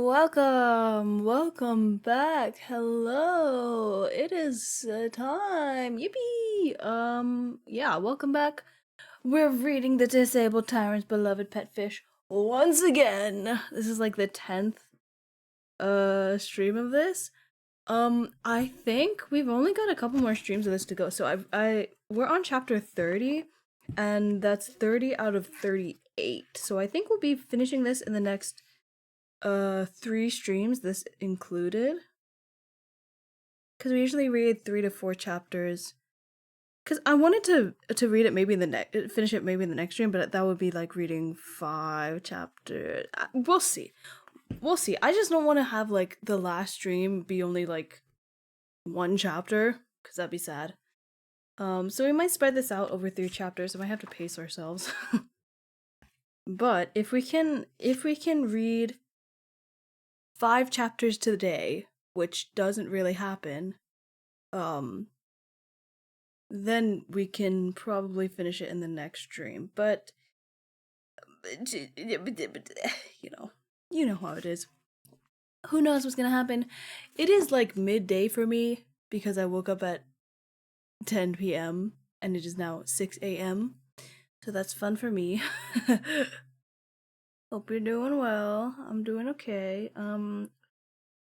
Welcome back. Hello. It is time. Yippee. Yeah, welcome back. We're reading The Disabled Tyrant's Beloved Pet Fish once again. This is like the 10th stream of this. I think we've only got a couple more streams of this to go. So we're on chapter 30 and that's 30 out of 38. So I think we'll be finishing this in the next 3 streams, this included, because we usually read 3 to 4 chapters, because I wanted to read it maybe in the next, finish it maybe in the next stream, but that would be like reading 5 chapters. We'll see. I just don't want to have like the last stream be only like 1 chapter, because that'd be sad. So we might spread this out over 3 chapters. We might have to pace ourselves. But if we can read 5 chapters today, which doesn't really happen, then we can probably finish it in the next stream. But you know how it is. Who knows what's gonna happen? It is like midday for me because I woke up at 10 p.m. and it is now 6 a.m. So that's fun for me. Hope you're doing well. I'm doing okay. I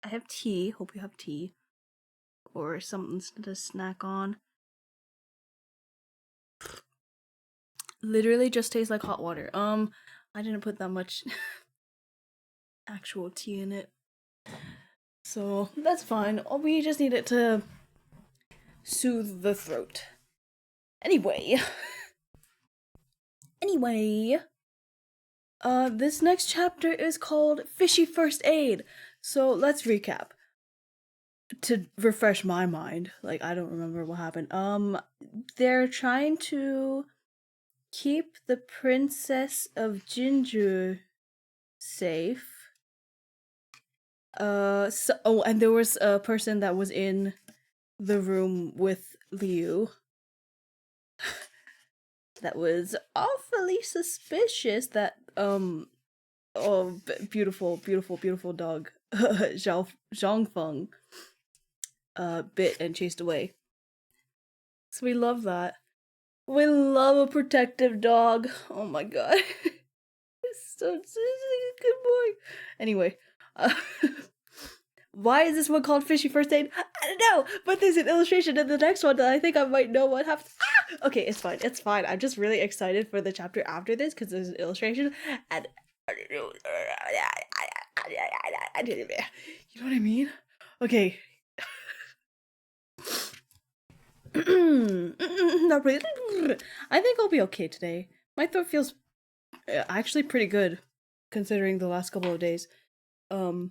have tea. Hope you have tea. Or something to snack on. Literally just tastes like hot water. I didn't put that much actual tea in it. So that's fine. We just need it to soothe the throat. Anyway, this next chapter is called Fishy First Aid. So let's recap. To refresh my mind, like I don't remember what happened. They're trying to keep the Princess of Jinju safe. And there was a person that was in the room with Liu that was awfully suspicious that beautiful dog Zhongfeng bit and chased away. So we love that. We love a protective dog. Oh my god. It's a good boy. Anyway, why is this one called Fishy First Aid? I don't know, but there's an illustration in the next one that I think I might know what happens. Okay, it's fine. I'm just really excited for the chapter after this because there's an illustration and you know what I mean? Okay. Not really. I think I'll be okay today. My throat feels actually pretty good considering the last couple of days. But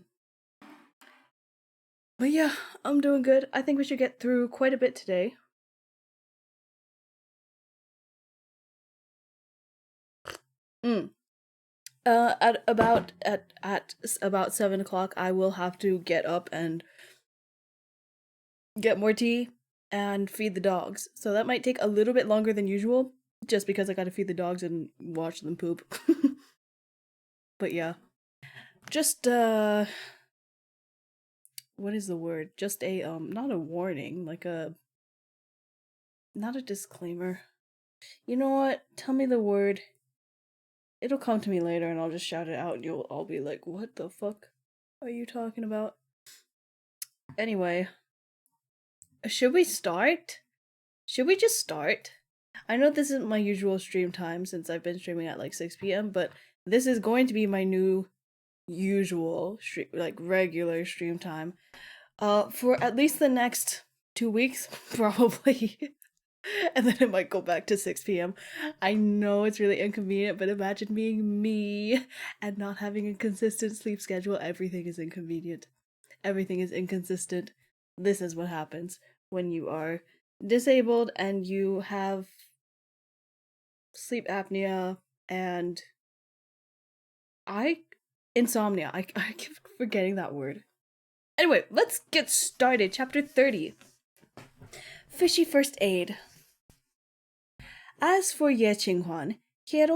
yeah, I'm doing good. I think we should get through quite a bit today. At about 7 o'clock, I will have to get up and get more tea and feed the dogs. So that might take a little bit longer than usual, just because I gotta feed the dogs and watch them poop. But yeah, just what is the word? Just a not a warning, like not a disclaimer. You know what? Tell me the word. It'll come to me later and I'll just shout it out and you'll all be like, what the fuck are you talking about? Anyway, should we start? Should we just start? I know this isn't my usual stream time since I've been streaming at like 6 p.m, but this is going to be my new usual regular stream time for at least the next 2 weeks probably. And then it might go back to 6 p.m. I know it's really inconvenient, but imagine being me and not having a consistent sleep schedule. Everything is inconvenient. Everything is inconsistent. This is what happens when you are disabled and you have sleep apnea and insomnia. I keep forgetting that word. Anyway, let's get started. Chapter 30. Fishy First Aid. As for Ye Qinghuan, he had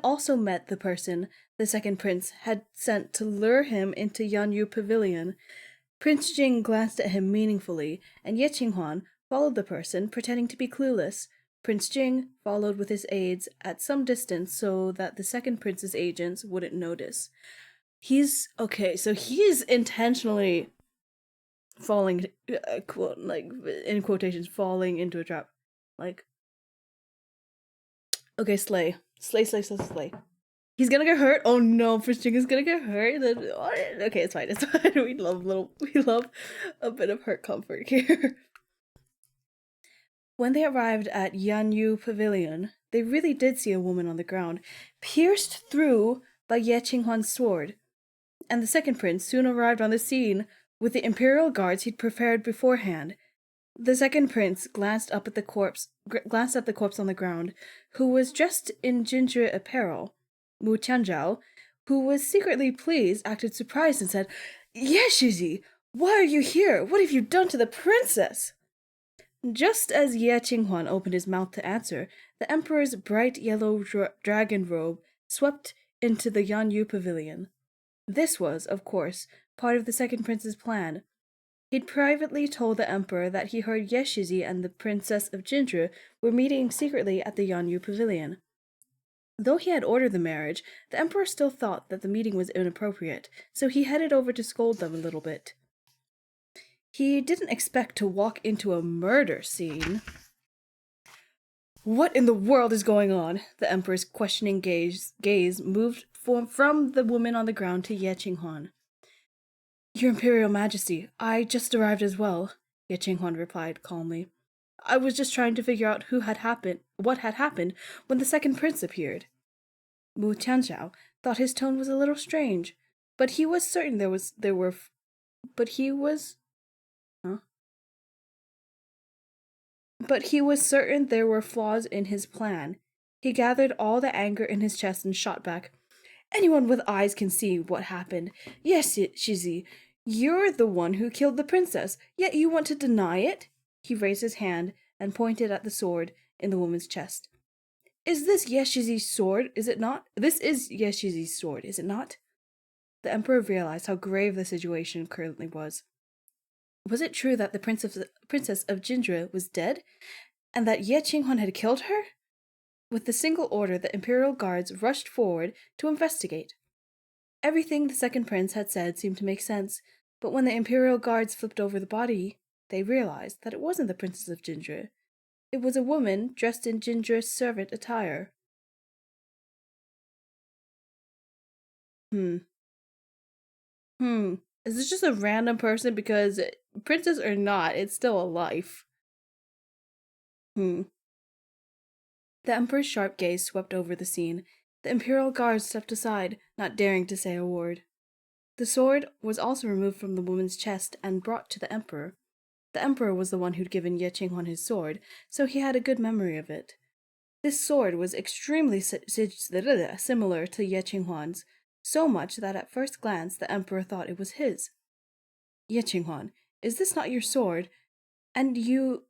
also met the person the second prince had sent to lure him into Yanyu Pavilion. Prince Jing glanced at him meaningfully, and Ye Qinghuan followed the person, pretending to be clueless. Prince Jing followed with his aides at some distance so that the second prince's agents wouldn't notice. He's okay, so he's intentionally falling, like in quotations, falling into a trap. Like, okay, slay. He's gonna get hurt. Oh no, Prince Jing is gonna get hurt. Okay, it's fine. It's fine. We love a bit of hurt comfort here. When they arrived at Yanyu Pavilion, they really did see a woman on the ground, pierced through by Ye Qinghuan's sword. And the second prince soon arrived on the scene with the imperial guards he'd prepared beforehand. The second prince glanced at the corpse on the ground, who was dressed in ginger apparel. Mu Tianzhao, who was secretly pleased, acted surprised and said, "Yeshizi, why are you here? What have you done to the princess?" Just as Ye Qinghuan opened his mouth to answer, the emperor's bright yellow dragon robe swept into the Yanyu Pavilion. This was, of course, part of the second prince's plan. He'd privately told the emperor that he heard Yeshizi and the princess of Jinzhi were meeting secretly at the Yanyu Pavilion. Though he had ordered the marriage, the emperor still thought that the meeting was inappropriate, so he headed over to scold them a little bit. He didn't expect to walk into a murder scene. What in the world is going on? The emperor's questioning gaze moved from the woman on the ground to Ye Qinghuan. Your Imperial Majesty, I just arrived as well, Ye Qinghuan replied calmly. I was just trying to figure out what had happened when the second prince appeared. Mu Tianzhao thought his tone was a little strange, but he was certain there were flaws in his plan. He gathered all the anger in his chest and shot back. Anyone with eyes can see what happened. Yes, Shizi, you're the one who killed the princess, yet you want to deny it? He raised his hand and pointed at the sword in the woman's chest. Is this Yeshizi's sword, is it not? This is Yeshizi's sword, is it not? The emperor realized how grave the situation currently was. Was it true that the princess of Jinzhi was dead, and that Ye Qinghuan had killed her? With the single order, the imperial guards rushed forward to investigate. Everything the second prince had said seemed to make sense, but when the imperial guards flipped over the body, they realized that it wasn't the princess of Jinzhi. It was a woman dressed in Jinzhi's servant attire. Is this just a random person? Because princess or not, it's still a life. The emperor's sharp gaze swept over the scene. The imperial guards stepped aside, not daring to say a word. The sword was also removed from the woman's chest and brought to the emperor. The emperor was the one who'd given Ye Qinghuan his sword, so he had a good memory of it. This sword was extremely similar to Ye Qinghuan's, so much that at first glance the emperor thought it was his. Ye Qinghuan, is this not your sword? Is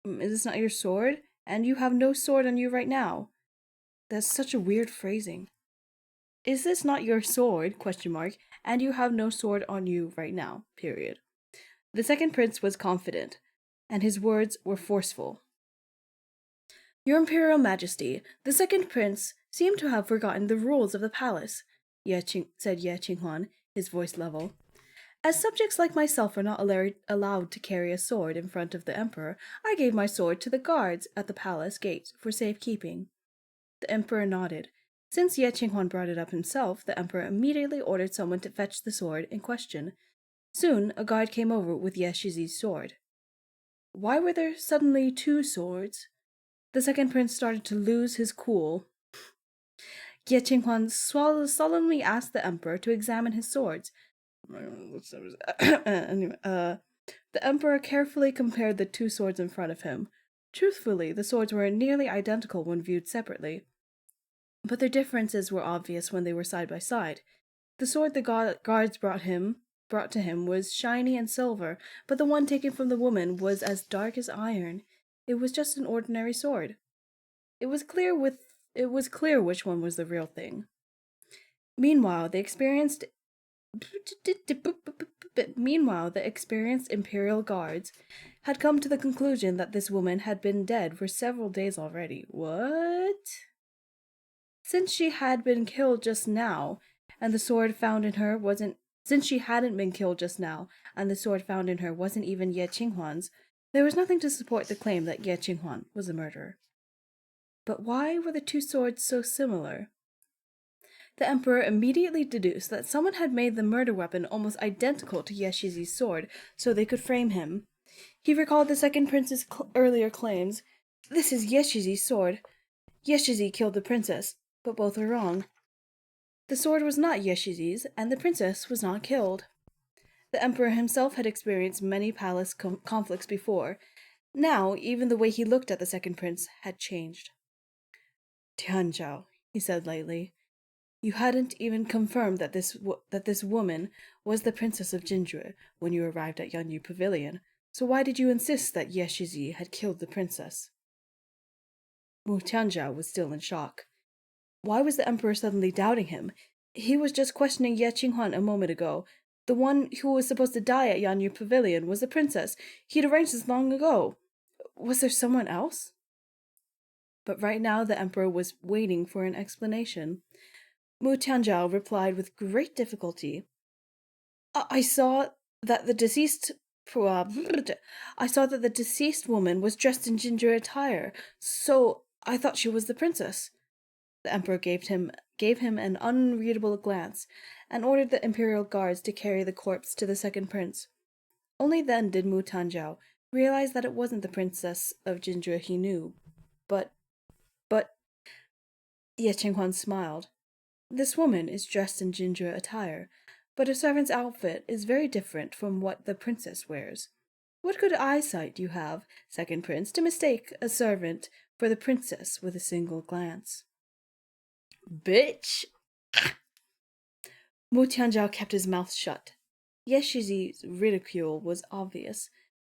this not your sword? And you have no sword on you right now. That's such a weird phrasing. Is this not your sword? ? And you have no sword on you right now. Period. The second prince was confident, and his words were forceful. Your Imperial Majesty, the second prince seemed to have forgotten the rules of the palace, said Ye Qinghuan, his voice level. As subjects like myself are not allowed to carry a sword in front of the emperor, I gave my sword to the guards at the palace gate for safekeeping. The emperor nodded. Since Ye Qinghuan brought it up himself, the emperor immediately ordered someone to fetch the sword in question. Soon, a guard came over with Yeshizi's sword. Why were there suddenly two swords? The second prince started to lose his cool. Ye Qinghuan solemnly asked the emperor to examine his swords. The emperor carefully compared the two swords in front of him. Truthfully, the swords were nearly identical when viewed separately, but their differences were obvious when they were side by side. The sword the guards brought to him was shiny and silver, but the one taken from the woman was as dark as iron. It was just an ordinary sword. It was clear which one was the real thing. Meanwhile, the experienced imperial guards had come to the conclusion that this woman had been dead for several days already. What? Since she had been killed just now, and the sword found in her wasn't since she hadn't been killed just now, and the sword found in her wasn't even Ye Qinghuan's, there was nothing to support the claim that Ye Qinghuan was a murderer. But why were the two swords so similar? The emperor immediately deduced that someone had made the murder weapon almost identical to Ye Shizi's sword, so they could frame him. He recalled the second prince's earlier claims. This is Ye Shizi's sword. Ye Shizi killed the princess, but both were wrong. The sword was not Ye Shizi's, and the princess was not killed. The emperor himself had experienced many palace conflicts before. Now, even the way he looked at the second prince had changed. Tianzhao, he said lightly, you hadn't even confirmed that this woman was the princess of Jinjue when you arrived at Yanyu Pavilion, so why did you insist that Ye Shizi had killed the princess? Wu Tianzhao was still in shock. Why was the emperor suddenly doubting him? He was just questioning Ye Qinghuan a moment ago. The one who was supposed to die at Yanyu Pavilion was the princess. He'd arranged this long ago. Was there someone else? But right now the emperor was waiting for an explanation. Mu Tianzhao replied with great difficulty. I saw that the deceased woman was dressed in ginger attire, so I thought she was the princess. The emperor gave him an unreadable glance, and ordered the imperial guards to carry the corpse to the second prince. Only then did Mu Tianzhao realize that it wasn't the princess of Jinzhou he knew, but Ye Qinghuan smiled. This woman is dressed in Jinzhou attire, but a servant's outfit is very different from what the princess wears. What good eyesight you have, second prince, to mistake a servant for the princess with a single glance. Bitch! Mu Tianzhao kept his mouth shut. Ye Shizi's ridicule was obvious.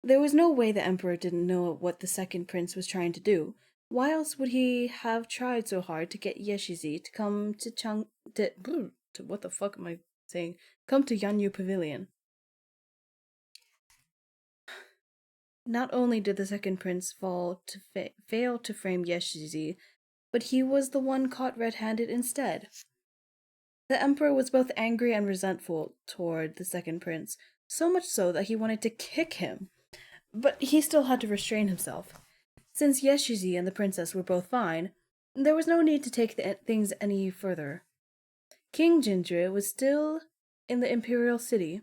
There was no way the emperor didn't know what the second prince was trying to do. Why else would he have tried so hard to get Ye Shizi to come to what the fuck am I saying? Come to Yanyu Pavilion. Not only did the second prince fail to frame Ye Shizi, but he was the one caught red-handed instead. The emperor was both angry and resentful toward the second prince, so much so that he wanted to kick him. But he still had to restrain himself. Since Ye Shizi and the princess were both fine, there was no need to take things any further. King Jinzhou was still in the imperial city.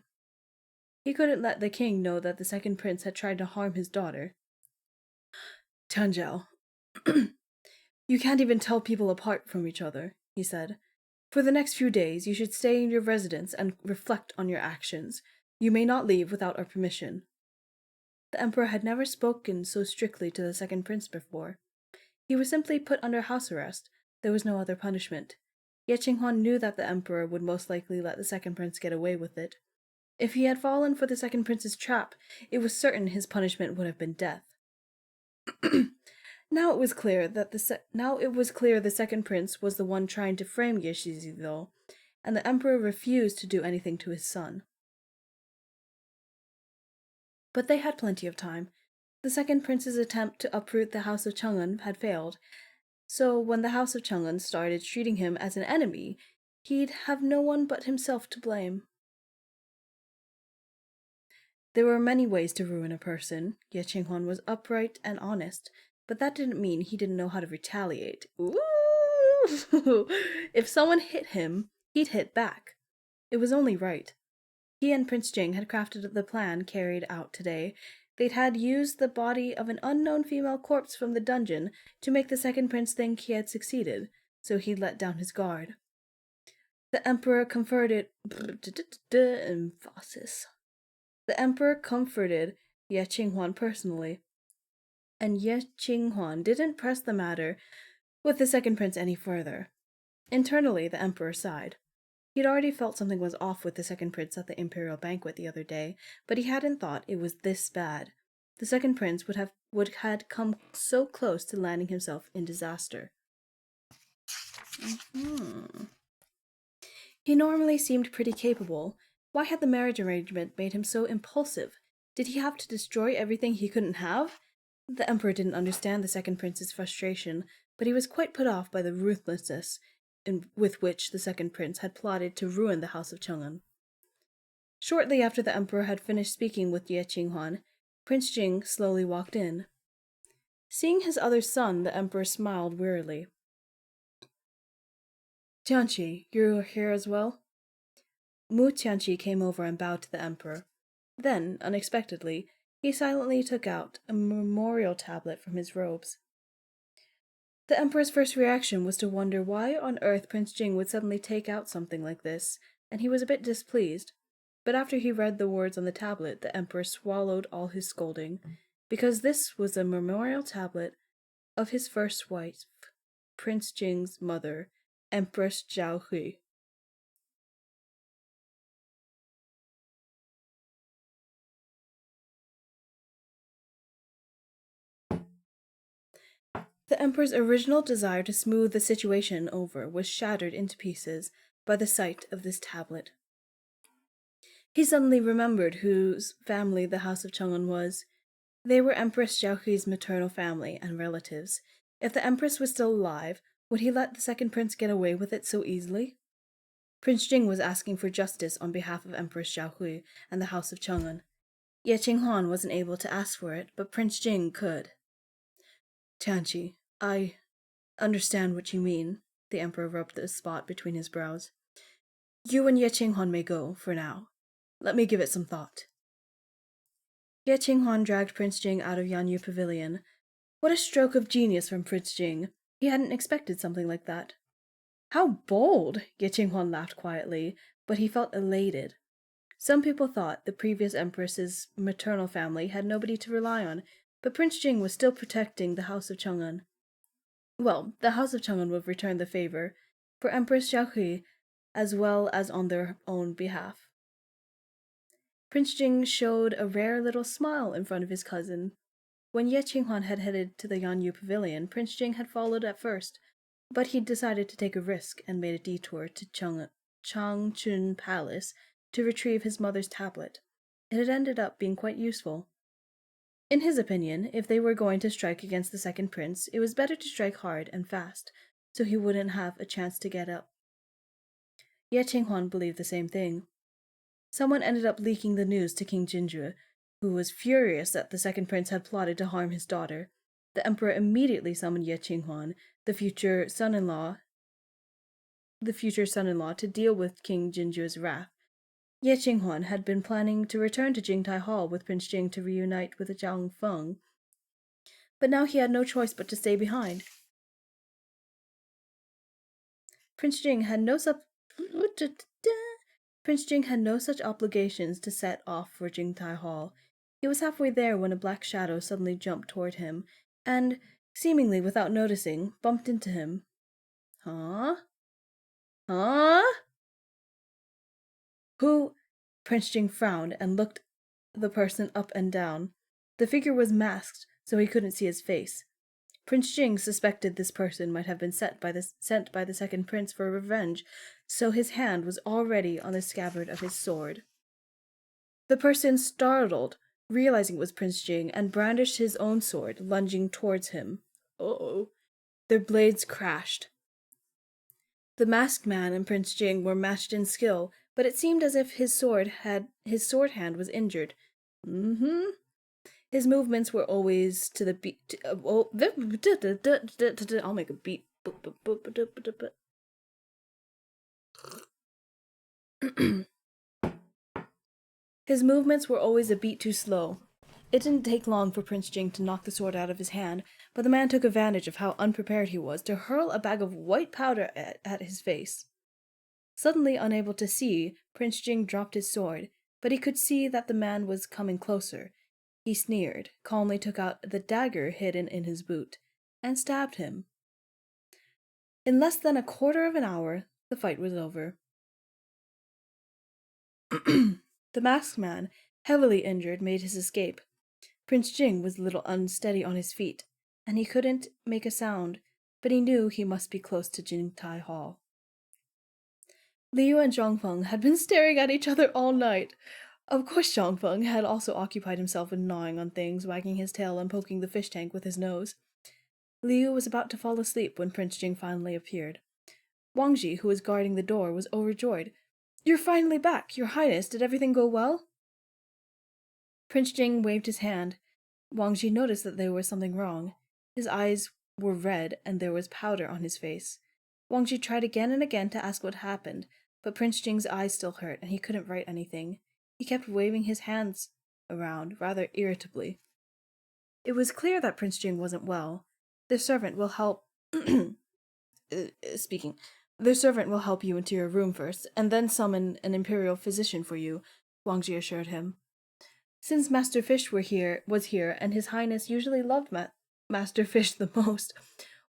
He couldn't let the king know that the second prince had tried to harm his daughter. Tianzhao, you can't even tell people apart from each other, he said. For the next few days, you should stay in your residence and reflect on your actions. You may not leave without our permission. The emperor had never spoken so strictly to the second prince before. He was simply put under house arrest. There was no other punishment. Ye Qinghuan knew that the emperor would most likely let the second prince get away with it. If he had fallen for the second prince's trap, it was certain his punishment would have been death. Now it was clear the second prince was the one trying to frame Ye Shizi, though, and the emperor refused to do anything to his son. But they had plenty of time. The second prince's attempt to uproot the house of Chang'an had failed, so when the house of Chang'an started treating him as an enemy, he'd have no one but himself to blame. There were many ways to ruin a person. Ye Qinghuan was upright and honest, but that didn't mean he didn't know how to retaliate. Ooh! If someone hit him, he'd hit back. It was only right. He and Prince Jing had crafted the plan carried out today. They'd had used the body of an unknown female corpse from the dungeon to make the second prince think he had succeeded, so he'd let down his guard. The emperor comforted emphasis. The emperor comforted Ye Qinghuan personally, and Ye Qinghuan didn't press the matter with the second prince any further. Internally, the emperor sighed. He'd already felt something was off with the second prince at the imperial banquet the other day, but he hadn't thought it was this bad. The second prince had come so close to landing himself in disaster. He normally seemed pretty capable. Why had the marriage arrangement made him so impulsive? Did he have to destroy everything he couldn't have? The Emperor didn't understand the second prince's frustration, but he was quite put off by the ruthlessness with which the second prince had plotted to ruin the house of Chang'an. Shortly after the Emperor had finished speaking with Ye Qinghuan, Prince Jing slowly walked in. Seeing his other son, the Emperor smiled wearily. Tianqi, you're here as well? Mu Tianqi came over and bowed to the Emperor. Then, unexpectedly, he silently took out a memorial tablet from his robes. The Emperor's first reaction was to wonder why on earth Prince Jing would suddenly take out something like this, and he was a bit displeased. But after he read the words on the tablet, the Emperor swallowed all his scolding, because this was a memorial tablet of his first wife, Prince Jing's mother, Empress Zhao Hui. The Emperor's original desire to smooth the situation over was shattered into pieces by the sight of this tablet. He suddenly remembered whose family the House of Chang'an was. They were Empress Xiaohui's maternal family and relatives. If the Empress was still alive, would he let the second prince get away with it so easily? Prince Jing was asking for justice on behalf of Empress Xiaohui and the House of Chang'an. Ye Qinghuan wasn't able to ask for it, but Prince Jing could. Tianqi, I understand what you mean. The Emperor rubbed the spot between his brows. You and Ye Qinghuan may go, for now. Let me give it some thought. Ye Qinghuan dragged Prince Jing out of Yanyu Pavilion. What a stroke of genius from Prince Jing. He hadn't expected something like that. How bold! Ye Qinghuan laughed quietly, but he felt elated. Some people thought the previous empress's maternal family had nobody to rely on, but Prince Jing was still protecting the House of Chang'an. Well, the House of Chang'an would return the favor, for Empress Xiaohui, as well as on their own behalf. Prince Jing showed a rare little smile in front of his cousin. When Ye Qinghuan had headed to the Yanyu Pavilion, Prince Jing had followed at first, but he decided to take a risk and made a detour to Changchun Palace to retrieve his mother's tablet. It had ended up being quite useful. In his opinion, if they were going to strike against the second prince, it was better to strike hard and fast, so he wouldn't have a chance to get up. Ye Qinghuan believed the same thing. Someone ended up leaking the news to King Jinzue, who was furious that the second prince had plotted to harm his daughter. The emperor immediately summoned Ye Qinghuan, the future son-in-law, to deal with King Jinjue's wrath. Ye Qinghuan had been planning to return to Jingtai Hall with Prince Jing to reunite with Zhang Feng, but now he had no choice but to stay behind. Prince Jing had no such obligations to set off for Jingtai Hall. He was halfway there when a black shadow suddenly jumped toward him, and, seemingly without noticing, bumped into him. Huh? Huh? Who? Prince Jing frowned and looked the person up and down. The figure was masked, so he couldn't see his face. Prince Jing suspected this person might have been sent by the second prince for revenge, so his hand was already on the scabbard of his sword. The person startled, realizing it was Prince Jing, and brandished his own sword, lunging towards him. Uh-oh. Their blades crashed. The masked man and Prince Jing were matched in skill, but it seemed as if his sword hand was injured. His movements were always to the beat. I'll make a beat. His movements were always a beat too slow. It didn't take long for Prince Jing to knock the sword out of his hand, but the man took advantage of how unprepared he was to hurl a bag of white powder at his face. Suddenly unable to see, Prince Jing dropped his sword, but he could see that the man was coming closer. He sneered, calmly took out the dagger hidden in his boot, and stabbed him. In less than a quarter of an hour, the fight was over. The masked man, heavily injured, made his escape. Prince Jing was a little unsteady on his feet, and he couldn't make a sound, but he knew he must be close to Jingtai Hall. Liu and Zhongfeng had been staring at each other all night. Of course, Zhongfeng had also occupied himself in gnawing on things, wagging his tail and poking the fish tank with his nose. Liu was about to fall asleep when Prince Jing finally appeared. Wangji, who was guarding the door, was overjoyed. "You're finally back, Your Highness. Did everything go well?" Prince Jing waved his hand. Wangji noticed that there was something wrong. His eyes were red and there was powder on his face. Wangji tried again and again to ask what happened, but Prince Jing's eyes still hurt and he couldn't write anything. He kept waving his hands around, rather irritably. It was clear that Prince Jing wasn't well. The servant will help... speaking. The servant will help you into your room first, and then summon an imperial physician for you, Wangji assured him. Since Master Fish was here, and His Highness usually loved Master Fish the most,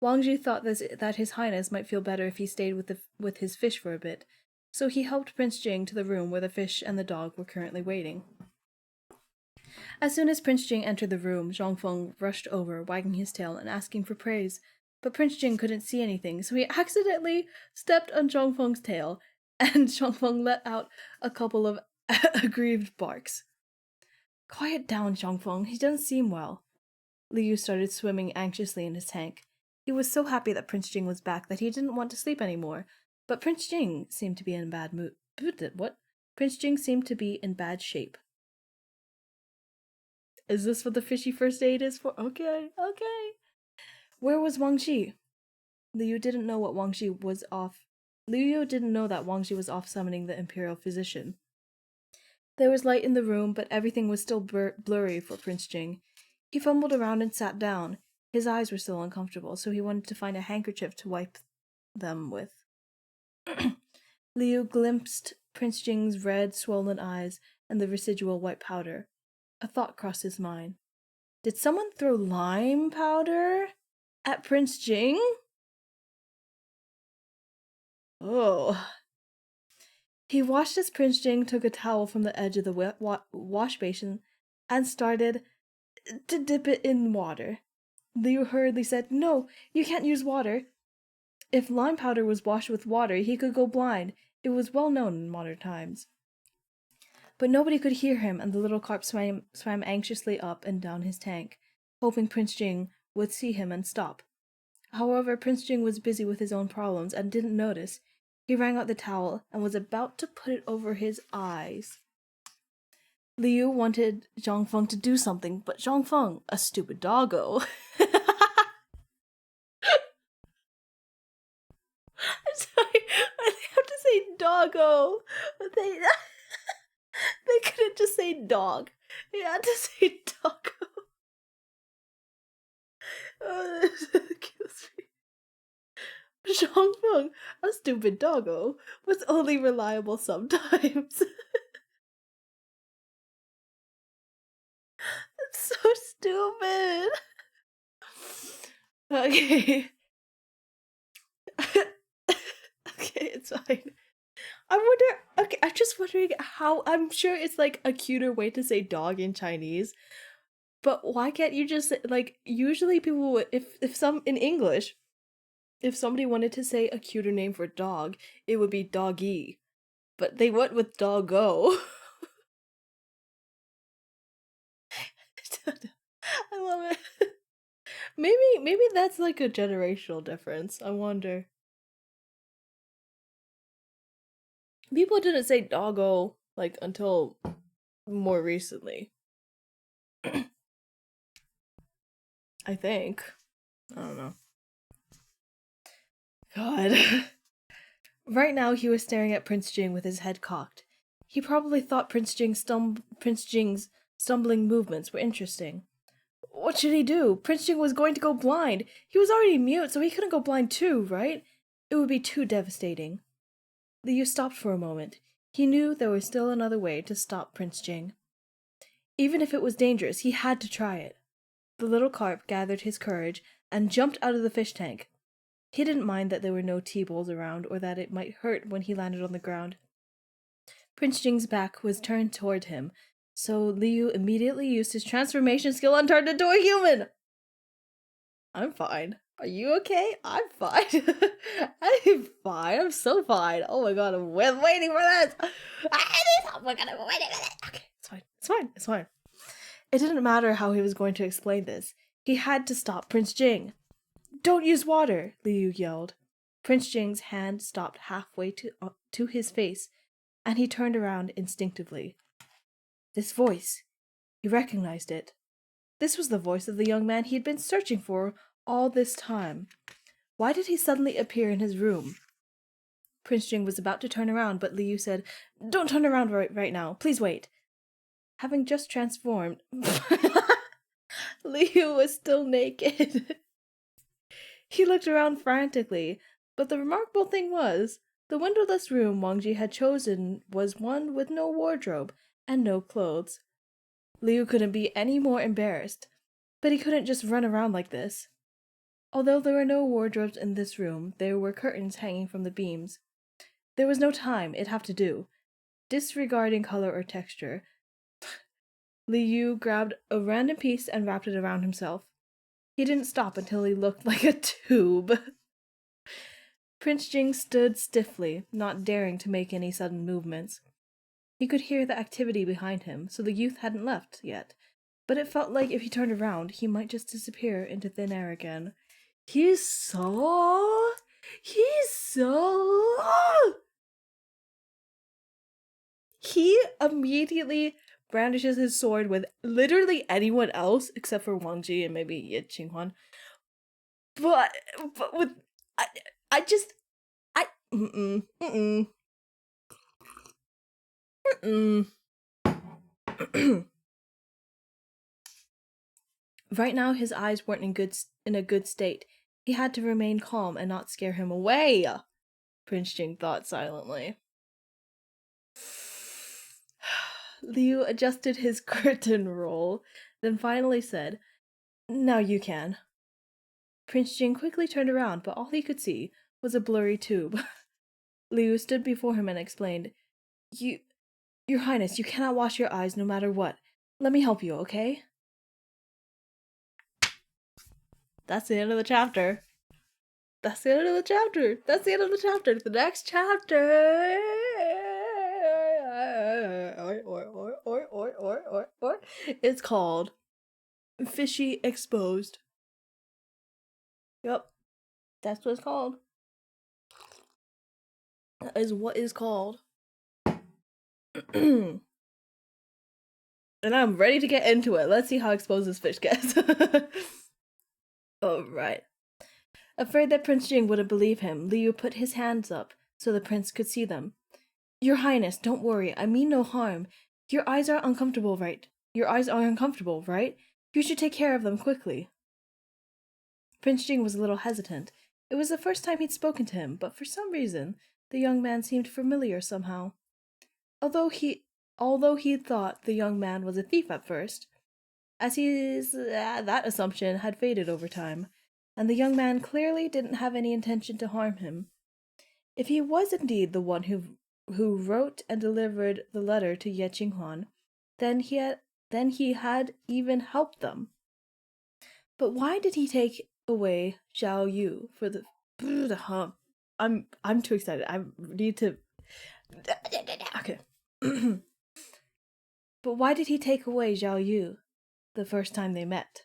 Wangji thought that His Highness might feel better if he stayed with his fish for a bit, so he helped Prince Jing to the room where the fish and the dog were currently waiting. As soon as Prince Jing entered the room, Zhongfeng rushed over, wagging his tail and asking for praise, but Prince Jing couldn't see anything, so he accidentally stepped on Zhongfeng's tail, and Zhongfeng let out a couple of aggrieved barks. "Quiet down, Zhongfeng. He doesn't seem well." Liu started swimming anxiously in his tank. He was so happy that Prince Jing was back that he didn't want to sleep anymore, but Prince Jing seemed to be in bad mood. What? Prince Jing seemed to be in bad shape. Is this what the fishy first aid is for? Okay. Where was Wang Ji? Liu didn't know that Wang Ji was off summoning the imperial physician. There was light in the room, but everything was still blurry for Prince Jing. He fumbled around and sat down. His eyes were still uncomfortable, so he wanted to find a handkerchief to wipe them with. Liu glimpsed Prince Jing's red, swollen eyes and the residual white powder. A thought crossed his mind. Did someone throw lime powder at Prince Jing? Oh. He watched as Prince Jing took a towel from the edge of the wash basin and started to dip it in water. Liu hurriedly said, "No, you can't use water." If lime powder was washed with water, he could go blind. It was well known in modern times. But nobody could hear him, and the little carp swam anxiously up and down his tank, hoping Prince Jing would see him and stop. However, Prince Jing was busy with his own problems and didn't notice. He wrung out the towel and was about to put it over his eyes. Liu wanted Zhongfeng to do something, but Zhongfeng, a stupid doggo. I'm sorry, I have to say doggo. They couldn't just say dog. They had to say doggo. Oh, this kills me. Zhongfeng, a stupid doggo, was only reliable sometimes. It's so stupid. Okay. Okay, it's fine. I'm just wondering how, I'm sure it's like a cuter way to say dog in Chinese, but why can't you just, like, usually people would, in English, if somebody wanted to say a cuter name for dog, it would be doggy, but they went with doggo. I love it. Maybe that's like a generational difference. I wonder. People didn't say doggo like until more recently. I think. I don't know. God. Right now he was staring at Prince Jing with his head cocked. He probably thought Prince Jing's stumbling movements were interesting. What should he do? Prince Jing was going to go blind. He was already mute, so he couldn't go blind too, right? It would be too devastating. Liu stopped for a moment. He knew there was still another way to stop Prince Jing. Even if it was dangerous, he had to try it. The little carp gathered his courage and jumped out of the fish tank. He didn't mind that there were no tea bowls around or that it might hurt when he landed on the ground. Prince Jing's back was turned toward him, so Liu immediately used his transformation skill and turned into a human! I'm fine. Are you okay? I'm fine. I'm fine. I'm so fine. Oh my god, I'm waiting for this. Oh my god, I'm waiting for this. Okay, it's fine. It's fine. It's fine. It didn't matter how he was going to explain this. He had to stop Prince Jing. Don't use water, Liu yelled. Prince Jing's hand stopped halfway to his face, and he turned around instinctively. This voice. He recognized it. This was the voice of the young man he had been searching for all this time. Why did he suddenly appear in his room? Prince Jing was about to turn around, but Liu said, Don't turn around right now. Please wait. Having just transformed, Liu was still naked. He looked around frantically, but the remarkable thing was, the windowless room Wang Ji had chosen was one with no wardrobe and no clothes. Liu couldn't be any more embarrassed, but he couldn't just run around like this. Although there were no wardrobes in this room, there were curtains hanging from the beams. There was no time, it'd have to do. Disregarding color or texture, Liu grabbed a random piece and wrapped it around himself. He didn't stop until he looked like a tube. Prince Jing stood stiffly, not daring to make any sudden movements. He could hear the activity behind him, so the youth hadn't left yet, but it felt like if he turned around, he might just disappear into thin air again. He's so... He immediately brandishes his sword with literally anyone else except for Wang Ji and maybe Ye Qinghwan. But with... I just... Right now, his eyes weren't in a good state. He had to remain calm and not scare him away, Prince Jing thought silently. Liu adjusted his curtain roll, then finally said, Now you can. Prince Jing quickly turned around, but all he could see was a blurry tube. Liu stood before him and explained, Your Highness, you cannot wash your eyes no matter what. Let me help you, okay? That's the end of the chapter. That's the end of the chapter. That's the end of the chapter. The next chapter it's called Fishy Exposed. Yep. That's what it's called. That is what is called. And I'm ready to get into it. Let's see how exposed this fish gets. Alright. Afraid that Prince Jing wouldn't believe him, Liu put his hands up so the prince could see them. Your Highness, don't worry. I mean no harm. Your eyes are uncomfortable, right? You should take care of them quickly. Prince Jing was a little hesitant. It was the first time he'd spoken to him, but for some reason, the young man seemed familiar somehow. Although he thought the young man was a thief at first, that assumption had faded over time, and the young man clearly didn't have any intention to harm him. If he was indeed the one who wrote and delivered the letter to Ye Qinghwan, then he had even helped them. But why did he take away Zhao Yu for the I'm too excited. I need to Okay. But why did he take away Zhao Yu the first time they met?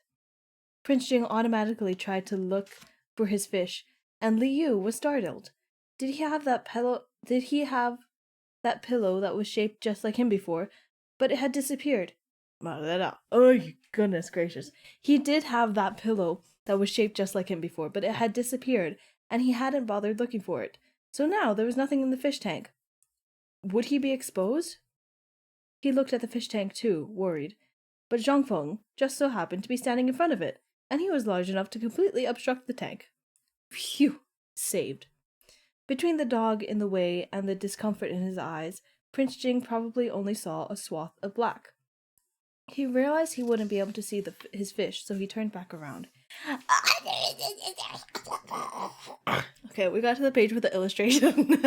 Prince Jing automatically tried to look for his fish, and Li Yu was startled. Did he have that pillow that was shaped just like him before, but it had disappeared? Oh, goodness gracious. He did have that pillow that was shaped just like him before, but it had disappeared, and he hadn't bothered looking for it. So now there was nothing in the fish tank. Would he be exposed? He looked at the fish tank too, worried. But Zhang Feng just so happened to be standing in front of it, and he was large enough to completely obstruct the tank. Phew! Saved. Between the dog in the way and the discomfort in his eyes, Prince Jing probably only saw a swath of black. He realized he wouldn't be able to see his fish, so he turned back around. Okay, we got to the page with the illustration.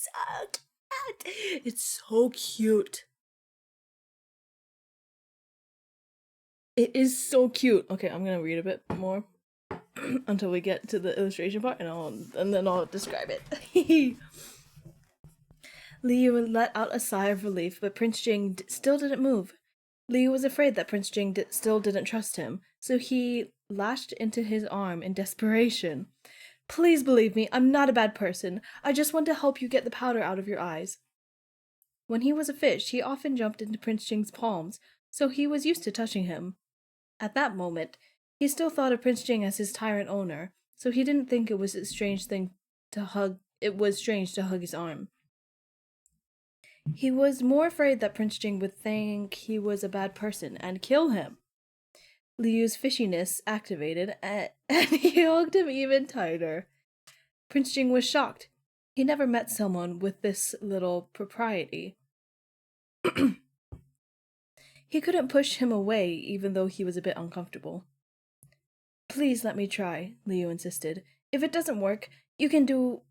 So cute. It's so cute. It is so cute. Okay, I'm gonna read a bit more until we get to the illustration part, and then I'll describe it. Liu let out a sigh of relief, but Prince Jing still didn't move. Liu was afraid that Prince Jing still didn't trust him, so he lashed into his arm in desperation. Please believe me, I'm not a bad person. I just want to help you get the powder out of your eyes. When he was a fish, he often jumped into Prince Jing's palms, so he was used to touching him. At that moment, he still thought of Prince Jing as his tyrant owner, so he didn't think it was a strange thing to hug. It was strange to hug his arm. He was more afraid that Prince Jing would think he was a bad person and kill him. Liu's fishiness activated, and he hugged him even tighter. Prince Jing was shocked. He never met someone with this little propriety. He couldn't push him away, even though he was a bit uncomfortable. Please let me try, Liu insisted. If it doesn't work, you can do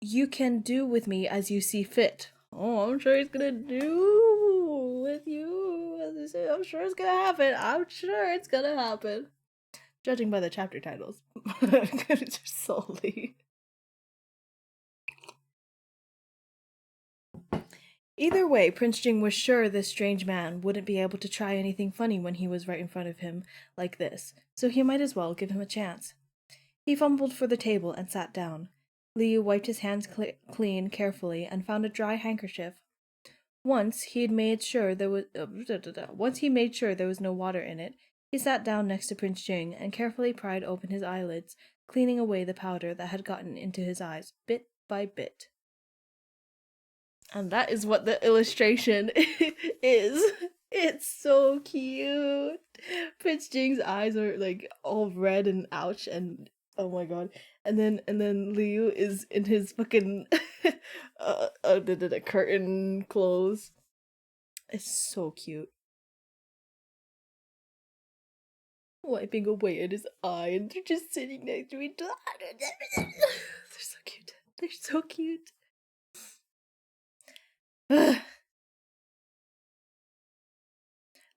with me as you see fit. Oh, I'm sure he's gonna do with you as you say. I'm sure it's gonna happen. I'm sure it's gonna happen. Judging by the chapter titles. Solely. Either way, Prince Jing was sure this strange man wouldn't be able to try anything funny when he was right in front of him like this, so he might as well give him a chance. He fumbled for the table and sat down. Liu wiped his hands clean carefully and found a dry handkerchief. Once he made sure there was no water in it, he sat down next to Prince Jing and carefully pried open his eyelids, cleaning away the powder that had gotten into his eyes, bit by bit. And that is what the illustration is. It's so cute. Prince Jing's eyes are like all red and ouch, and oh my god. And then Liu is in his fucking the curtain clothes. It's so cute. Wiping away at his eye, and they're just sitting next to each other. They're so cute. They're so cute.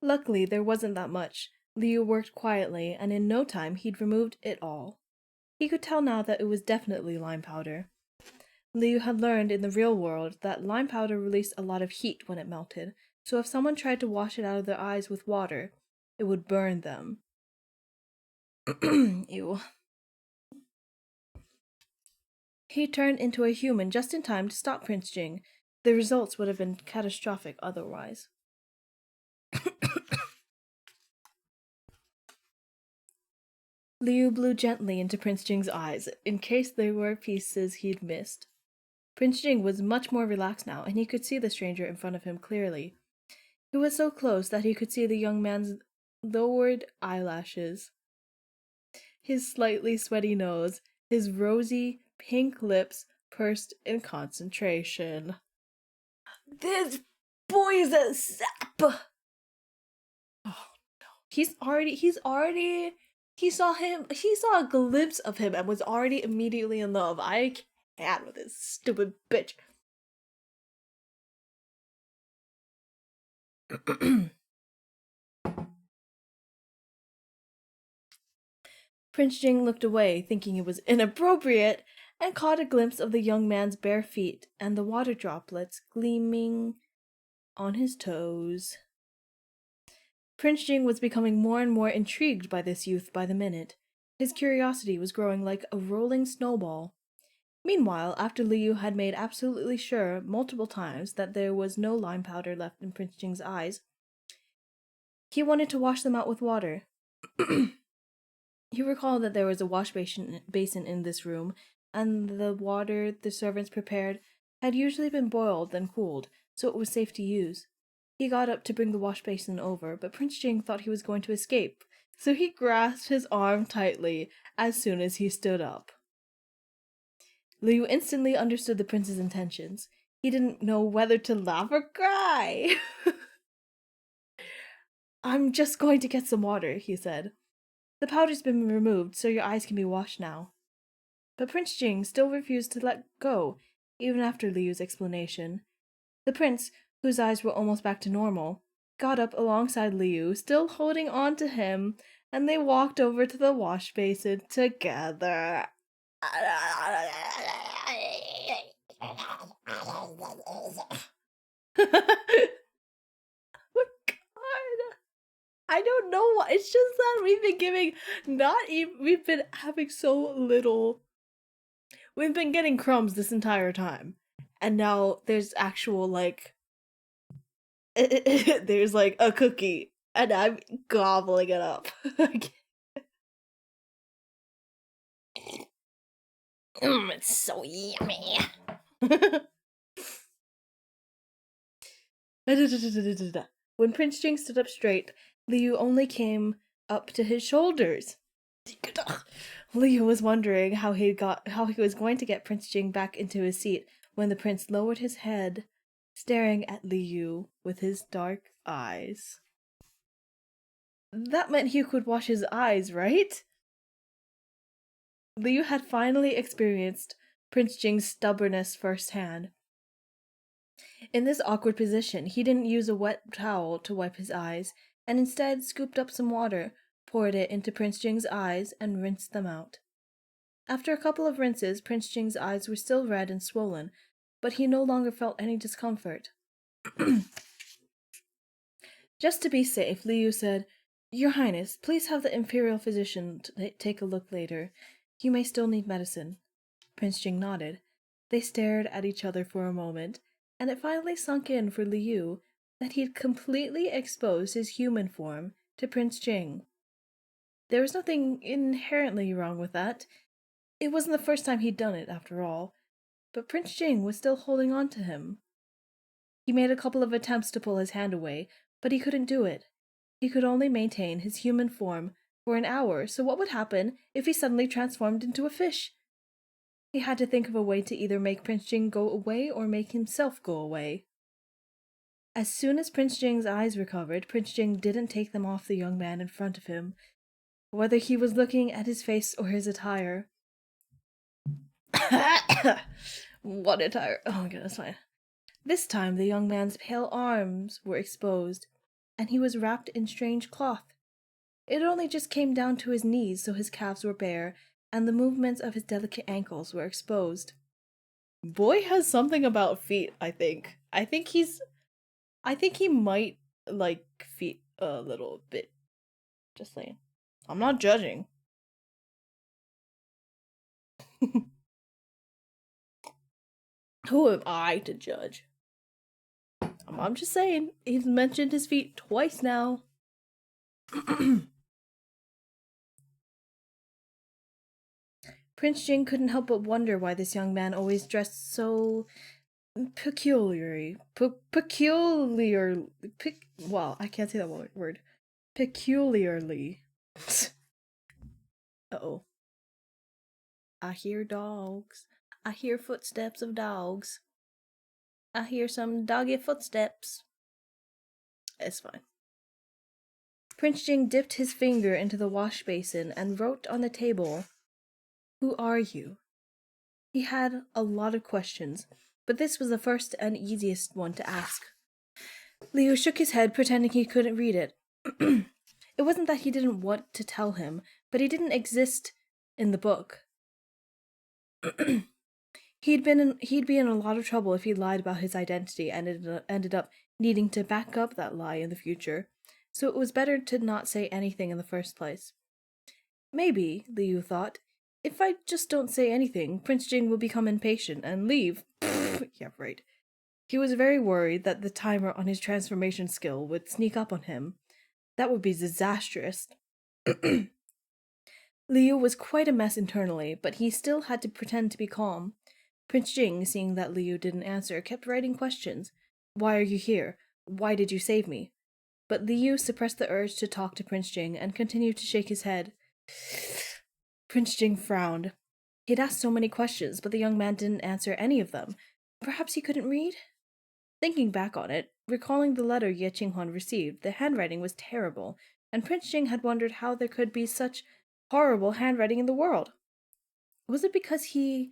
Luckily, there wasn't that much. Liu worked quietly, and in no time he'd removed it all. He could tell now that it was definitely lime powder. Liu had learned in the real world that lime powder released a lot of heat when it melted, so if someone tried to wash it out of their eyes with water, it would burn them. Ew. He turned into a human just in time to stop Prince Jing. The results would have been catastrophic otherwise. Liu blew gently into Prince Jing's eyes, in case there were pieces he'd missed. Prince Jing was much more relaxed now, and he could see the stranger in front of him clearly. He was so close that he could see the young man's lowered eyelashes, his slightly sweaty nose, his rosy, pink lips pursed in concentration. This boy is a sap! Oh no. He saw a glimpse of him and was already immediately in love. I can't with this stupid bitch. Prince Jing looked away, thinking it was inappropriate, and caught a glimpse of the young man's bare feet and the water droplets gleaming on his toes. Prince Jing was becoming more and more intrigued by this youth by the minute. His curiosity was growing like a rolling snowball. Meanwhile, after Liu had made absolutely sure multiple times that there was no lime powder left in Prince Jing's eyes, he wanted to wash them out with water. He recalled that there was a wash basin in this room, and the water the servants prepared had usually been boiled then cooled, so it was safe to use. He got up to bring the wash basin over, but Prince Jing thought he was going to escape, so he grasped his arm tightly as soon as he stood up. Liu instantly understood the prince's intentions. He didn't know whether to laugh or cry. I'm just going to get some water, he said. The powder's been removed, so your eyes can be washed now. But Prince Jing still refused to let go, even after Liu's explanation. The prince, whose eyes were almost back to normal, got up alongside Liu, still holding on to him, and they walked over to the wash basin together. Oh God. I don't know why. It's just that we've been giving not even we've been having so little. We've been getting crumbs this entire time. And now there's actual like there's like a cookie and I'm gobbling it up. It's so yummy. When Prince Jing stood up straight, Liu only came up to his shoulders. Liu was wondering how he was going to get Prince Jing back into his seat when the prince lowered his head, staring at Liu with his dark eyes. That meant he could wash his eyes, right? Liu had finally experienced Prince Jing's stubbornness firsthand. In this awkward position, he didn't use a wet towel to wipe his eyes, and instead scooped up some water, poured it into Prince Jing's eyes, and rinsed them out. After a couple of rinses, Prince Jing's eyes were still red and swollen, but he no longer felt any discomfort. Just to be safe, Liu said, "Your Highness, please have the imperial physician take a look later. You may still need medicine." Prince Jing nodded. They stared at each other for a moment, and it finally sunk in for Liu that he'd completely exposed his human form to Prince Jing. There was nothing inherently wrong with that. It wasn't the first time he'd done it, after all, but Prince Jing was still holding on to him. He made a couple of attempts to pull his hand away, but he couldn't do it. He could only maintain his human form for an hour, so what would happen if he suddenly transformed into a fish? He had to think of a way to either make Prince Jing go away or make himself go away. As soon as Prince Jing's eyes recovered, Prince Jing didn't take them off the young man in front of him, whether he was looking at his face or his attire. What attire? Oh my goodness, fine. This time the young man's pale arms were exposed, and he was wrapped in strange cloth. It only just came down to his knees, so his calves were bare, and the movements of his delicate ankles were exposed. Boy has something about feet, I think. I think he might like feet a little bit. Just saying. I'm not judging. Who am I to judge? I'm just saying, he's mentioned his feet twice now. Prince Jing couldn't help but wonder why this young man always dressed so peculiarly. Wow, I can't say that word. Peculiarly. Uh-oh. I hear dogs. I hear footsteps of dogs. I hear some doggy footsteps. It's fine. Prince Jing dipped his finger into the wash basin and wrote on the table, "Who are you?" He had a lot of questions, but this was the first and easiest one to ask. Leo shook his head, pretending he couldn't read it. It wasn't that he didn't want to tell him, but he didn't exist in the book. He'd be in a lot of trouble if he lied about his identity and ended up needing to back up that lie in the future. So it was better to not say anything in the first place. Maybe, Liu thought, if I just don't say anything, Prince Jing will become impatient and leave. Yeah, right. He was very worried that the timer on his transformation skill would sneak up on him. That would be disastrous. Liu was quite a mess internally, but he still had to pretend to be calm. Prince Jing, seeing that Liu didn't answer, kept writing questions. Why are you here? Why did you save me? But Liu suppressed the urge to talk to Prince Jing and continued to shake his head. Prince Jing frowned. He'd asked so many questions, but the young man didn't answer any of them. Perhaps he couldn't read? Thinking back on it, recalling the letter Ye Qinghuan received, the handwriting was terrible, and Prince Jing had wondered how there could be such horrible handwriting in the world. Was it because he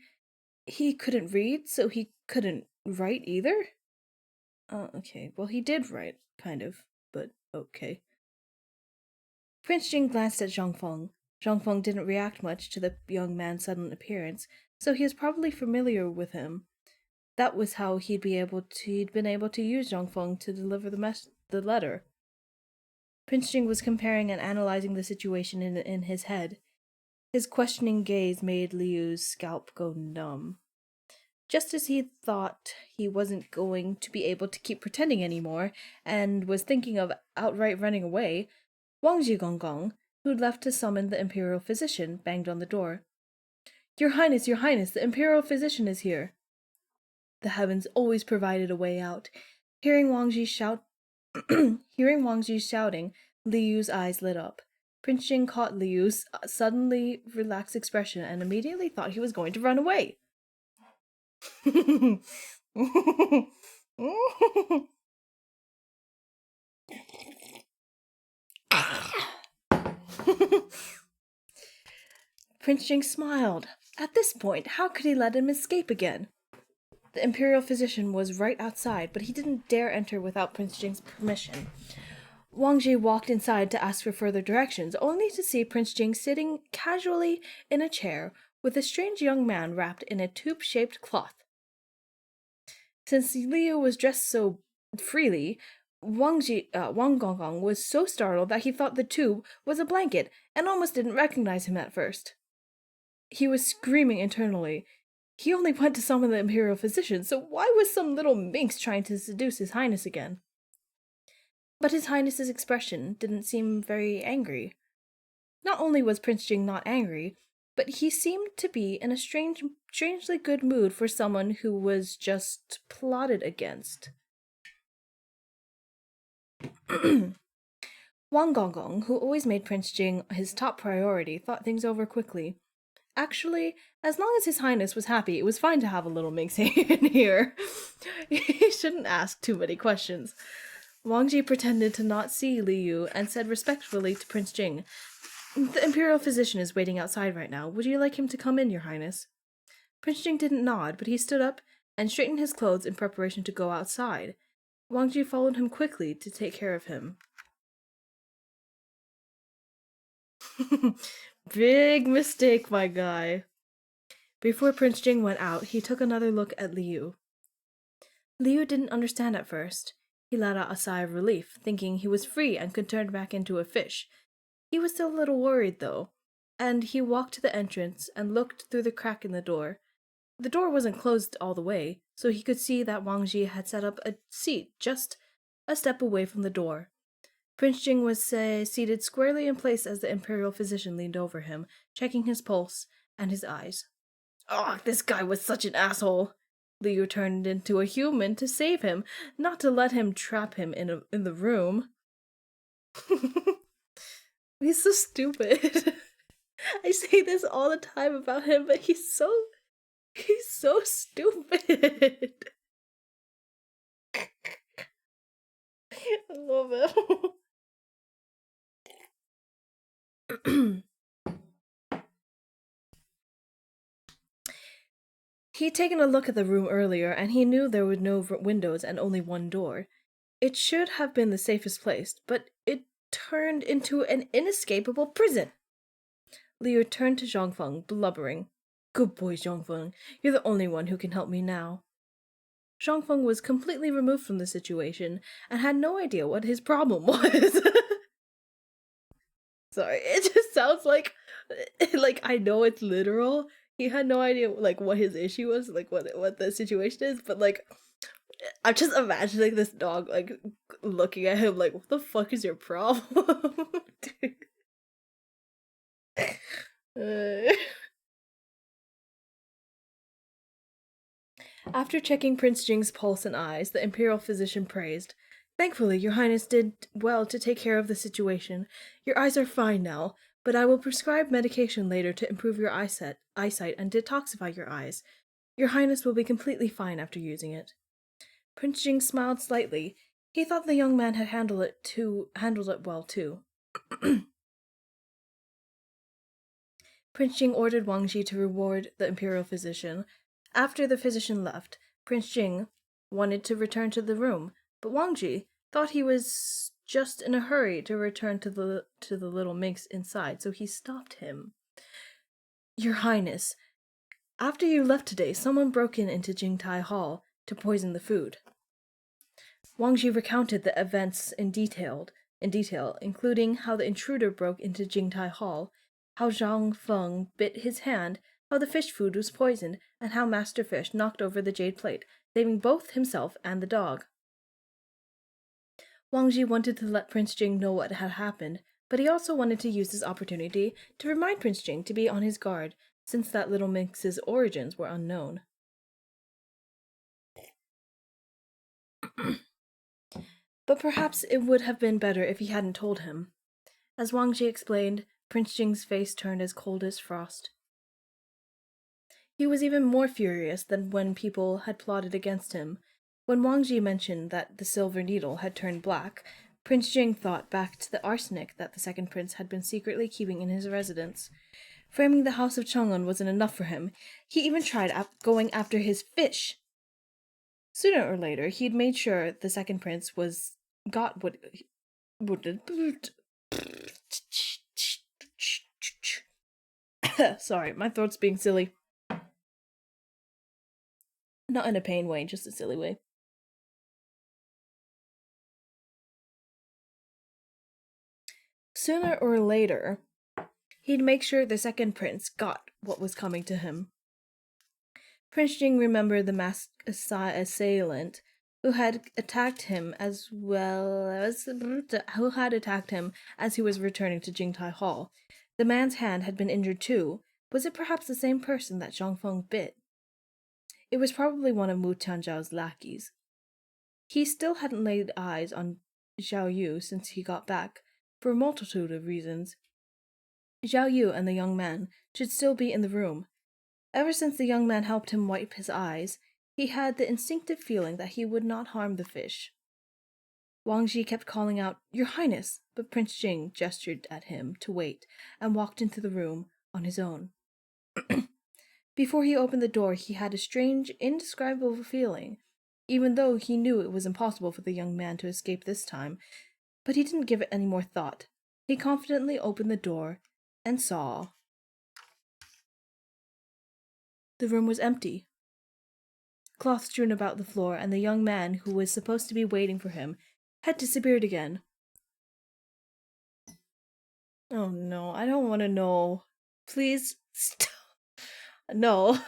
couldn't read, so he couldn't write either? Okay, well he did write, kind of, but okay. Prince Jing glanced at Zhang Feng. Zhang Feng didn't react much to the young man's sudden appearance, so he was probably familiar with him. That was how he'd been able to use Zhang Feng to deliver the letter. Prince Jing was comparing and analyzing the situation in his head. His questioning gaze made Liu's scalp go numb. Just as he thought he wasn't going to be able to keep pretending anymore, and was thinking of outright running away, Wang Zhigongong, who'd left to summon the imperial physician, banged on the door. Your Highness, the imperial physician is here. The heavens always provided a way out. Hearing Wang Zhi shouting, Liu's eyes lit up. Prince Jing caught Liu's suddenly relaxed expression and immediately thought he was going to run away. Prince Jing smiled. At this point, how could he let him escape again? The imperial physician was right outside, but he didn't dare enter without Prince Jing's permission. Wang Ji walked inside to ask for further directions, only to see Prince Jing sitting casually in a chair with a strange young man wrapped in a tube-shaped cloth. Since Liu was dressed so freely, Wang Gongong was so startled that he thought the tube was a blanket and almost didn't recognize him at first. He was screaming internally. He only went to summon the imperial physician, so why was some little minx trying to seduce His Highness again? But His Highness's expression didn't seem very angry. Not only was Prince Jing not angry, but he seemed to be in a strangely good mood for someone who was just plotted against. Wang Gongong, who always made Prince Jing his top priority, thought things over quickly. Actually, as long as His Highness was happy, it was fine to have a little minx in here. He shouldn't ask too many questions. Wang Ji pretended to not see Liu and said respectfully to Prince Jing, "The imperial physician is waiting outside right now. Would you like him to come in, Your Highness?" Prince Jing didn't nod, but he stood up and straightened his clothes in preparation to go outside. Wang Ji followed him quickly to take care of him. Big mistake, my guy. Before Prince Jing went out, he took another look at Liu. Liu didn't understand at first. He let out a sigh of relief, thinking he was free and could turn back into a fish. He was still a little worried, though, and he walked to the entrance and looked through the crack in the door. The door wasn't closed all the way, so he could see that Wang Ji had set up a seat just a step away from the door. Prince Jing was seated squarely in place as the imperial physician leaned over him, checking his pulse and his eyes. "Oh, this guy was such an asshole!" Liu turned into a human to save him, not to let him trap him in the room. He's so stupid. I say this all the time about him, but he's so stupid. I love him. He'd taken a look at the room earlier, and he knew there were no windows and only one door. It should have been the safest place, but it turned into an inescapable prison. Liu turned to Zhang Feng, blubbering. "Good boy, Zhang Feng. You're the only one who can help me now." Zhang Feng was completely removed from the situation and had no idea what his problem was. Sorry, it just sounds like I know it's literal. He had no idea what his issue was, what the situation is, but I'm just imagining this dog looking at him what the fuck is your problem? After checking Prince Jing's pulse and eyes, the imperial physician praised, "Thankfully, Your Highness did well to take care of the situation. Your eyes are fine now, but I will prescribe medication later to improve your eyesight and detoxify your eyes. Your Highness will be completely fine after using it." Prince Jing smiled slightly. He thought the young man had handled it well too. Prince Jing ordered Wang Ji to reward the imperial physician. After the physician left, Prince Jing wanted to return to the room, but Wang Ji, thought he was just in a hurry to return to the little minx inside, so he stopped him. Your Highness, after you left today, someone broke into Jingtai Hall to poison the food. Wang Ji recounted the events in detail, including how the intruder broke into Jingtai Hall, how Zhang Feng bit his hand, how the fish food was poisoned, and how Master Fish knocked over the jade plate, saving both himself and the dog. Wang Ji wanted to let Prince Jing know what had happened, but he also wanted to use this opportunity to remind Prince Jing to be on his guard, since that little minx's origins were unknown. But perhaps it would have been better if he hadn't told him. As Wang Ji explained, Prince Jing's face turned as cold as frost. He was even more furious than when people had plotted against him. When Wang Ji mentioned that the silver needle had turned black, Prince Jing thought back to the arsenic that the second prince had been secretly keeping in his residence. Framing the house of Chang'an wasn't enough for him. He even tried going after his fish. Sooner or later, he'd made sure the second prince got what Sorry, my throat's being silly. Not in a pain way, just a silly way. Sooner or later, he'd make sure the second prince got what was coming to him. Prince Jing remembered the masked assailant who had attacked him as he was returning to Jingtai Hall. The man's hand had been injured too. Was it perhaps the same person that Zhang Feng bit? It was probably one of Mu Tianzhao's lackeys. He still hadn't laid eyes on Zhao Yu since he got back, for a multitude of reasons. Zhao Yu and the young man should still be in the room. Ever since the young man helped him wipe his eyes, he had the instinctive feeling that he would not harm the fish. Wang Ji kept calling out, "Your Highness," but Prince Jing gestured at him to wait and walked into the room on his own. Before he opened the door, he had a strange, indescribable feeling, even though he knew it was impossible for the young man to escape this time. But he didn't give it any more thought. He confidently opened the door and saw the room was empty. Cloth strewn about the floor, and the young man who was supposed to be waiting for him had disappeared again. Oh no, I don't want to know. Please stop. No.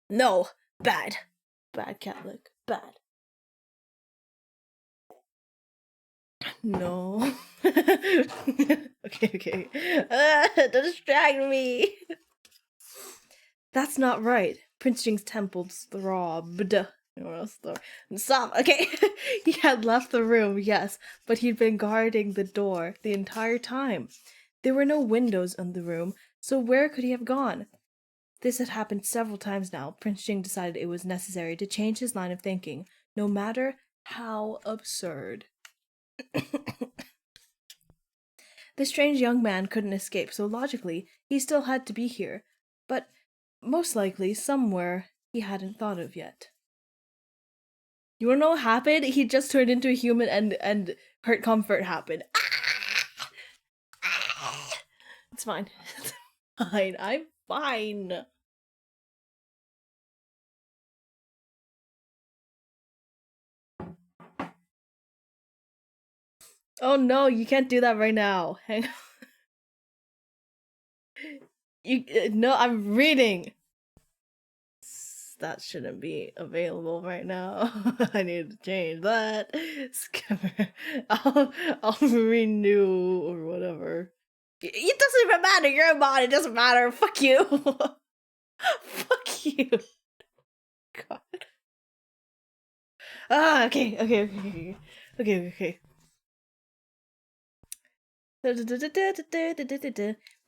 No. Bad. Bad Catholic. Bad. No. Okay. Don't distract me. That's not right. Prince Jing's temples throbbed. Stop. Okay. He had left the room, yes, but he'd been guarding the door the entire time. There were no windows in the room, so where could he have gone? This had happened several times now. Prince Jing decided it was necessary to change his line of thinking, no matter how absurd. The strange young man couldn't escape, so logically, he still had to be here, but most likely somewhere he hadn't thought of yet. You wanna know what happened? He just turned into a human and hurt comfort happened. It's fine. It's fine. I'm fine. Oh no, you can't do that right now. Hang on. No, I'm reading. That shouldn't be available right now. I need to change that. Skipper. I'll renew or whatever. It doesn't even matter. You're a mod. It doesn't matter. Fuck you. Fuck you. God. Okay.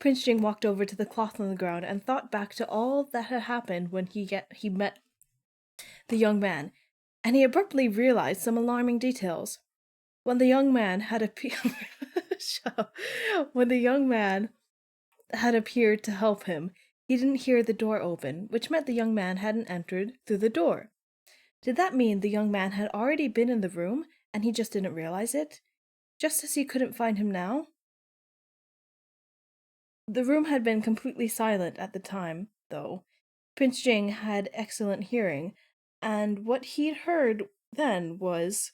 Prince Jing walked over to the cloth on the ground and thought back to all that had happened when he met the young man, and he abruptly realized some alarming details. When the young man had appeared to help him, he didn't hear the door open, which meant the young man hadn't entered through the door. Did that mean the young man had already been in the room and he just didn't realize it? Just as he couldn't find him now? The room had been completely silent at the time, though. Prince Jing had excellent hearing, and what he'd heard then was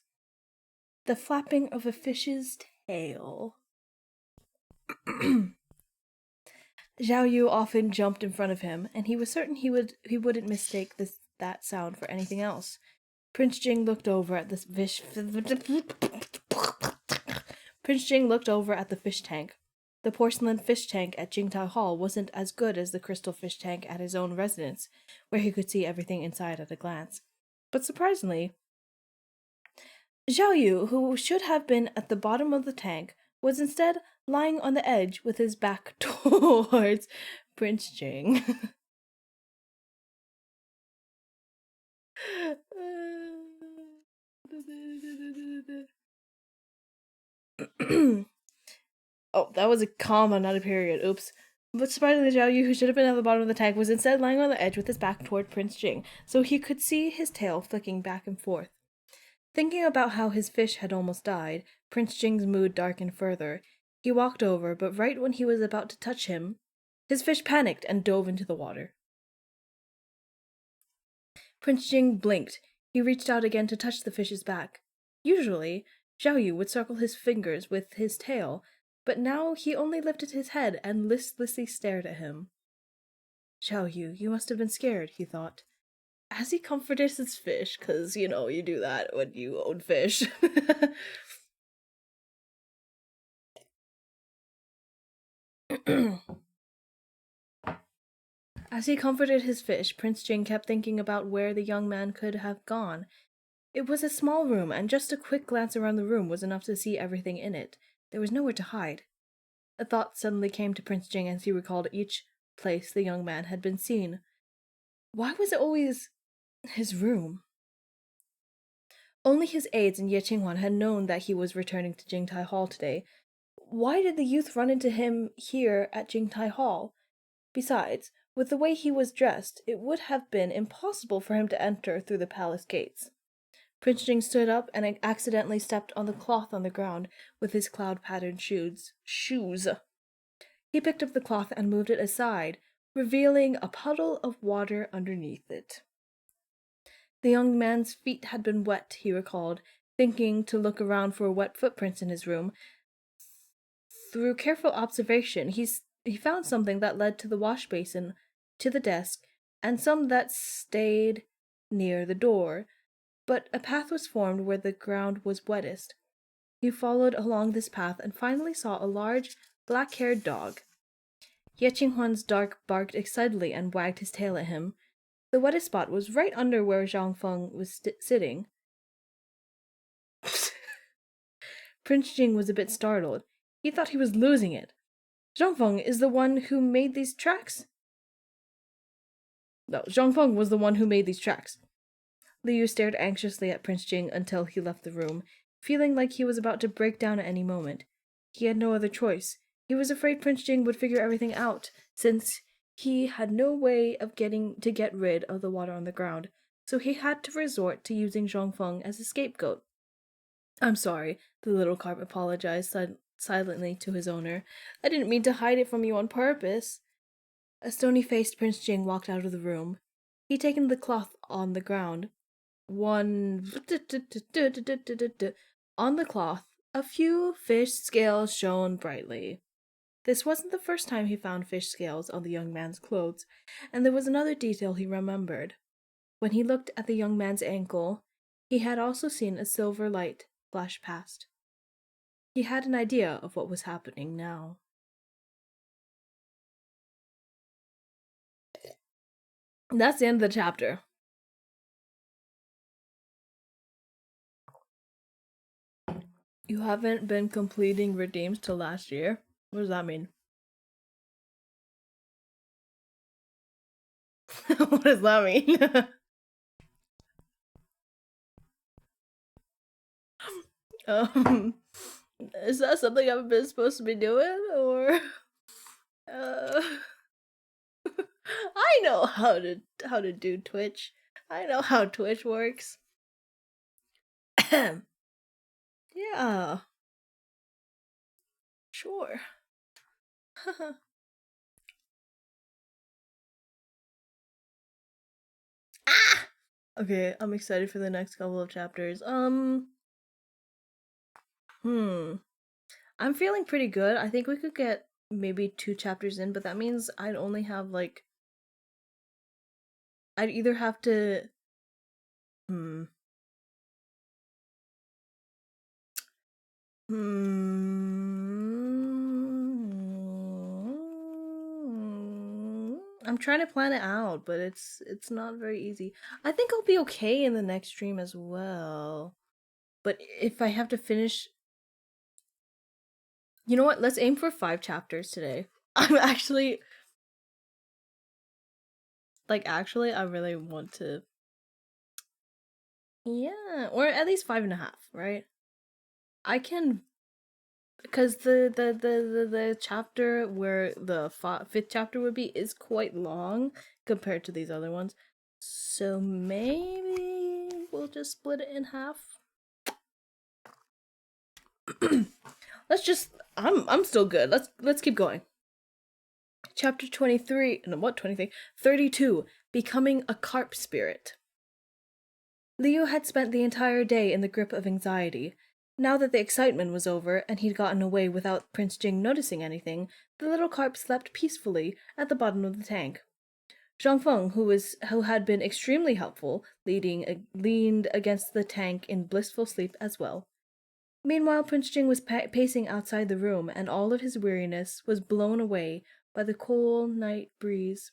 the flapping of a fish's tail. Zhao Yu often jumped in front of him, and he was certain he wouldn't mistake that sound for anything else. Prince Jing looked over at the fish. Prince Jing looked over at the fish tank. The porcelain fish tank at Jingtai Hall wasn't as good as the crystal fish tank at his own residence, where he could see everything inside at a glance. But surprisingly, Zhao Yu, who should have been at the bottom of the tank, was instead lying on the edge with his back towards Prince Jing. Oh, that was a comma, not a period. Oops. But surprisingly, Zhao Yu, who should have been at the bottom of the tank, was instead lying on the edge with his back toward Prince Jing, so he could see his tail flicking back and forth. Thinking about how his fish had almost died, Prince Jing's mood darkened further. He walked over, but right when he was about to touch him, his fish panicked and dove into the water. Prince Jing blinked. He reached out again to touch the fish's back. Usually, Zhao Yu would circle his fingers with his tail, but now he only lifted his head and listlessly stared at him. Zhao Yu, you must have been scared, he thought. As he comforted his fish, 'cause, you do that when you own fish. As he comforted his fish, Prince Jing kept thinking about where the young man could have gone. It was a small room, and just a quick glance around the room was enough to see everything in it. There was nowhere to hide. A thought suddenly came to Prince Jing as he recalled each place the young man had been seen. Why was it always his room? Only his aides and Ye Qinghuan had known that he was returning to Jingtai Hall today. Why did the youth run into him here at Jingtai Hall? Besides, with the way he was dressed, it would have been impossible for him to enter through the palace gates. Prince Jing stood up and accidentally stepped on the cloth on the ground with his cloud-patterned shoes. He picked up the cloth and moved it aside, revealing a puddle of water underneath it. The young man's feet had been wet, he recalled, thinking to look around for wet footprints in his room. Through careful observation, he found something that led to the wash basin, to the desk, and some that stayed near the door, but a path was formed where the ground was wettest. He followed along this path and finally saw a large, black-haired dog. Ye Qinghuan's dog barked excitedly and wagged his tail at him. The wettest spot was right under where Zhang Feng was sitting. Prince Jing was a bit startled. He thought he was losing it. Zhang Feng is the one who made these tracks? No, Zhang Feng was the one who made these tracks. Liu stared anxiously at Prince Jing until he left the room, feeling like he was about to break down at any moment. He had no other choice. He was afraid Prince Jing would figure everything out, since he had no way of get rid of the water on the ground, so he had to resort to using Zhang Feng as a scapegoat. I'm sorry, the little carp apologized silently to his owner. I didn't mean to hide it from you on purpose. A stony-faced Prince Jing walked out of the room. He'd taken the cloth on the ground. On the cloth, a few fish scales shone brightly. This wasn't the first time he found fish scales on the young man's clothes, and there was another detail he remembered. When he looked at the young man's ankle, he had also seen a silver light flash past. He had an idea of what was happening now. That's the end of the chapter. You haven't been completing redeems till last year? What does that mean? What does that mean? um, is that something I've been supposed to be doing, or? I know how to do Twitch. I know how Twitch works. Yeah, sure. Ah! Okay, I'm excited for the next couple of chapters. Hmm. I'm feeling pretty good. I think we could get maybe 2 chapters in, but that means I'd only have like I'd either have to hmm I'm trying to plan it out, but it's not very easy. I think I'll be okay in the next stream as well. But if I have to finish, you know what? Let's aim for 5 chapters today. I'm actually actually I really want to, yeah, or at least 5.5, right? I can, because the chapter where the fifth chapter would be is quite long compared to these other ones, so maybe we'll just split it in half. Let's just, I'm still good. Let's keep going. Chapter 23, no, what 23? 32, Becoming a Carp Spirit. Leo had spent the entire day in the grip of anxiety. Now that the excitement was over and he'd gotten away without Prince Jing noticing anything, the little carp slept peacefully at the bottom of the tank. Zhang Feng, who had been extremely helpful, leaned against the tank in blissful sleep as well. Meanwhile, Prince Jing was pacing outside the room, and all of his weariness was blown away by the cool night breeze.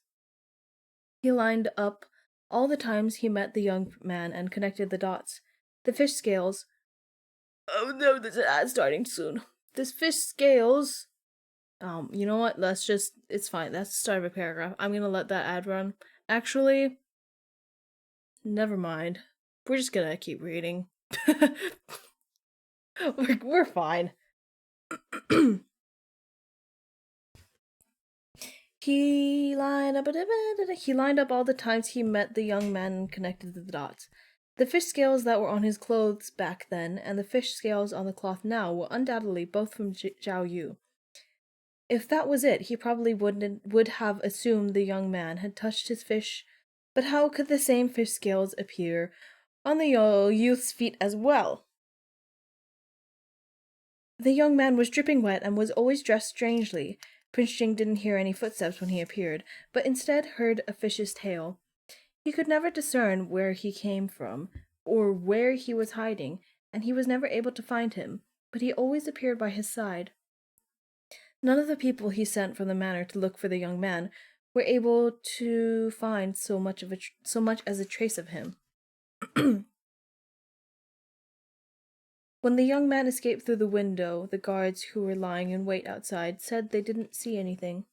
He lined up all the times he met the young man and connected the dots. The fish scales. Oh no, there's an ad starting soon. This fish scales. You know what? It's fine. That's the start of a paragraph. I'm gonna let that ad run. Actually, never mind. We're just gonna keep reading. we're fine. He lined up all the times he met the young man and connected the dots. The fish scales that were on his clothes back then and the fish scales on the cloth now were undoubtedly both from Zhao Yu. If that was it, he probably would have assumed the young man had touched his fish. But how could the same fish scales appear on the youth's feet as well? The young man was dripping wet and was always dressed strangely. Prince Jing didn't hear any footsteps when he appeared, but instead heard a fish's tail. He could never discern where he came from, or where he was hiding, and he was never able to find him, but he always appeared by his side. None of the people he sent from the manor to look for the young man were able to find so much as a trace of him. When the young man escaped through the window, the guards who were lying in wait outside said they didn't see anything.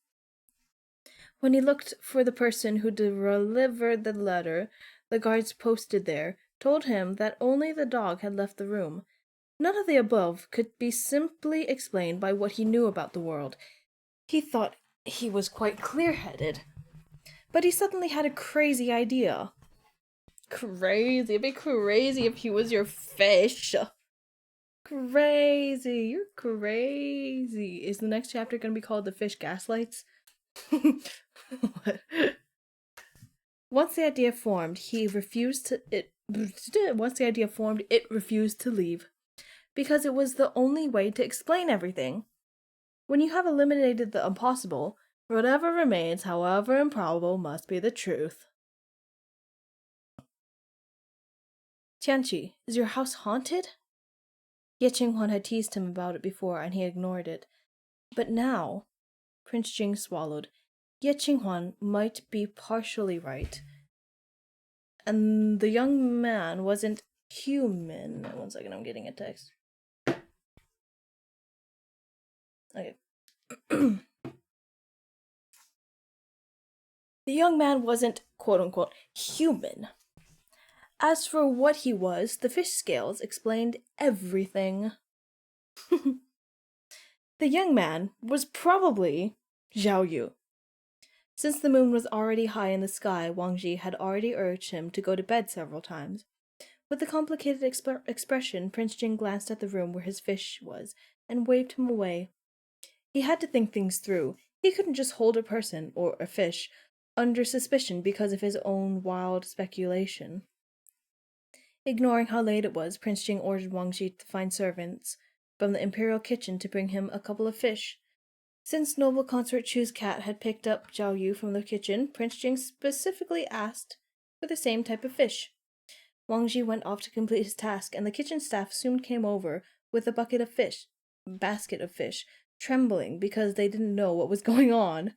When he looked for the person who delivered the letter, the guards posted there told him that only the dog had left the room. None of the above could be simply explained by what he knew about the world. He thought he was quite clear-headed. But he suddenly had a crazy idea. Crazy. It'd be crazy if he was your fish. Crazy. You're crazy. Is the next chapter going to be called The Fish Gaslights? What? Once the idea formed, it refused to leave. Because it was the only way to explain everything. When you have eliminated the impossible, whatever remains, however improbable, must be the truth. Tianqi, is your house haunted? Ye Qinghuan had teased him about it before, and he ignored it. But now, Prince Jing swallowed. Ye Qinghuan might be partially right. And the young man wasn't human. 1 second, I'm getting a text. Okay. The young man wasn't, quote-unquote, human. As for what he was, the fish scales explained everything. The young man was probably Zhao Yu. Since the moon was already high in the sky, Wang Ji had already urged him to go to bed several times. With a complicated expression, Prince Jing glanced at the room where his fish was and waved him away. He had to think things through. He couldn't just hold a person, or a fish, under suspicion because of his own wild speculation. Ignoring how late it was, Prince Jing ordered Wang Ji to find servants from the imperial kitchen to bring him a couple of fish. Since noble consort Chu's cat had picked up Zhao Yu from the kitchen, Prince Jing specifically asked for the same type of fish. Wang Ji went off to complete his task, and the kitchen staff soon came over with a basket of fish, trembling because they didn't know what was going on.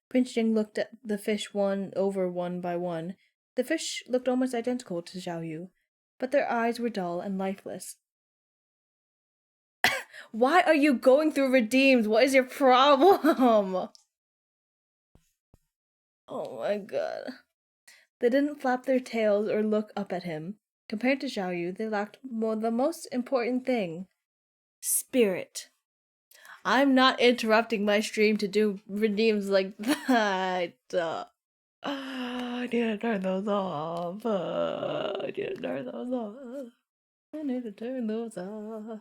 Prince Jing looked at the fish one by one. The fish looked almost identical to Zhao Yu, but their eyes were dull and lifeless. Why are you going through redeems? What is your problem? Oh my god. They didn't flap their tails or look up at him. Compared to Zhao Yu, they lacked the most important thing. Spirit. I'm not interrupting my stream to do redeems like that. I need to turn those off. I need to turn those off. I need to turn those off.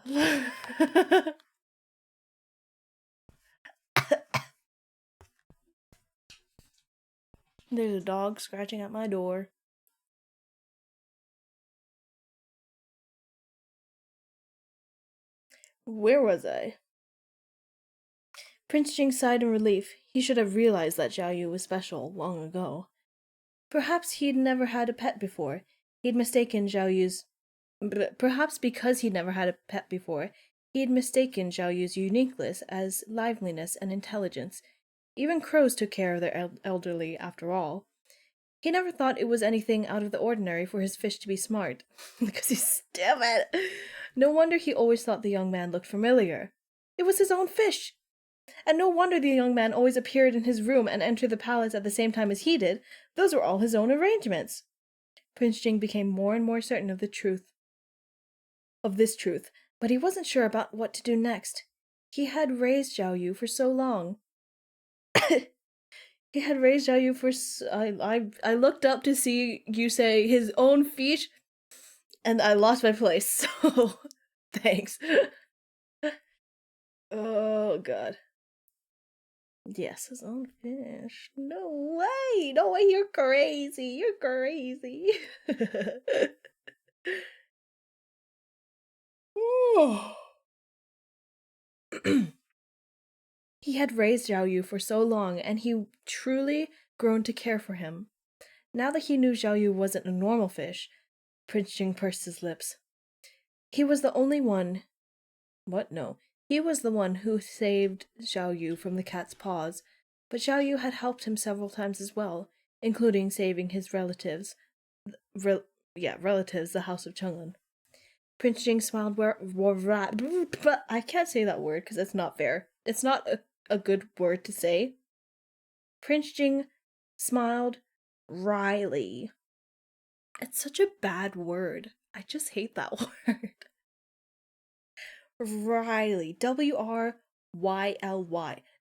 There's a dog scratching at my door. Where was I? Prince Jing sighed in relief. He should have realized that Zhao Yu was special long ago. Perhaps he'd never had a pet before. He'd mistaken Zhao Yu's... Perhaps because he'd never had a pet before, he'd mistaken Zhao Yu's uniqueness as liveliness and intelligence. Even crows took care of their elderly, after all. He never thought it was anything out of the ordinary for his fish to be smart. Because he's stupid! No wonder he always thought the young man looked familiar. It was his own fish! And no wonder the young man always appeared in his room and entered the palace at the same time as he did. Those were all his own arrangements. Prince Jing became more and more certain of this truth, but he wasn't sure about what to do next. He had raised Zhao Yu for so long. He had raised Zhao Yu for... I looked up to see you say his own fish, and I lost my place, so... Thanks. Oh, God. Yes, his own fish. No way! No way, you're crazy! You're crazy! He had raised Zhao Yu for so long, and he truly grown to care for him. Now that he knew Zhao Yu wasn't a normal fish, Prince Jing pursed his lips. He was the only one... What? No. He was the one who saved Zhao Yu from the cat's paws, but Zhao Yu had helped him several times as well, including saving his relatives. Relatives, the House of Chang'an. Prince Jing smiled but I can't say that word because it's not fair. It's not a good word to say. Prince Jing smiled wryly. It's such a bad word. I just hate that word. Wryly. W-R-Y-L-Y.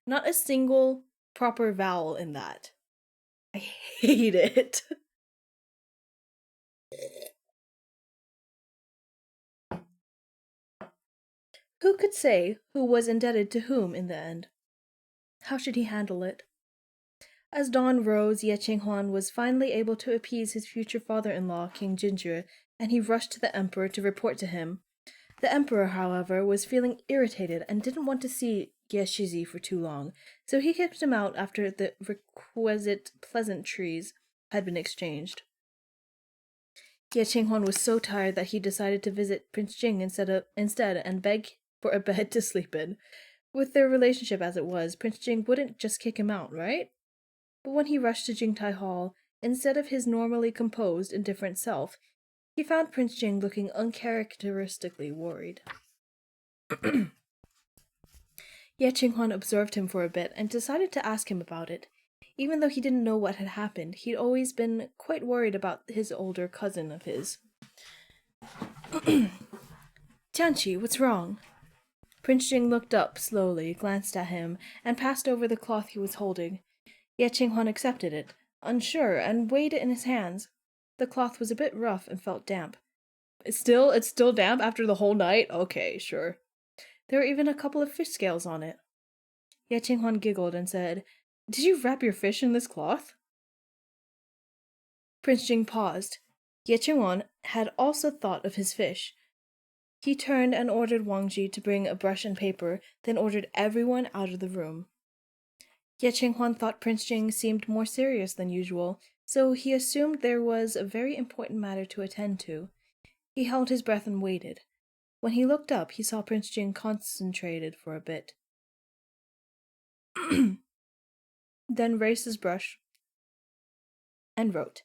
Not a single proper vowel in that. I hate it. Who could say who was indebted to whom in the end? How should he handle it? As dawn rose, Ye Qinghuan was finally able to appease his future father-in-law, King Jinzhi, and he rushed to the emperor to report to him. The emperor, however, was feeling irritated and didn't want to see Ye Shizi for too long, so he kicked him out after the requisite pleasantries had been exchanged. Ye Qinghuan was so tired that he decided to visit Prince Jing instead and beg for a bed to sleep in. With their relationship as it was, Prince Jing wouldn't just kick him out, right? But when he rushed to Jingtai Hall, instead of his normally composed, indifferent self, he found Prince Jing looking uncharacteristically worried. Ye Qinghuan observed him for a bit and decided to ask him about it. Even though he didn't know what had happened, he'd always been quite worried about his older cousin of his. Tianqi, what's wrong? Prince Jing looked up slowly, glanced at him, and passed over the cloth he was holding. Ye Qinghuan accepted it, unsure, and weighed it in his hands. The cloth was a bit rough and felt damp. It's still damp after the whole night? Okay, sure. There were even a couple of fish scales on it. Ye Qinghuan giggled and said, "Did you wrap your fish in this cloth?" Prince Jing paused. Ye Qinghuan had also thought of his fish. He turned and ordered Wang Ji to bring a brush and paper, then ordered everyone out of the room. Ye Qinghuan thought Prince Jing seemed more serious than usual, so he assumed there was a very important matter to attend to. He held his breath and waited. When he looked up, he saw Prince Jing concentrated for a bit. Then raised his brush and wrote,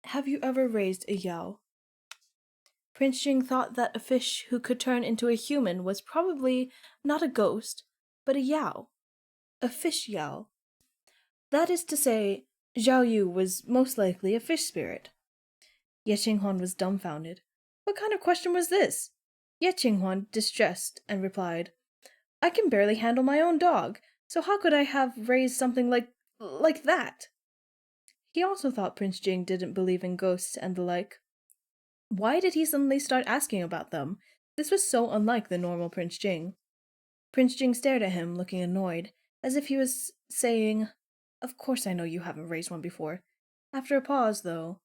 "Have you ever raised a yao?" Prince Jing thought that a fish who could turn into a human was probably not a ghost, but a yao. A fish yao. That is to say, Zhao Yu was most likely a fish spirit. Ye Qinghuan was dumbfounded. What kind of question was this? Ye Qinghuan distressed and replied, "I can barely handle my own dog, so how could I have raised something like that?" He also thought Prince Jing didn't believe in ghosts and the like. Why did he suddenly start asking about them? This was so unlike the normal Prince Jing. Prince Jing stared at him, looking annoyed, as if he was saying, "Of course I know you haven't raised one before." After a pause, though,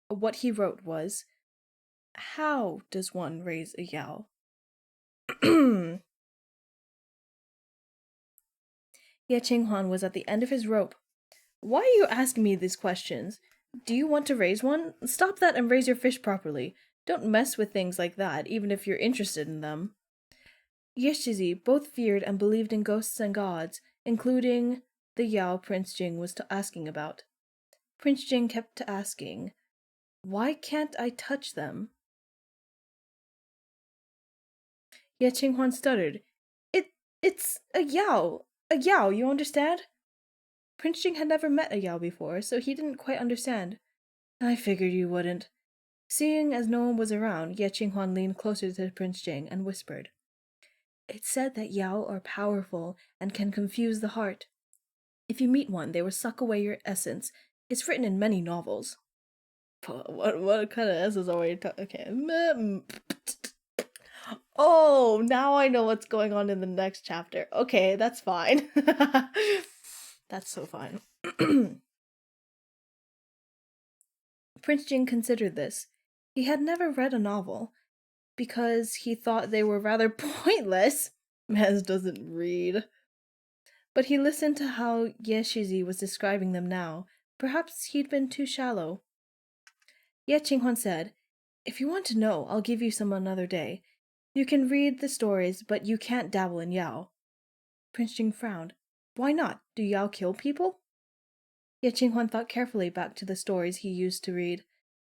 what he wrote was, "How does one raise a yao?" Ye Qinghuan was at the end of his rope. "Why are you asking me these questions? Do you want to raise one? Stop that and raise your fish properly. Don't mess with things like that, even if you're interested in them." Yeshizi both feared and believed in ghosts and gods, including the Yao Prince Jing was asking about. Prince Jing kept asking, "Why can't I touch them?" Ye Qinghuan stuttered, It's a Yao! A Yao, you understand?" Prince Jing had never met a Yao before, so he didn't quite understand. "I figured you wouldn't." Seeing as no one was around, Ye Qinghuan leaned closer to Prince Jing and whispered, "It's said that Yao are powerful and can confuse the heart. If you meet one, they will suck away your essence. It's written in many novels." What kind of essence are we talking? Okay. Oh, now I know what's going on in the next chapter. Okay, that's fine. That's so fine. Prince Jing considered this. He had never read a novel, because he thought they were rather pointless. Maz doesn't read. But he listened to how Ye Shizi was describing them now. Perhaps he'd been too shallow. Ye Qinghuan said, "If you want to know, I'll give you some another day. You can read the stories, but you can't dabble in Yao." Prince Jing frowned. "Why not? Do Yao kill people?" Ye Qinghuan thought carefully back to the stories he used to read.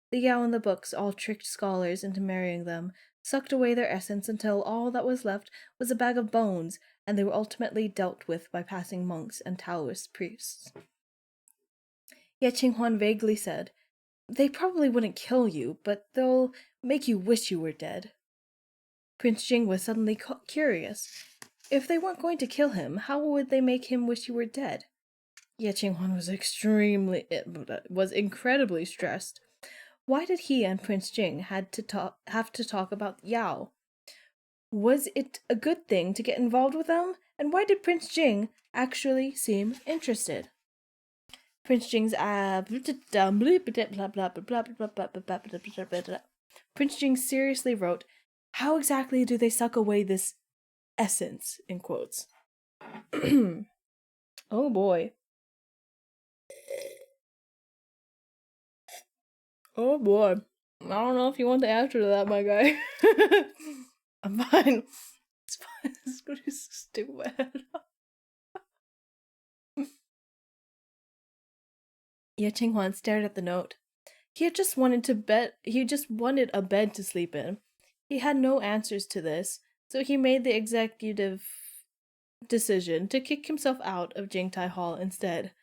The Yao in the books all tricked scholars into marrying them, sucked away their essence until all that was left was a bag of bones, and they were ultimately dealt with by passing monks and Taoist priests. Ye Qinghuan vaguely said, "They probably wouldn't kill you, but they'll make you wish you were dead." Prince Jing was suddenly curious. If they weren't going to kill him, how would they make him wish he were dead? Ye Qinghuan was incredibly stressed. Why did he and Prince Jing have to talk about Yao? Was it a good thing to get involved with them? And why did Prince Jing actually seem interested? Prince Jing's Prince Jing seriously wrote, "How exactly do they suck away this essence?" in quotes. Oh boy. Oh boy. I don't know if you want the answer to that, my guy. I'm fine. It's fine. This is stupid. Ye Qinghuan stared at the note. He just wanted a bed to sleep in. He had no answers to this, so he made the executive decision to kick himself out of Jingtai Hall instead.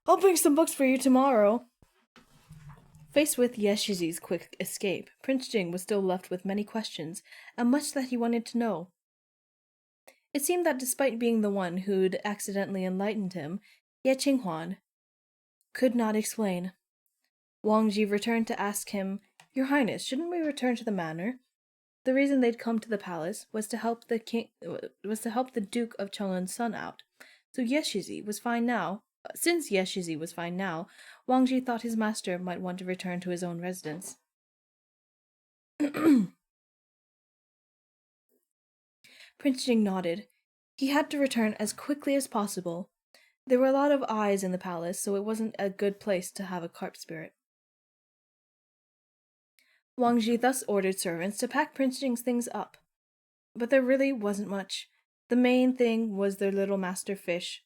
"I'll bring some books for you tomorrow." Faced with Ye Shizi's quick escape, Prince Jing was still left with many questions, and much that he wanted to know. It seemed that despite being the one who'd accidentally enlightened him, Yet Qinghuan could not explain. Wang Ji returned to ask him, "Your Highness, shouldn't we return to the manor?" The reason they'd come to the palace was to help the Duke of Cheng'en's son out. So Yeshizi was fine now. Since Yeshizi was fine now, Wang Ji thought his master might want to return to his own residence. Prince Jing nodded. He had to return as quickly as possible. There were a lot of eyes in the palace, so it wasn't a good place to have a carp spirit. Wang Ji thus ordered servants to pack Prince Jing's things up. But there really wasn't much. The main thing was their little master fish.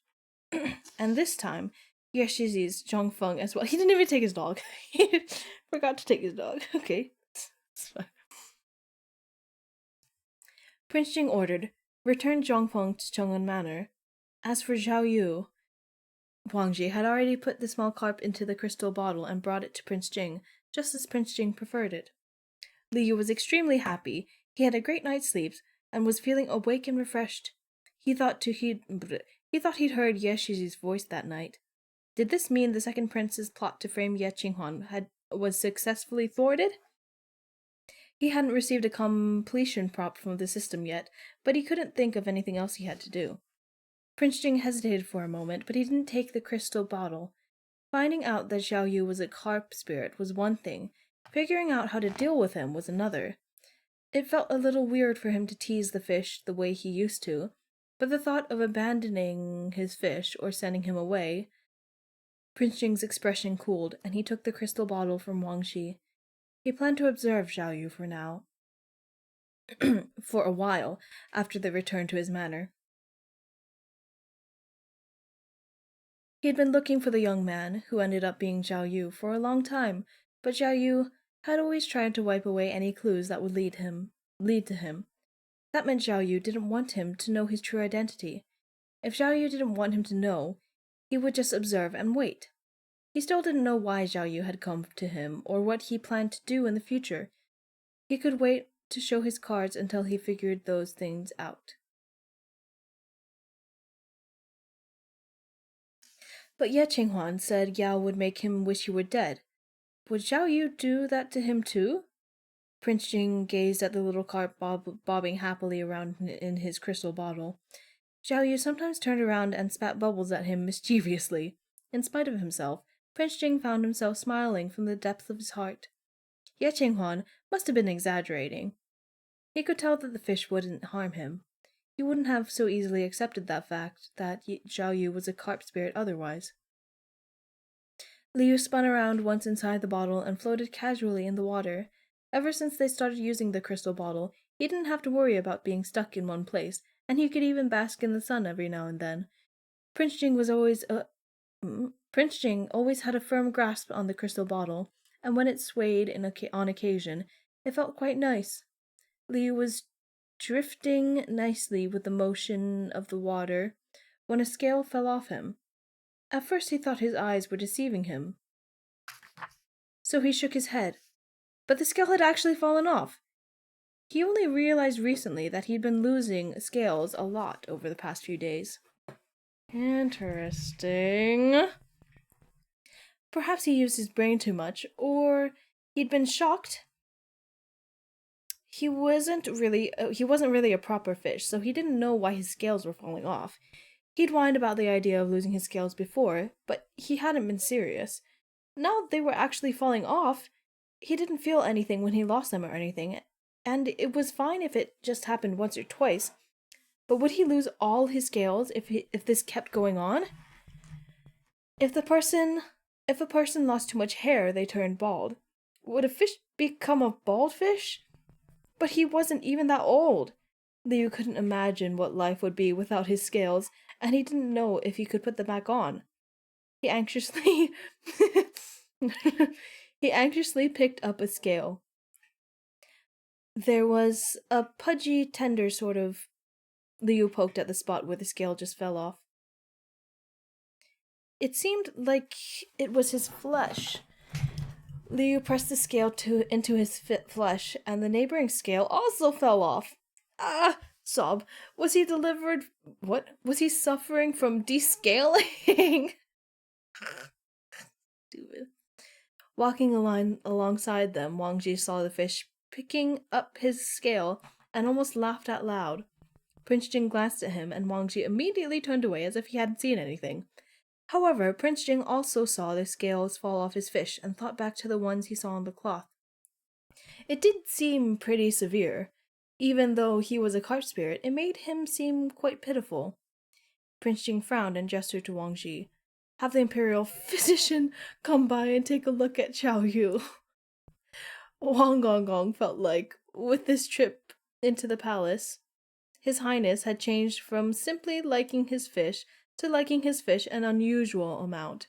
And this time, Yeshizi's Zhongfeng as well. He didn't even take his dog. He forgot to take his dog. Okay. It's fine. Prince Jing ordered, "Return Zhongfeng to Cheng'en Manor." As for Zhao Yu, Wang Ji had already put the small carp into the crystal bottle and brought it to Prince Jing, just as Prince Jing preferred it. Liu was extremely happy. He had a great night's sleep and was feeling awake and refreshed. He thought he'd heard Ye Shizi's voice that night. Did this mean the second prince's plot to frame Ye Qinghuan was successfully thwarted? He hadn't received a completion prop from the system yet, but he couldn't think of anything else he had to do. Prince Jing hesitated for a moment, but he didn't take the crystal bottle. Finding out that Xiao Yu was a carp spirit was one thing. Figuring out how to deal with him was another. It felt a little weird for him to tease the fish the way he used to, but the thought of abandoning his fish or sending him away... Prince Jing's expression cooled, and he took the crystal bottle from Wang Shi. He planned to observe Xiao Yu for now. For a while, after they returned to his manor. He had been looking for the young man, who ended up being Xiao Yu, for a long time, but Xiao Yu had always tried to wipe away any clues that would lead to him. That meant Xiao Yu didn't want him to know his true identity. If Xiao Yu didn't want him to know, he would just observe and wait. He still didn't know why Xiao Yu had come to him, or what he planned to do in the future. He could wait to show his cards until he figured those things out. But Ye Qinghuan said Yao would make him wish he were dead. Would Xiao Yu do that to him too? Prince Jing gazed at the little carp bobbing happily around in his crystal bottle. Xiao Yu sometimes turned around and spat bubbles at him mischievously. In spite of himself, Prince Jing found himself smiling from the depths of his heart. Ye Qinghuan must have been exaggerating. He could tell that the fish wouldn't harm him. He wouldn't have so easily accepted that fact that Xiao Yu was a carp spirit otherwise. Liu spun around once inside the bottle and floated casually in the water. Ever since they started using the crystal bottle, he didn't have to worry about being stuck in one place, and he could even bask in the sun every now and then. Prince Jing always had a firm grasp on the crystal bottle, and when it swayed on occasion, it felt quite nice. Liu was drifting nicely with the motion of the water when a scale fell off him. At first he thought his eyes were deceiving him, so he shook his head. But the scale had actually fallen off. He only realized recently that he'd been losing scales a lot over the past few days. Interesting. Perhaps he used his brain too much, or he'd been shocked. He wasn't really a proper fish, so he didn't know why his scales were falling off. He'd whined about the idea of losing his scales before, but he hadn't been serious. Now they were actually falling off. He didn't feel anything when he lost them or anything, and it was fine if it just happened once or twice. But would he lose all his scales if this kept going on? If a person lost too much hair, they turned bald. Would a fish become a bald fish? But he wasn't even that old. Liu couldn't imagine what life would be without his scales, and he didn't know if he could put them back on. He anxiously picked up a scale. There was a pudgy, tender sort of... Liu poked at the spot where the scale just fell off. It seemed like it was his flesh. Liu pressed the scale into his flesh, and the neighboring scale also fell off. Ah! Sob. Was he suffering from descaling? stupid. Walking alongside them, Wang Ji saw the fish picking up his scale and almost laughed out loud. Prince Jing glanced at him, and Wang Ji immediately turned away as if he hadn't seen anything. However, Prince Jing also saw the scales fall off his fish and thought back to the ones he saw on the cloth. It did seem pretty severe. Even though he was a cart spirit, it made him seem quite pitiful. Prince Jing frowned and gestured to Wang Ji. Have the imperial physician come by and take a look at Xiao Yu. Wang Gong felt like, with this trip into the palace, His Highness had changed from simply liking his fish to liking his fish an unusual amount.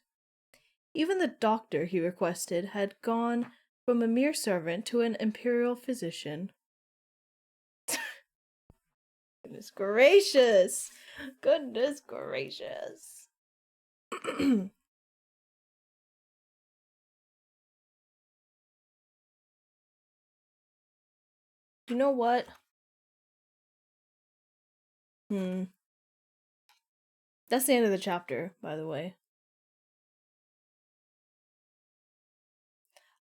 Even the doctor he requested had gone from a mere servant to an imperial physician. Goodness gracious! Goodness gracious! You know what? That's the end of the chapter, by the way.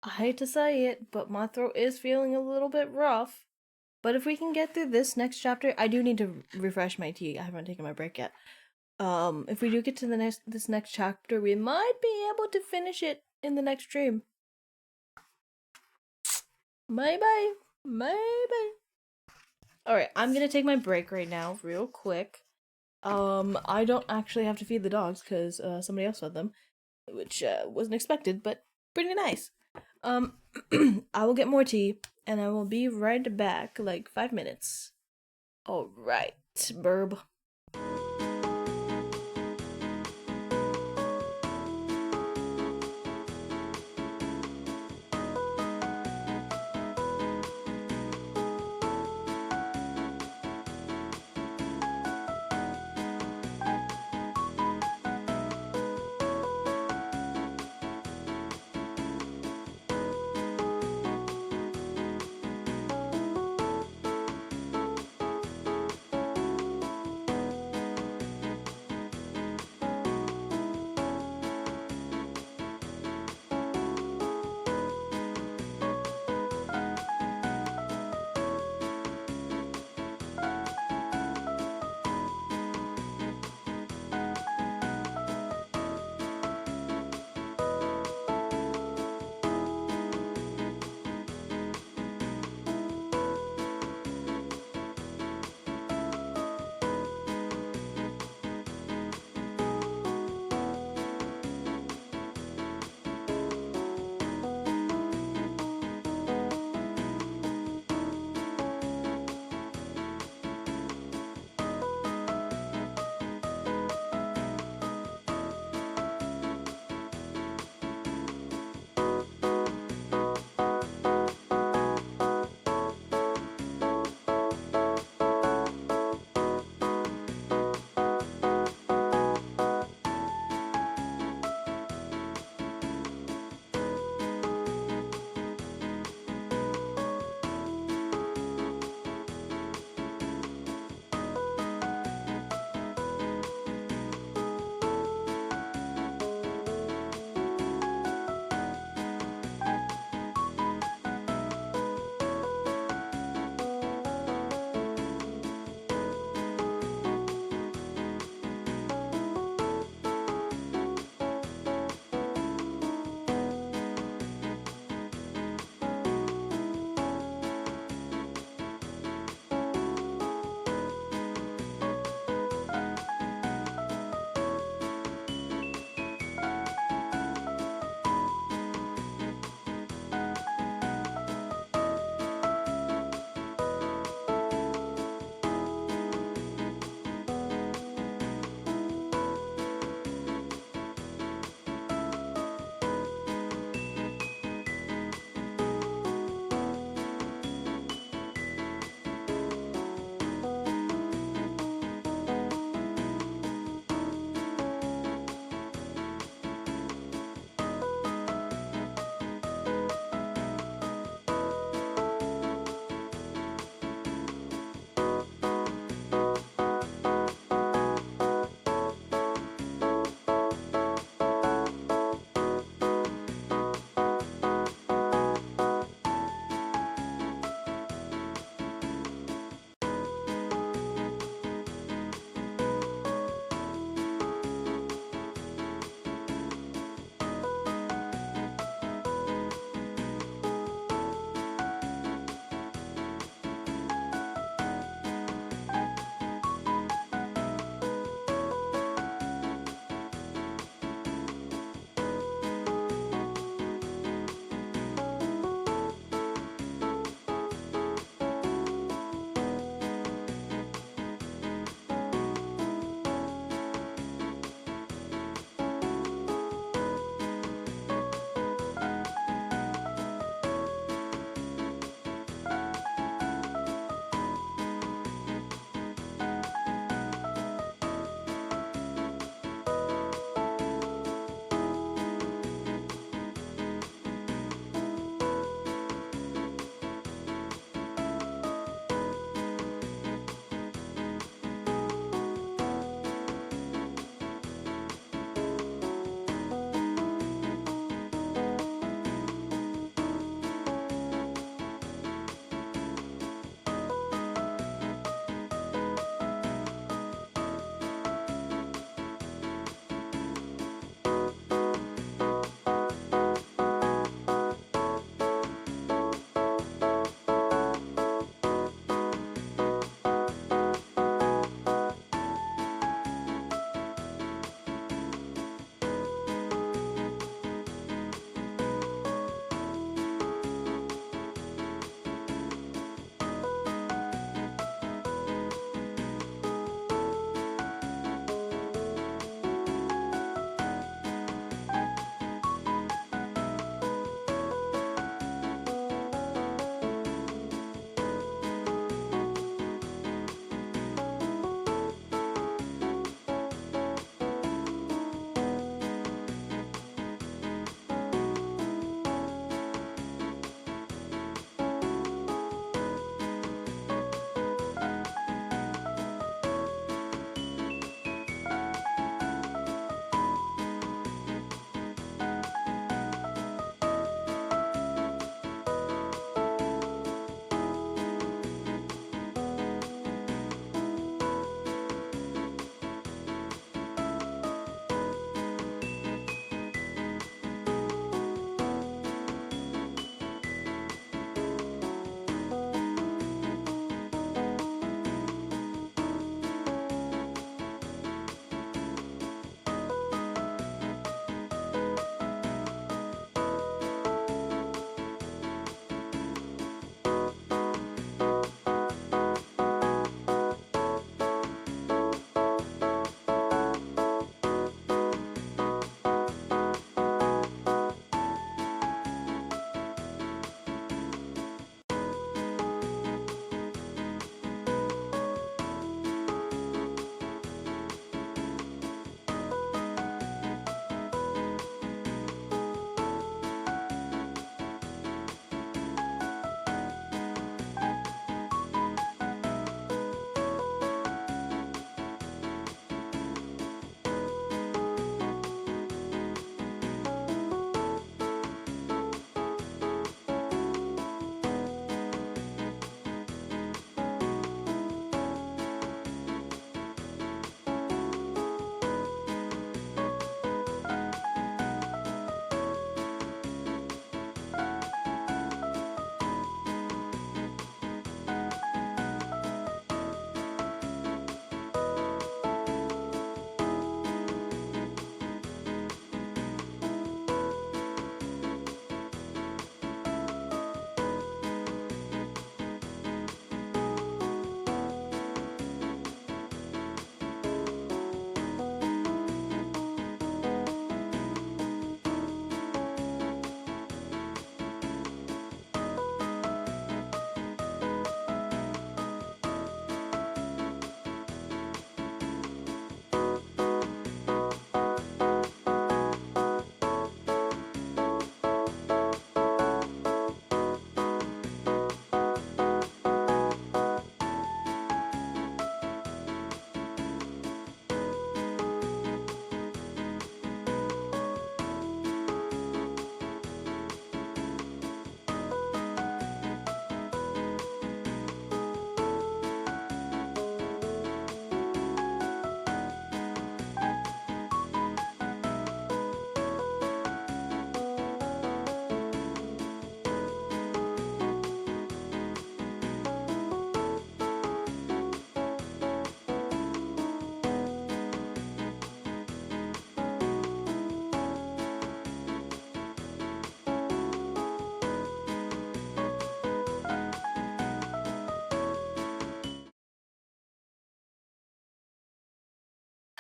I hate to say it, but my throat is feeling a little bit rough. But if we can get through this next chapter, I do need to refresh my tea. I haven't taken my break yet. If we do get to this next chapter, we might be able to finish it in the next stream. Bye. Alright, I'm gonna take my break right now, real quick. I don't actually have to feed the dogs, because, somebody else fed them, which, wasn't expected, but pretty nice. I will get more tea, and I will be right back, like 5 minutes. Alright, burb.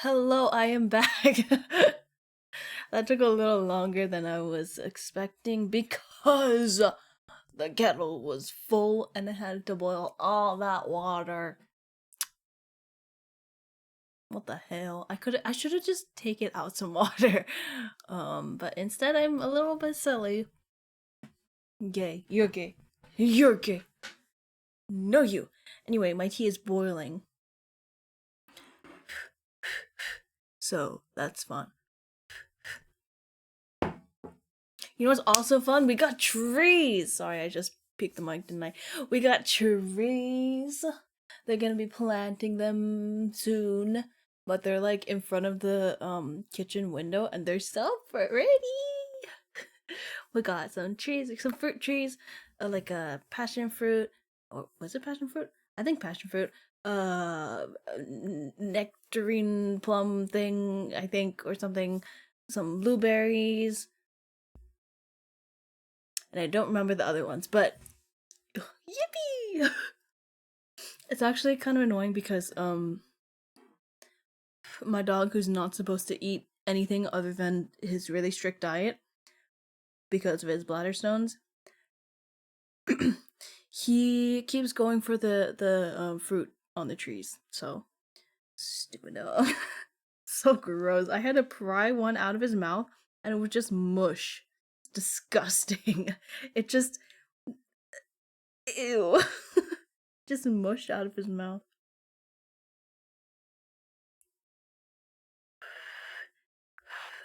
Hello, I am back. That took a little longer than I was expecting because the kettle was full and it had to boil all that water. What the hell? I should have just taken out some water. But instead I'm a little bit silly. Gay. You're gay. You're gay. No you. Anyway, my tea is boiling. So that's fun. You know what's also fun? We got trees! Sorry, I just peeked the mic, didn't I? We got trees. They're gonna be planting them soon. But they're like in front of the kitchen window and they're so pretty. We got some trees, like some fruit trees, like a passion fruit. Or was it passion fruit? I think passion fruit. Nectarine plum thing, I think, or something. Some blueberries, and I don't remember the other ones, but yippee! It's actually kind of annoying because my dog, who's not supposed to eat anything other than his really strict diet because of his bladder stones, he keeps going for the fruit on the trees. So stupid dog. So gross. I had to pry one out of his mouth and it was just mush. Disgusting. It just ew. Just mushed out of his mouth.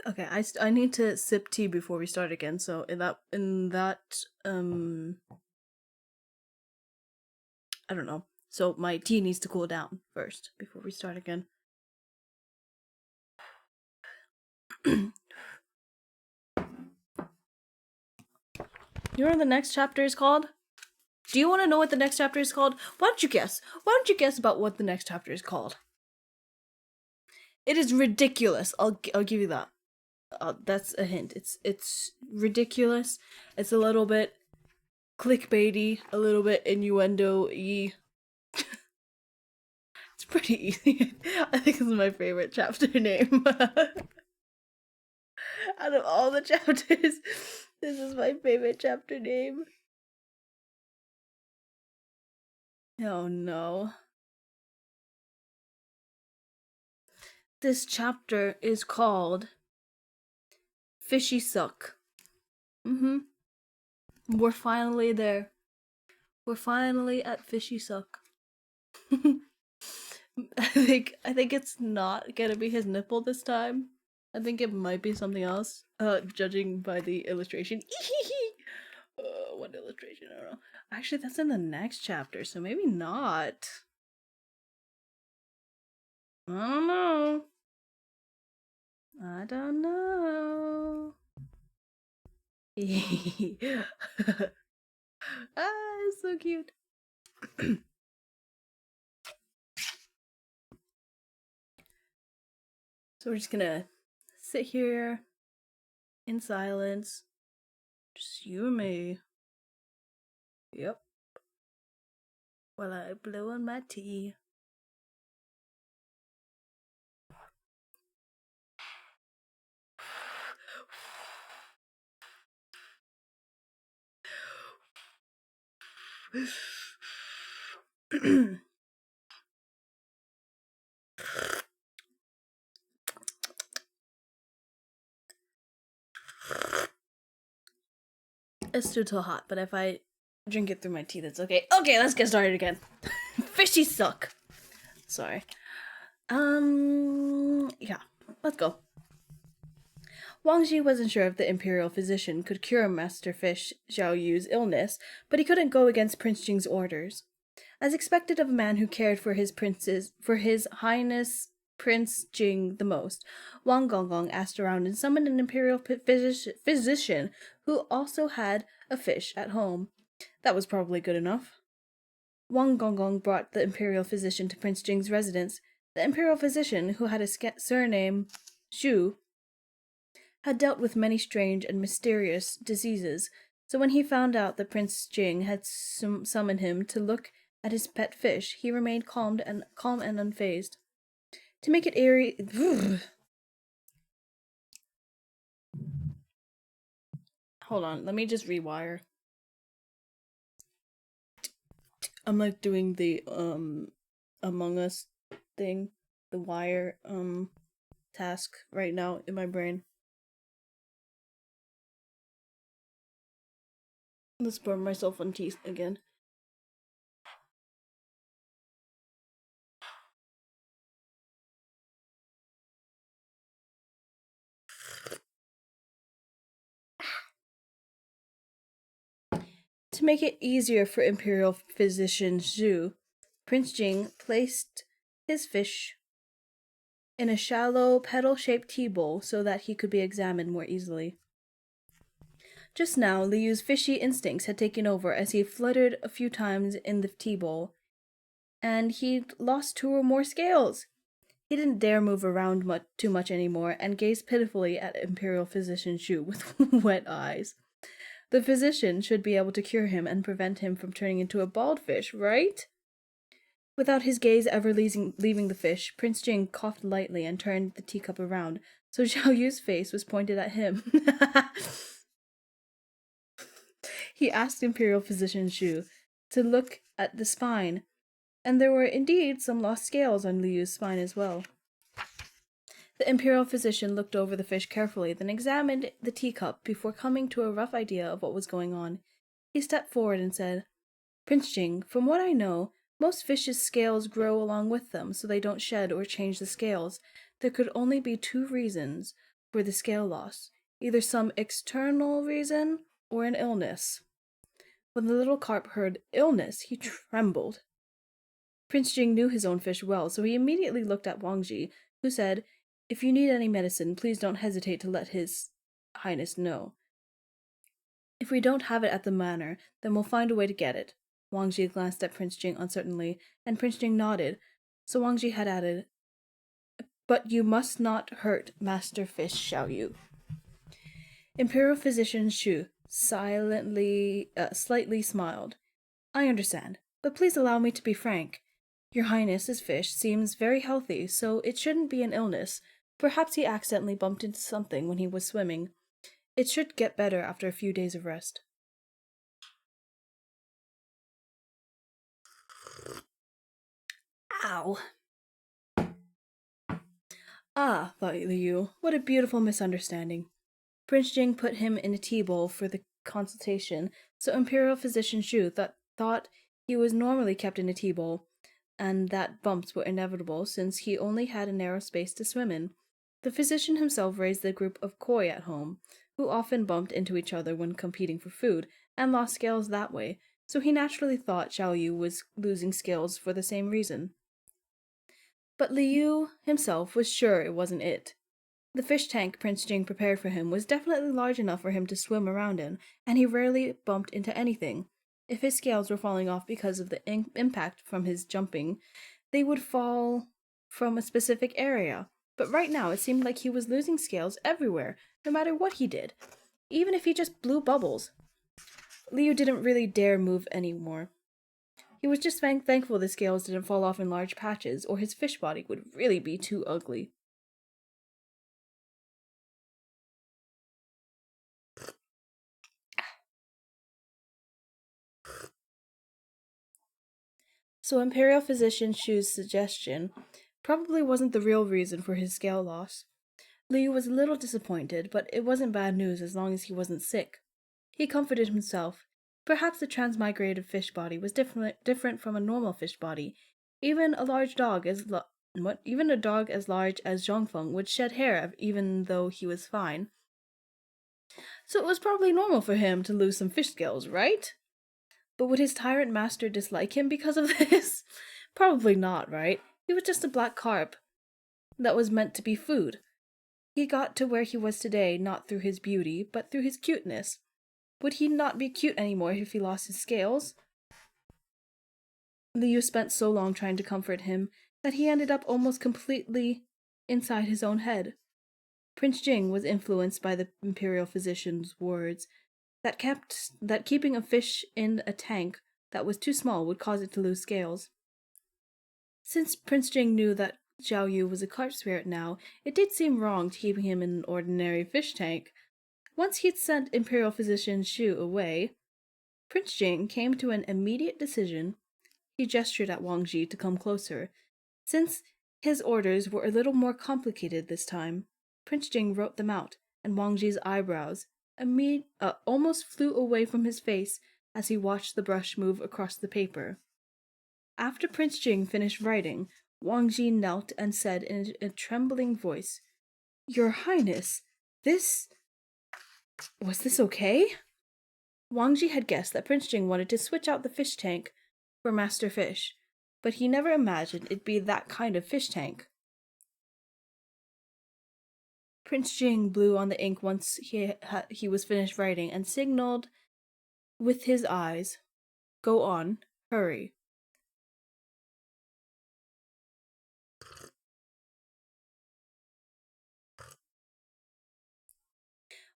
Okay, I need to sip tea before we start again. So in that I don't know. So my tea needs to cool down first before we start again. You know what the next chapter is called? Do you want to know what the next chapter is called? Why don't you guess? Why don't you guess about what the next chapter is called? It is ridiculous. I'll give you that. That's a hint. It's ridiculous. It's a little bit clickbaity, a little bit innuendo-y. It's pretty easy. I think it's my favorite chapter name. Out of all the chapters, this is my favorite chapter name. Oh no. This chapter is called Fishy Suck. We're finally there. We're finally at Fishy Suck. I think it's not gonna be his nipple this time. I think it might be something else. Judging by the illustration. What illustration? I don't know. Actually, that's in the next chapter, so maybe not. I don't know. I don't know. It's so cute. So we're just gonna sit here in silence. Just you and me. Yep. While I blow on my tea. It's still hot, but if I drink it through my tea, that's okay. Okay, let's get started again. Fishy suck. Sorry. Yeah, let's go. Wang Ji wasn't sure if the imperial physician could cure Master Fish Xiao Yu's illness, but he couldn't go against Prince Jing's orders. As expected of a man who cared for his Highness Prince Jing the most, Wang Gonggong asked around and summoned an imperial physician who also had a fish at home. That was probably good enough. Wang Gonggong brought the imperial physician to Prince Jing's residence. The imperial physician, who had a surname Xu, had dealt with many strange and mysterious diseases, so when he found out that Prince Jing had summoned him to look at his pet fish, he remained calm and unfazed. To make it airy. Hold on, let me just rewire. I'm like doing the Among Us thing, the wire task right now in my brain. Let's burn myself on teeth again. To make it easier for Imperial physician Zhu, Prince Jing placed his fish in a shallow, petal-shaped tea bowl so that he could be examined more easily. Just now, Liu's fishy instincts had taken over as he fluttered a few times in the tea bowl, and he'd lost 2 or more scales. He didn't dare move around too much anymore and gazed pitifully at Imperial Physician Zhu with wet eyes. The physician should be able to cure him and prevent him from turning into a bald fish, right? Without his gaze ever leaving the fish, Prince Jing coughed lightly and turned the teacup around, so Zhao Yu's face was pointed at him. He asked Imperial Physician Zhu to look at the spine, and there were indeed some lost scales on Liu's spine as well. The Imperial Physician looked over the fish carefully, then examined the teacup before coming to a rough idea of what was going on. He stepped forward and said, Prince Jing, from what I know, most fishes' scales grow along with them, so they don't shed or change the scales. There could only be 2 reasons for the scale loss, either some external reason or an illness. When the little carp heard illness, he trembled. Prince Jing knew his own fish well, so he immediately looked at Wang Ji, who said, If you need any medicine, please don't hesitate to let His Highness know. If we don't have it at the manor, then we'll find a way to get it. Wang Ji glanced at Prince Jing uncertainly, and Prince Jing nodded, so Wang Ji had added, But you must not hurt Master Fish Xiaoyu. Imperial Physician Shu slightly smiled. I understand, but please allow me to be frank. Your Highness's fish seems very healthy, so it shouldn't be an illness. Perhaps he accidentally bumped into something when he was swimming. It should get better after a few days of rest. Ow. Ah, thought Liu, what a beautiful misunderstanding. Prince Jing put him in a tea bowl for the consultation, so Imperial Physician Shu thought he was normally kept in a tea bowl, and that bumps were inevitable since he only had a narrow space to swim in. The physician himself raised a group of koi at home, who often bumped into each other when competing for food, and lost scales that way, so he naturally thought Xiao Yu was losing scales for the same reason. But Liu himself was sure it wasn't it. The fish tank Prince Jing prepared for him was definitely large enough for him to swim around in, and he rarely bumped into anything. If his scales were falling off because of the impact from his jumping, they would fall from a specific area. But right now it seemed like he was losing scales everywhere, no matter what he did, even if he just blew bubbles. Liu didn't really dare move anymore. He was just thankful the scales didn't fall off in large patches, or his fish body would really be too ugly. So Imperial Physician Shu's suggestion probably wasn't the real reason for his scale loss. Liu was a little disappointed, but it wasn't bad news as long as he wasn't sick. He comforted himself. Perhaps the transmigrated fish body was different from a normal fish body. Even a dog as large as Zhongfeng would shed hair even though he was fine. So it was probably normal for him to lose some fish scales, right? But would his tyrant master dislike him because of this? Probably not, right? He was just a black carp that was meant to be food. He got to where he was today not through his beauty, but through his cuteness. Would he not be cute anymore if he lost his scales? Liu spent so long trying to comfort him that he ended up almost completely inside his own head. Prince Jing was influenced by the imperial physician's words that keeping a fish in a tank that was too small would cause it to lose scales. Since Prince Jing knew that Zhao Yu was a carp spirit now, it did seem wrong to keeping him in an ordinary fish tank. Once he'd sent Imperial Physician Shu away, Prince Jing came to an immediate decision. He gestured at Wang Ji to come closer. Since his orders were a little more complicated this time, Prince Jing wrote them out, and Wang Ji's eyebrows almost flew away from his face as he watched the brush move across the paper. After Prince Jing finished writing, Wang Ji knelt and said in a trembling voice, "Your Highness, this... was this okay?" Wang Ji had guessed that Prince Jing wanted to switch out the fish tank for Master Fish, but he never imagined it'd be that kind of fish tank. Prince Jing blew on the ink once he was finished writing and signaled with his eyes, "Go on, hurry."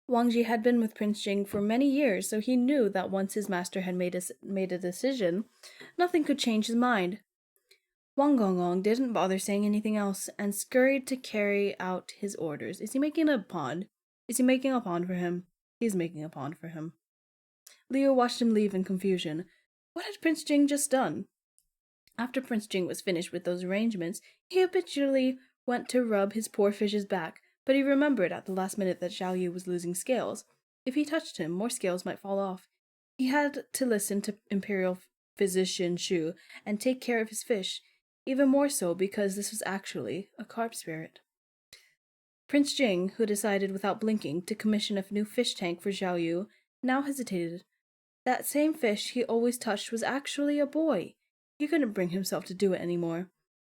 Wang Ji had been with Prince Jing for many years, so he knew that once his master had made a decision, nothing could change his mind. Wang Gonggong didn't bother saying anything else and scurried to carry out his orders. Is he making a pond? Is he making a pond for him? He's making a pond for him. Leo watched him leave in confusion. What had Prince Jing just done? After Prince Jing was finished with those arrangements, he habitually went to rub his poor fish's back, but he remembered at the last minute that Zhao Yu was losing scales. If he touched him, more scales might fall off. He had to listen to Imperial Physician Shu and take care of his fish, even more so because this was actually a carp spirit. Prince Jing, who decided without blinking to commission a new fish tank for Zhao Yu, now hesitated. That same fish he always touched was actually a boy. He couldn't bring himself to do it anymore.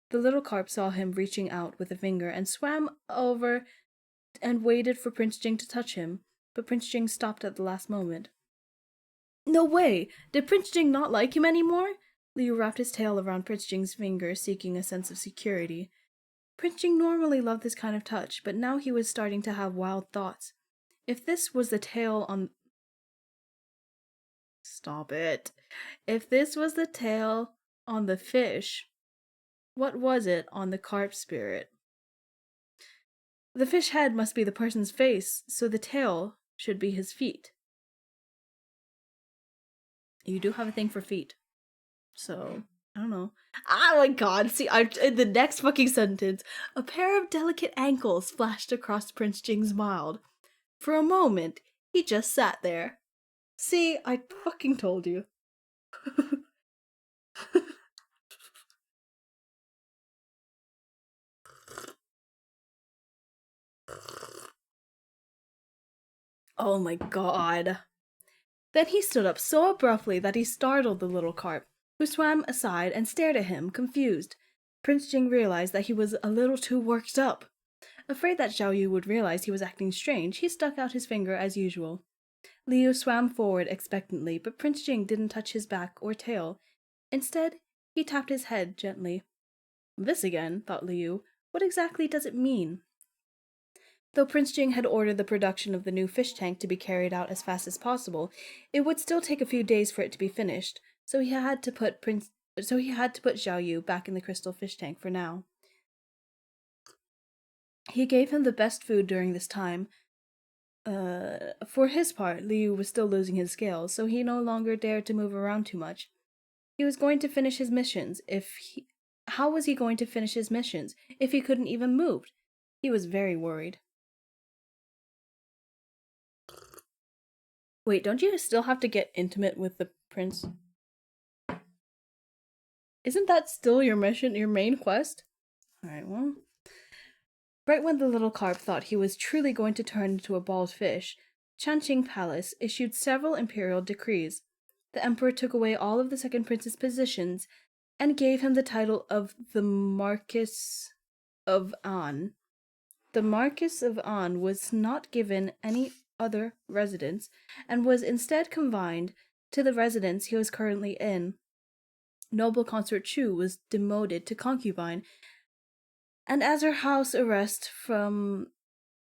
The little carp saw him reaching out with a finger and swam over and waited for Prince Jing to touch him, but Prince Jing stopped at the last moment. No way! Did Prince Jing not like him anymore? Liu wrapped his tail around Prince Jing's finger, seeking a sense of security. Prince Jing normally loved this kind of touch, but now he was starting to have wild thoughts. If this was the tail on... Stop it. If this was the tail on the fish, what was it on the carp spirit? The fish head must be the person's face, so the tail should be his feet. You do have a thing for feet. So, I don't know. Oh my god, see, in the next fucking sentence, a pair of delicate ankles flashed across Prince Jing's mind. For a moment, he just sat there. See, I fucking told you. Oh my god. Then he stood up so abruptly that he startled the little carp, who swam aside and stared at him, confused. Prince Jing realized that he was a little too worked up. Afraid that Zhao Yu would realize he was acting strange, he stuck out his finger as usual. Liu swam forward expectantly, but Prince Jing didn't touch his back or tail. Instead, he tapped his head gently. This again, thought Liu. What exactly does it mean? Though Prince Jing had ordered the production of the new fish tank to be carried out as fast as possible, it would still take a few days for it to be finished, so he had to put Zhao Yu back in the crystal fish tank for now. He gave him the best food during this time. For his part, Liu was still losing his scales, so he no longer dared to move around too much. He was going to finish his missions How was he going to finish his missions if he couldn't even move? He was very worried. Wait, don't you still have to get intimate with the prince? Isn't that still your mission, your main quest? Alright, well. Right when the little carp thought he was truly going to turn into a bald fish, Chanqing Palace issued several imperial decrees. The emperor took away all of the second prince's positions and gave him the title of the Marquis of An. The Marquis of An was not given any other residence and was instead confined to the residence he was currently in. Noble consort Chu was demoted to concubine, and as her house arrest from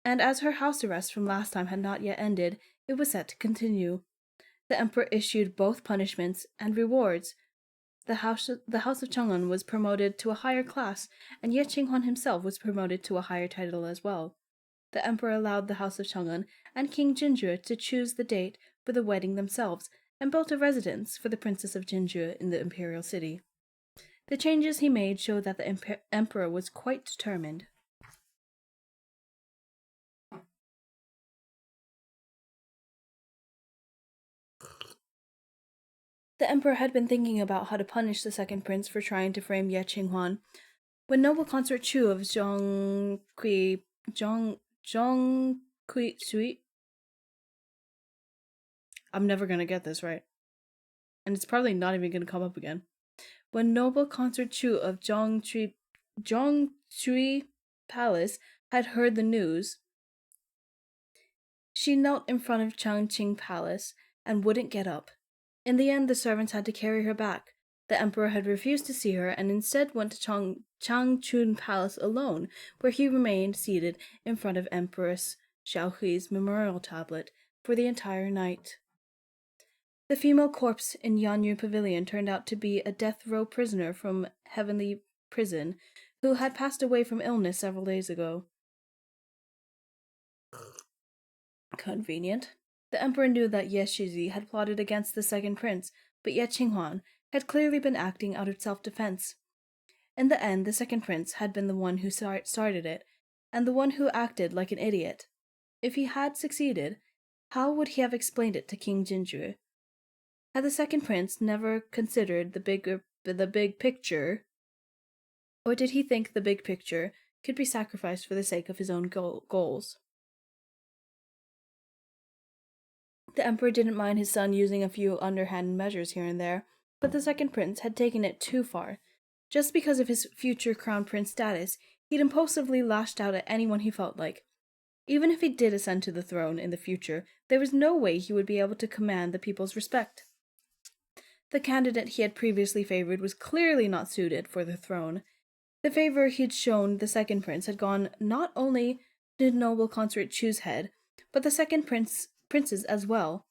last time had not yet ended, it was set to continue. The emperor issued both punishments and rewards. the House of Chang'an was promoted to a higher class, and Ye Qinghuan himself was promoted to a higher title as well. The emperor allowed the House of Chang'an and King Jinzhi to choose the date for the wedding themselves, and built a residence for the Princess of Jinzhi in the imperial city. The changes he made showed that the emperor was quite determined. The emperor had been thinking about how to punish the second prince for trying to frame Ye Qinghuan when noble consort Chu of Zhongqi Sui. I'm never gonna get this right, and it's probably not even gonna come up again. When noble consort Chu of Zhongqi Palace had heard the news, she knelt in front of Changqing Palace and wouldn't get up. In the end, the servants had to carry her back. The emperor had refused to see her and instead went to Changchun Palace alone, where he remained seated in front of Empress Xiaohui's memorial tablet for the entire night. The female corpse in Yanyu Pavilion turned out to be a death row prisoner from Heavenly Prison who had passed away from illness several days ago. Convenient. The emperor knew that Ye Shizi had plotted against the second prince, but Ye Qinghuan had clearly been acting out of self-defense. In the end, the second prince had been the one who started it, and the one who acted like an idiot. If he had succeeded, how would he have explained it to King Jinzhi? Had the second prince never considered the big picture, or did he think the big picture could be sacrificed for the sake of his own goals? The emperor didn't mind his son using a few underhand measures here and there, but the second prince had taken it too far. Just because of his future crown prince status, he'd impulsively lashed out at anyone he felt like. Even if he did ascend to the throne in the future, there was no way he would be able to command the people's respect. The candidate he had previously favored was clearly not suited for the throne. The favor he'd shown the second prince had gone not only to noble consort Chu's head, but the second prince's as well.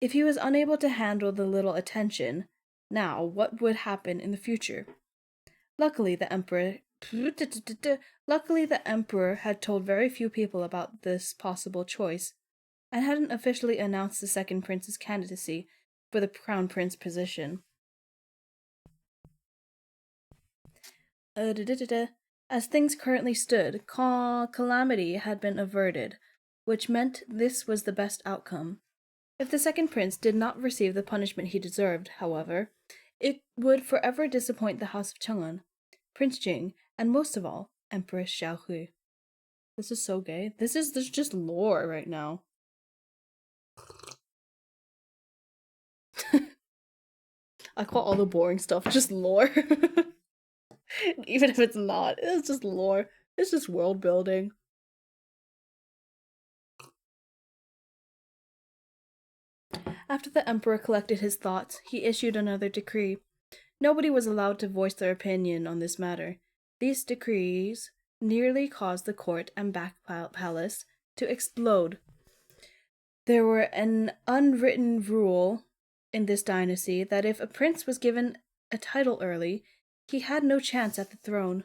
If he was unable to handle the little attention, now what would happen in the future? Luckily, the emperor had told very few people about this possible choice, and hadn't officially announced the second prince's candidacy for the crown prince position. As things currently stood, calamity had been averted, which meant this was the best outcome. If the second prince did not receive the punishment he deserved, however, it would forever disappoint the House of Chang'an, Prince Jing, and most of all, Empress Xiaohui. This is so gay. There's just lore right now. I call all the boring stuff just lore. Even if it's not, it's just lore. It's just world building. After the emperor collected his thoughts, he issued another decree. Nobody was allowed to voice their opinion on this matter. These decrees nearly caused the court and back palace to explode. There were an unwritten rule in this dynasty that if a prince was given a title early, he had no chance at the throne.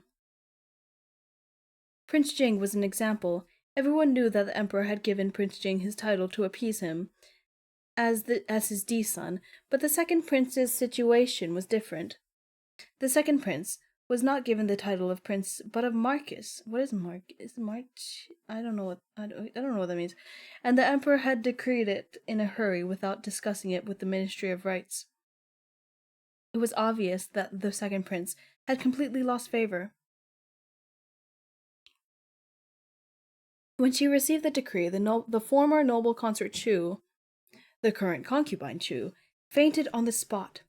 Prince Jing was an example. Everyone knew that the emperor had given Prince Jing his title to appease him as his D-son, but the second prince's situation was different. The second prince was not given the title of prince, but of Marcus. What is Marcus? I don't know what that means. And the emperor had decreed it in a hurry without discussing it with the Ministry of Rights. It was obvious that the second prince had completely lost favor. When she received the decree, the former noble consort Chu, the current concubine Chu, fainted on the spot.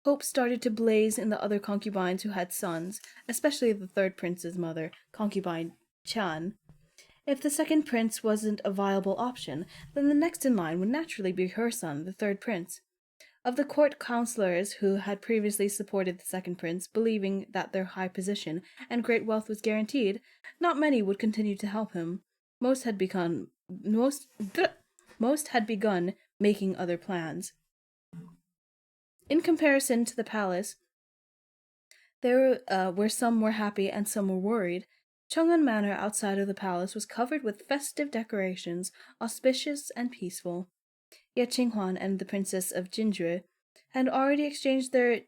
Hope started to blaze in the other concubines who had sons, especially the third prince's mother, concubine Chan. If the second prince wasn't a viable option, then the next in line would naturally be her son, the third prince. Of the court counselors who had previously supported the second prince, believing that their high position and great wealth was guaranteed, not many would continue to help him. Most had begun making other plans. In comparison to the palace, There where some were happy and some were worried. Chang'an Manor outside of the palace was covered with festive decorations, auspicious and peaceful. Yet Qinghuan and the Princess of Jinzhui had already exchanged their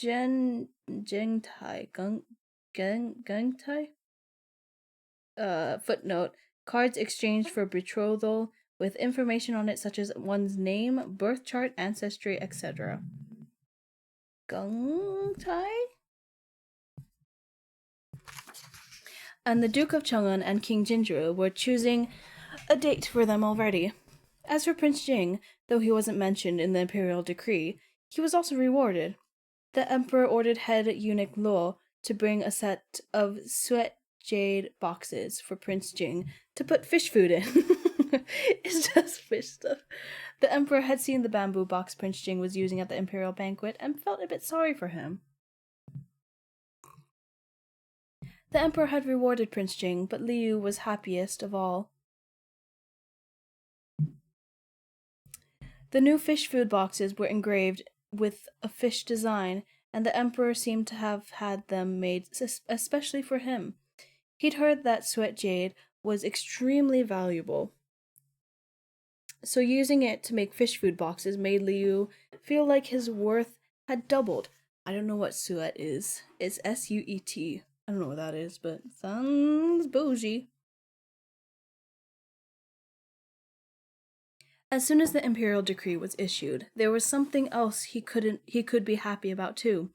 Gengtai Gengtai footnote cards exchanged for betrothal with information on it such as one's name, birth chart, ancestry, etc. Gengtai? And the Duke of Chang'an and King Jinzhu were choosing a date for them already. As for Prince Jing, though he wasn't mentioned in the imperial decree, he was also rewarded. The emperor ordered head eunuch Luo to bring a set of sweat jade boxes for Prince Jing to put fish food in. It's just fish stuff. The emperor had seen the bamboo box Prince Jing was using at the imperial banquet and felt a bit sorry for him. The emperor had rewarded Prince Jing, but Liu was happiest of all. The new fish food boxes were engraved with a fish design, and the emperor seemed to have had them made especially for him. He'd heard that sweat jade was extremely valuable, so using it to make fish food boxes made Liu feel like his worth had doubled. I don't know what suet is. It's S-U-E-T. I don't know what that is, but sounds bougie. As soon as the imperial decree was issued, there was something else he could be happy about too.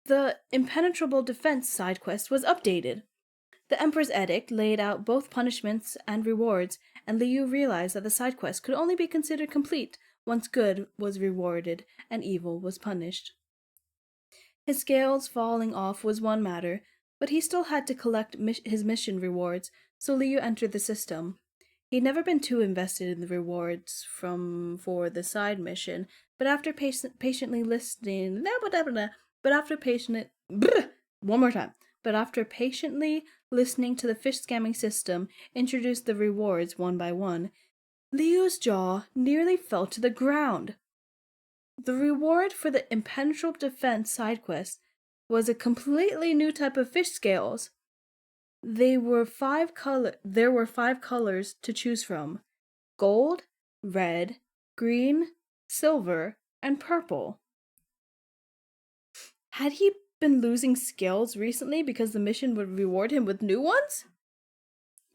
The impenetrable defense side quest was updated. The emperor's edict laid out both punishments and rewards, and Liu realized that the side quest could only be considered complete once good was rewarded and evil was punished. His scales falling off was one matter, but he still had to collect his mission rewards, so Liu entered the system. He'd never been too invested in the rewards for the side mission, but after patiently listening, but after one more time. But after patiently listening to the fish scamming system introduce the rewards one by one, Liu's jaw nearly fell to the ground. The reward for the impenetrable defense side quest was a completely new type of fish scales. There were five colors to choose from: gold, red, green, silver, and purple. Had he been losing scales recently because the mission would reward him with new ones?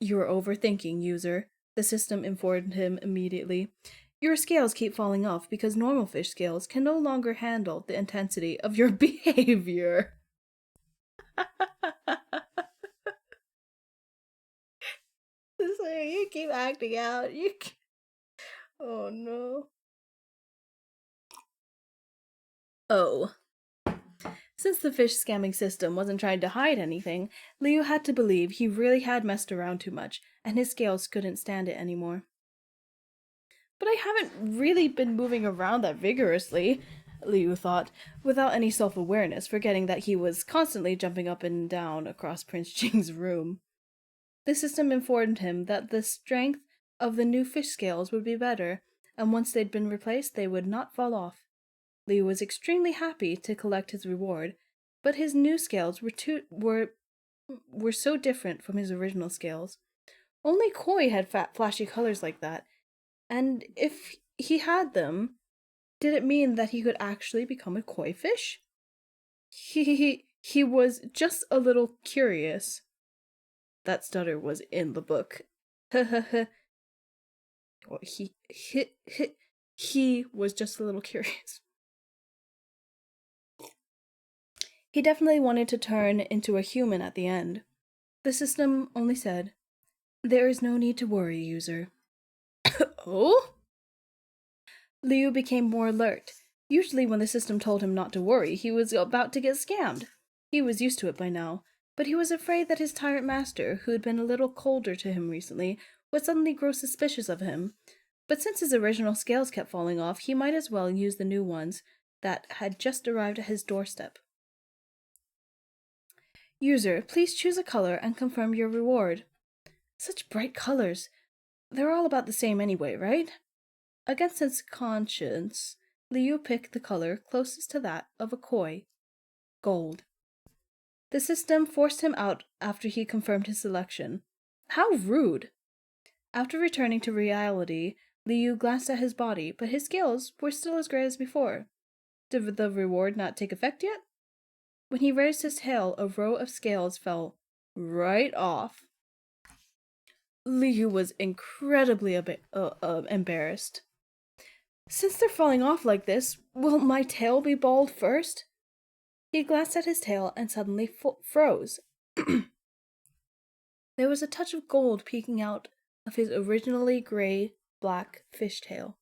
You're overthinking, user, the system informed him immediately. Your scales keep falling off because normal fish scales can no longer handle the intensity of your behavior. So you keep acting out. Oh no. Oh. Since the fish scamming system wasn't trying to hide anything, Liu had to believe he really had messed around too much, and his scales couldn't stand it anymore. But I haven't really been moving around that vigorously, Liu thought, without any self-awareness, forgetting that he was constantly jumping up and down across Prince Jing's room. The system informed him that the strength of the new fish scales would be better, and once they'd been replaced, they would not fall off. Liu was extremely happy to collect his reward, but his new scales were so different from his original scales. Only koi had flashy colors like that, and if he had them, did it mean that he could actually become a koi fish? He was just a little curious. That stutter was in the book. He was just a little curious. He definitely wanted to turn into a human at the end. The system only said, "There is no need to worry, user." Oh? Liu became more alert. Usually when the system told him not to worry, he was about to get scammed. He was used to it by now, but he was afraid that his tyrant master, who had been a little colder to him recently, would suddenly grow suspicious of him. But since his original scales kept falling off, he might as well use the new ones that had just arrived at his doorstep. User, please choose a color and confirm your reward. Such bright colors. They're all about the same anyway, right? Against his conscience, Liu picked the color closest to that of a koi. gold. The system forced him out after he confirmed his selection. How rude! After returning to reality, Liu glanced at his body, but his scales were still as gray as before. Did the reward not take effect yet? When he raised his tail, a row of scales fell right off. Liu was incredibly embarrassed. Since they're falling off like this, will my tail be bald first? He glanced at his tail and suddenly froze. There was a touch of gold peeking out of his originally gray-black fishtail.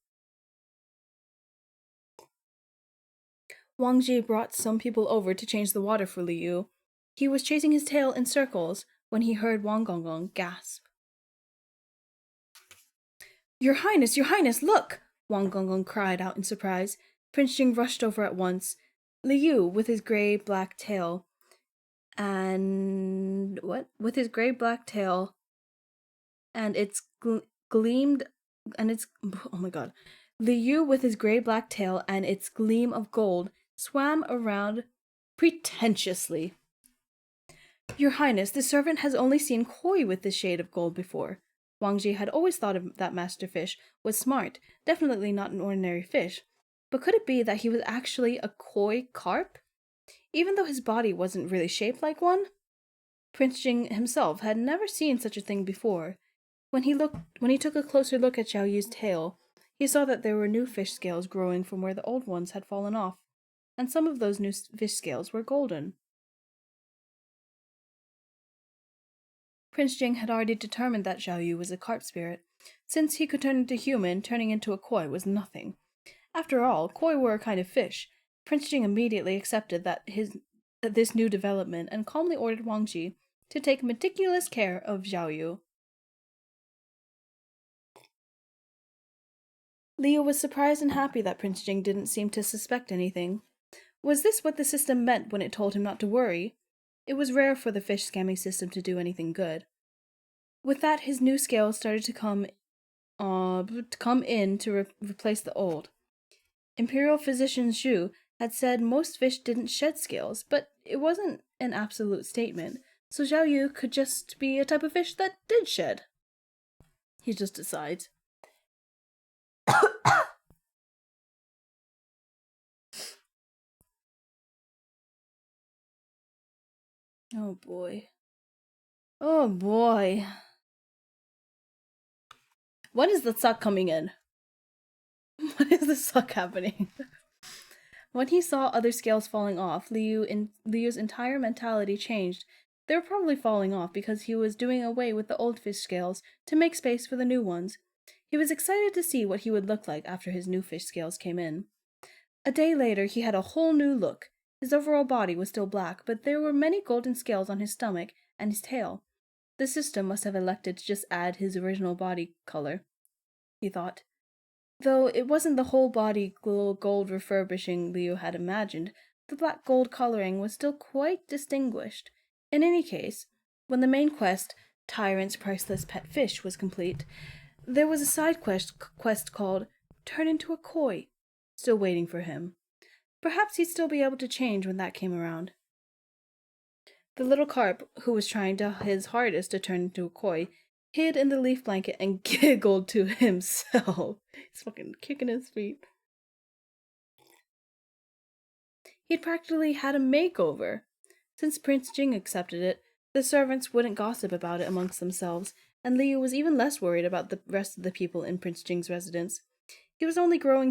Wang Ji brought some people over to change the water for Liu. He was chasing his tail in circles when he heard Wang Gonggong gasp. Your Highness, look! Wang Gonggong cried out in surprise. Prince Jing rushed over at once. Liu, with his gray-black tail, and its gleamed, and its, oh my god. Liu, with his gray-black tail and its gleam of gold, swam around pretentiously. Your Highness, the servant has only seen koi with this shade of gold before. Wang Ji had always thought that master fish was smart, definitely not an ordinary fish. But could it be that he was actually a koi carp? Even though his body wasn't really shaped like one? Prince Jing himself had never seen such a thing before. When he took a closer look at Xiao Yu's tail, he saw that there were new fish scales growing from where the old ones had fallen off, and some of those new fish scales were golden. Prince Jing had already determined that Xiao Yu was a carp spirit. Since he could turn into human, turning into a koi was nothing. After all, koi were a kind of fish. Prince Jing immediately accepted this new development and calmly ordered Wang Ji to take meticulous care of Xiao Yu. Liu was surprised and happy that Prince Jing didn't seem to suspect anything. Was this what the system meant when it told him not to worry? It was rare for the fish scamming system to do anything good. With that, his new scales started to come in to replace the old. Imperial physician Zhu had said most fish didn't shed scales, but it wasn't an absolute statement, so Xiao Yu could just be a type of fish that did shed. He just decides. Oh boy. Oh boy. When is the suck coming in? When is the suck happening? When he saw other scales falling off, Liu's entire mentality changed. They were probably falling off because he was doing away with the old fish scales to make space for the new ones. He was excited to see what he would look like after his new fish scales came in. A day later, he had a whole new look. His overall body was still black, but there were many golden scales on his stomach and his tail. The system must have elected to just add his original body color, he thought. Though it wasn't the whole body gold refurbishing Liu had imagined, the black gold coloring was still quite distinguished. In any case, when the main quest, Tyrant's Priceless Pet Fish, was complete, there was a side quest called Turn into a Koi, still waiting for him. Perhaps he'd still be able to change when that came around. The little carp, who was trying his hardest to turn into a koi, hid in the leaf blanket and giggled to himself. He's fucking kicking his feet. He'd practically had a makeover. Since Prince Jing accepted it, the servants wouldn't gossip about it amongst themselves, and Liu was even less worried about the rest of the people in Prince Jing's residence. He was only growing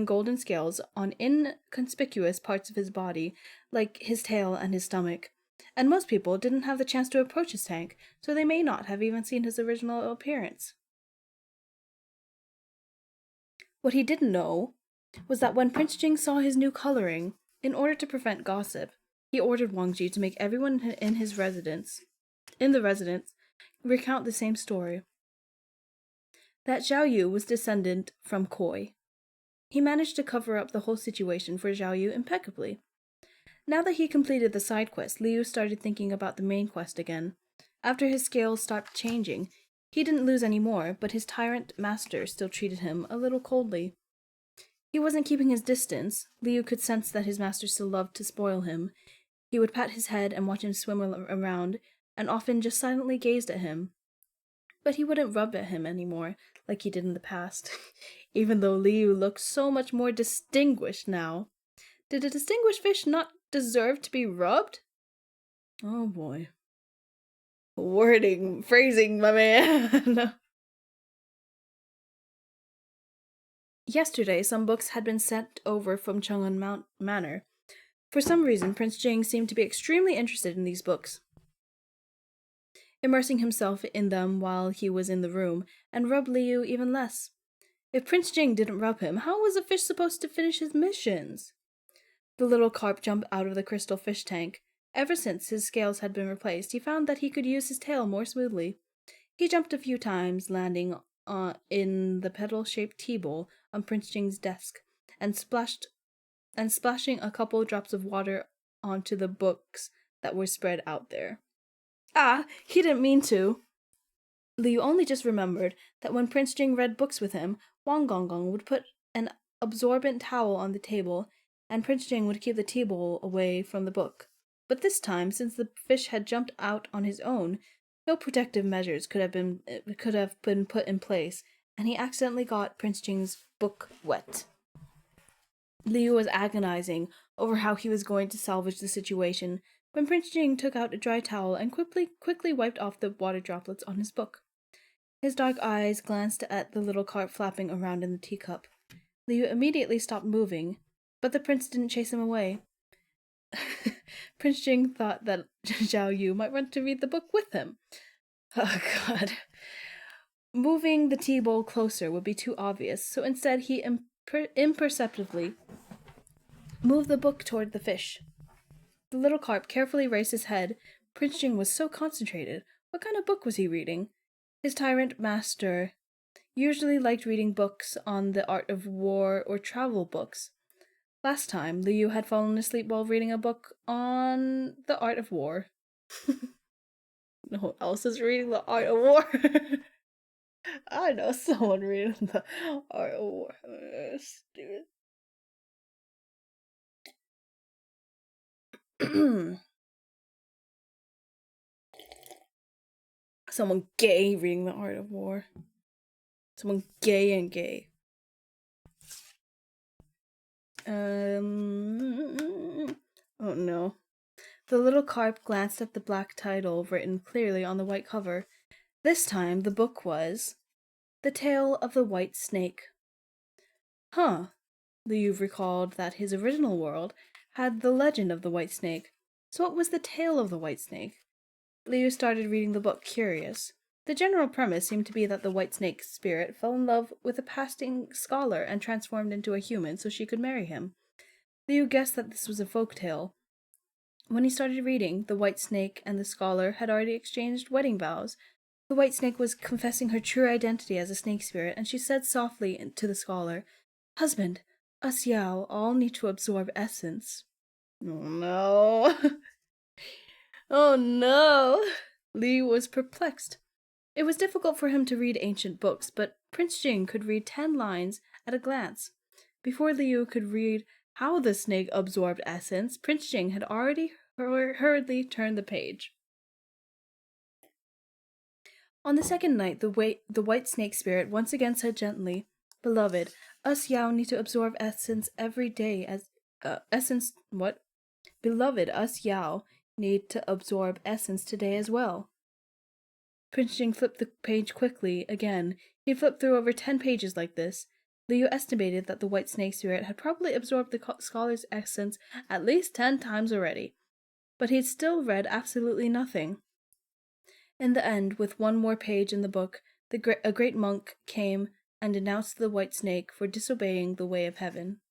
golden scales on inconspicuous parts of his body, like his tail and his stomach. And most people didn't have the chance to approach his tank, so they may not have even seen his original appearance. What he didn't know was that when Prince Jing saw his new coloring, in order to prevent gossip, he ordered Wang Ji to make everyone in the residence, recount the same story. That Xiao Yu was descended from koi. He managed to cover up the whole situation for Xiao Yu impeccably. Now that he completed the side quest, Liu started thinking about the main quest again. After his scales stopped changing, he didn't lose any more, but his tyrant master still treated him a little coldly. He wasn't keeping his distance. Liu could sense that his master still loved to spoil him. He would pat his head and watch him swim around, and often just silently gazed at him. But he wouldn't rub at him anymore, like he did in the past, even though Liu looked so much more distinguished now. Did a distinguished fish not deserve to be rubbed? Oh boy. Phrasing, my man. Yesterday, some books had been sent over from Chang'an Manor. For some reason, Prince Jing seemed to be extremely interested in these books, immersing himself in them while he was in the room, and rubbed Liu even less. If Prince Jing didn't rub him, how was a fish supposed to finish his missions? The little carp jumped out of the crystal fish tank. Ever since his scales had been replaced, he found that he could use his tail more smoothly. He jumped a few times, landing in the petal-shaped tea bowl on Prince Jing's desk, and splashing a couple drops of water onto the books that were spread out there. Ah, he didn't mean to. Liu only just remembered that when Prince Jing read books with him, Wang Gonggong would put an absorbent towel on the table, and Prince Jing would keep the tea bowl away from the book. But this time, since the fish had jumped out on his own, no protective measures could have been put in place, and he accidentally got Prince Jing's book wet. Liu was agonizing over how he was going to salvage the situation when Prince Jing took out a dry towel and quickly wiped off the water droplets on his book. His dark eyes glanced at the little carp flapping around in the teacup. Liu immediately stopped moving, but the prince didn't chase him away. Prince Jing thought that Zhao Yu might want to read the book with him. Oh, God. Moving the tea bowl closer would be too obvious, so instead he imperceptibly moved the book toward the fish. The little carp carefully raised his head. Prince Jing was so concentrated. What kind of book was he reading? His tyrant master usually liked reading books on the art of war or travel books. Last time, Liu had fallen asleep while reading a book on the art of war. No one else is reading the art of war. I know someone reading the art of war. Stupid. Someone gay reading the art of war. Someone gay and gay. Oh no. The little carp glanced at the black title written clearly on the white cover. This time the book was The Tale of the White Snake. Huh. Liu recalled that his original world had the legend of the white snake. So what was the tale of the white snake? Liu started reading the book, curious. The general premise seemed to be that the white snake's spirit fell in love with a passing scholar and transformed into a human so she could marry him. Liu guessed that this was a folk tale. When he started reading, the white snake and the scholar had already exchanged wedding vows. The white snake was confessing her true identity as a snake spirit, and she said softly to the scholar, "Husband, us Yao all need to absorb essence." Oh no. Oh no. Li was perplexed. It was difficult for him to read ancient books, but Prince Jing could read 10 lines at a glance. Before Liu could read how the snake absorbed essence, Prince Jing had already hurriedly turned the page. On the second night, the white snake spirit once again said gently, "Beloved, us Yao need to absorb essence every day as essence what? Beloved, us Yao need to absorb essence today as well." Prince Jing flipped the page quickly again. He flipped through over 10 pages like this. Liu estimated that the white snake spirit had probably absorbed the scholar's essence at least 10 times already, but he'd still read absolutely nothing. In the end, with one more page in the book, a great monk came and denounced the white snake for disobeying the way of heaven.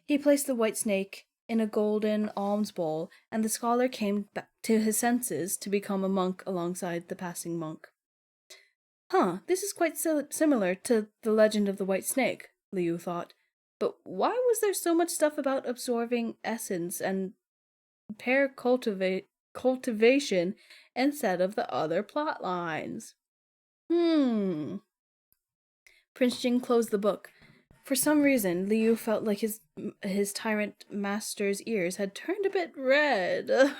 He placed the white snake in a golden alms bowl, and the scholar came back to his senses to become a monk alongside the passing monk. Huh, this is quite similar to the legend of the white snake, Liu thought. But why was there so much stuff about absorbing essence and pair cultivation instead of the other plot lines? Prince Jing closed the book. For some reason, Liu felt like his tyrant master's ears had turned a bit red.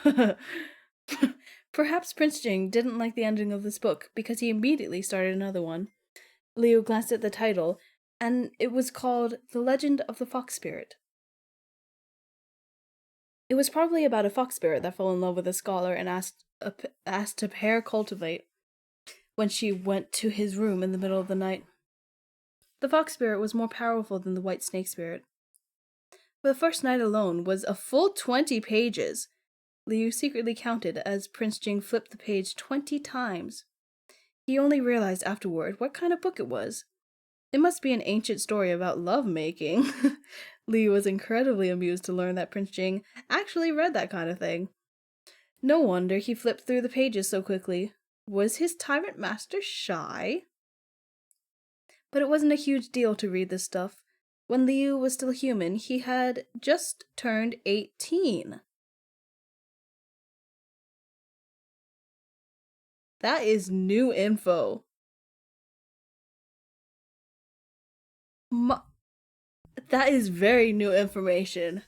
Perhaps Prince Jing didn't like the ending of this book because he immediately started another one. Liu glanced at the title, and it was called The Legend of the Fox Spirit. It was probably about a fox spirit that fell in love with a scholar and asked to pair cultivate when she went to his room in the middle of the night. The fox spirit was more powerful than the white snake spirit. The first night alone was a full 20 pages. Liu secretly counted as Prince Jing flipped the page 20 times. He only realized afterward what kind of book it was. It must be an ancient story about love-making. Liu was incredibly amused to learn that Prince Jing actually read that kind of thing. No wonder he flipped through the pages so quickly. Was his tyrant master shy? But it wasn't a huge deal to read this stuff. When Liu was still human, he had just turned 18. That is new info. That is very new information.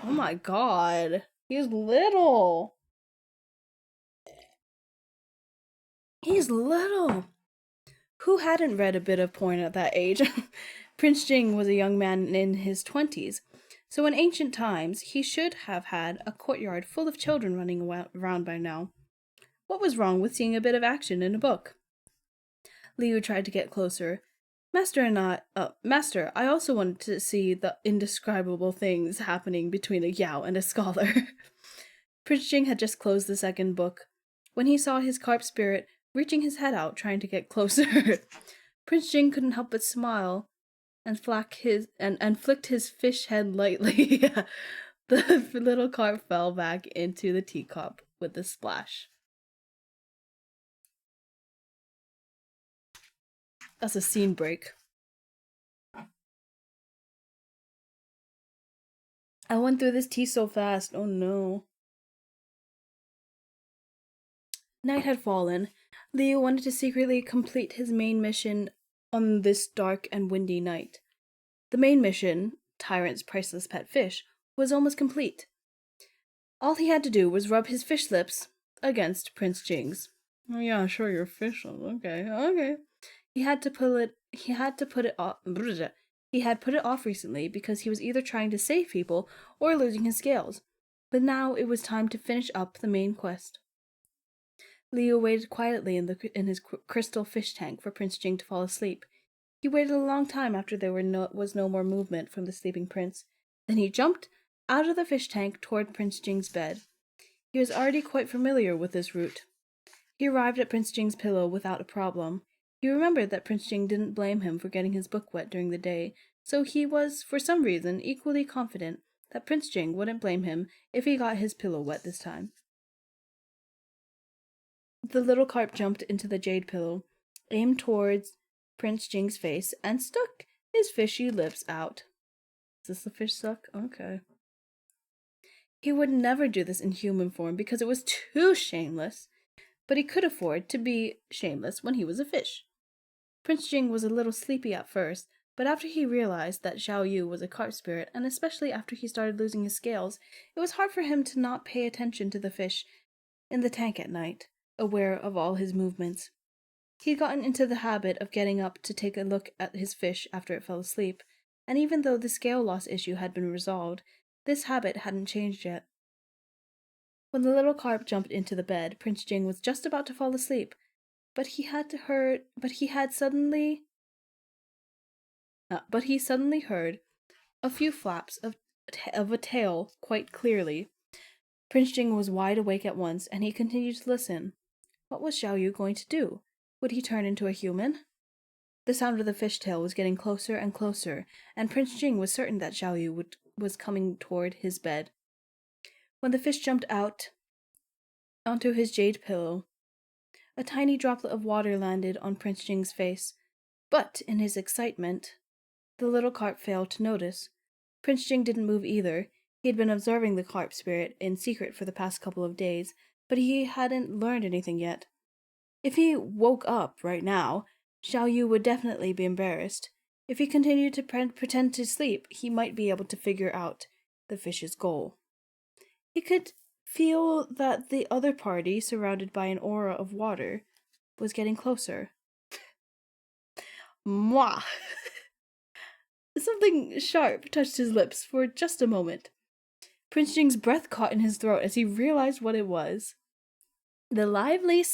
Oh my god. He's little. He's little. Who hadn't read a bit of porn at that age? Prince Jing was a young man in his 20s, so in ancient times he should have had a courtyard full of children running around by now. What was wrong with seeing a bit of action in a book? Liu tried to get closer. Master, I also wanted to see the indescribable things happening between a Yao and a scholar. Prince Jing had just closed the second book when he saw his carp spirit reaching his head out trying to get closer. Prince Jing couldn't help but smile and flicked his fish head lightly. The little carp fell back into the teacup with a splash. That's a scene break. I went through this tea so fast. Oh no. Night had fallen. Liu wanted to secretly complete his main mission on this dark and windy night. The main mission, Tyrant's priceless pet fish, was almost complete. All he had to do was rub his fish lips against Prince Jing's. Oh yeah, sure, your fish lips. Okay. He had put it off. He had put it off recently because he was either trying to save people or losing his scales. But now it was time to finish up the main quest. Liu waited quietly in his crystal fish tank for Prince Jing to fall asleep. He waited a long time after there was no more movement from the sleeping prince. Then he jumped out of the fish tank toward Prince Jing's bed. He was already quite familiar with this route. He arrived at Prince Jing's pillow without a problem. He remembered that Prince Jing didn't blame him for getting his book wet during the day, so he was, for some reason, equally confident that Prince Jing wouldn't blame him if he got his pillow wet this time. The little carp jumped into the jade pillow, aimed towards Prince Jing's face, and stuck his fishy lips out. Is this the fish suck? Okay. He would never do this in human form because it was too shameless, but he could afford to be shameless when he was a fish. Prince Jing was a little sleepy at first, but after he realized that Xiao Yu was a carp spirit, and especially after he started losing his scales, it was hard for him to not pay attention to the fish in the tank at night, aware of all his movements. He'd gotten into the habit of getting up to take a look at his fish after it fell asleep, and even though the scale loss issue had been resolved, this habit hadn't changed yet. When the little carp jumped into the bed, Prince Jing was just about to fall asleep, but he suddenly heard a few flaps of a tail quite clearly. Prince Jing was wide awake at once, and he continued to listen. What was Xiao Yu going to do? Would he turn into a human? The sound of the fishtail was getting closer and closer, and Prince Jing was certain that Xiao Yu was coming toward his bed. When the fish jumped out onto his jade pillow, a tiny droplet of water landed on Prince Jing's face. But, in his excitement, the little carp failed to notice. Prince Jing didn't move either. He had been observing the carp spirit in secret for the past couple of days, but he hadn't learned anything yet. If he woke up right now, Xiao Yu would definitely be embarrassed. If he continued to pretend to sleep, he might be able to figure out the fish's goal. He could feel that the other party, surrounded by an aura of water, was getting closer. Mwah! Something sharp touched his lips for just a moment. Prince Jing's breath caught in his throat as he realized what it was. The lively,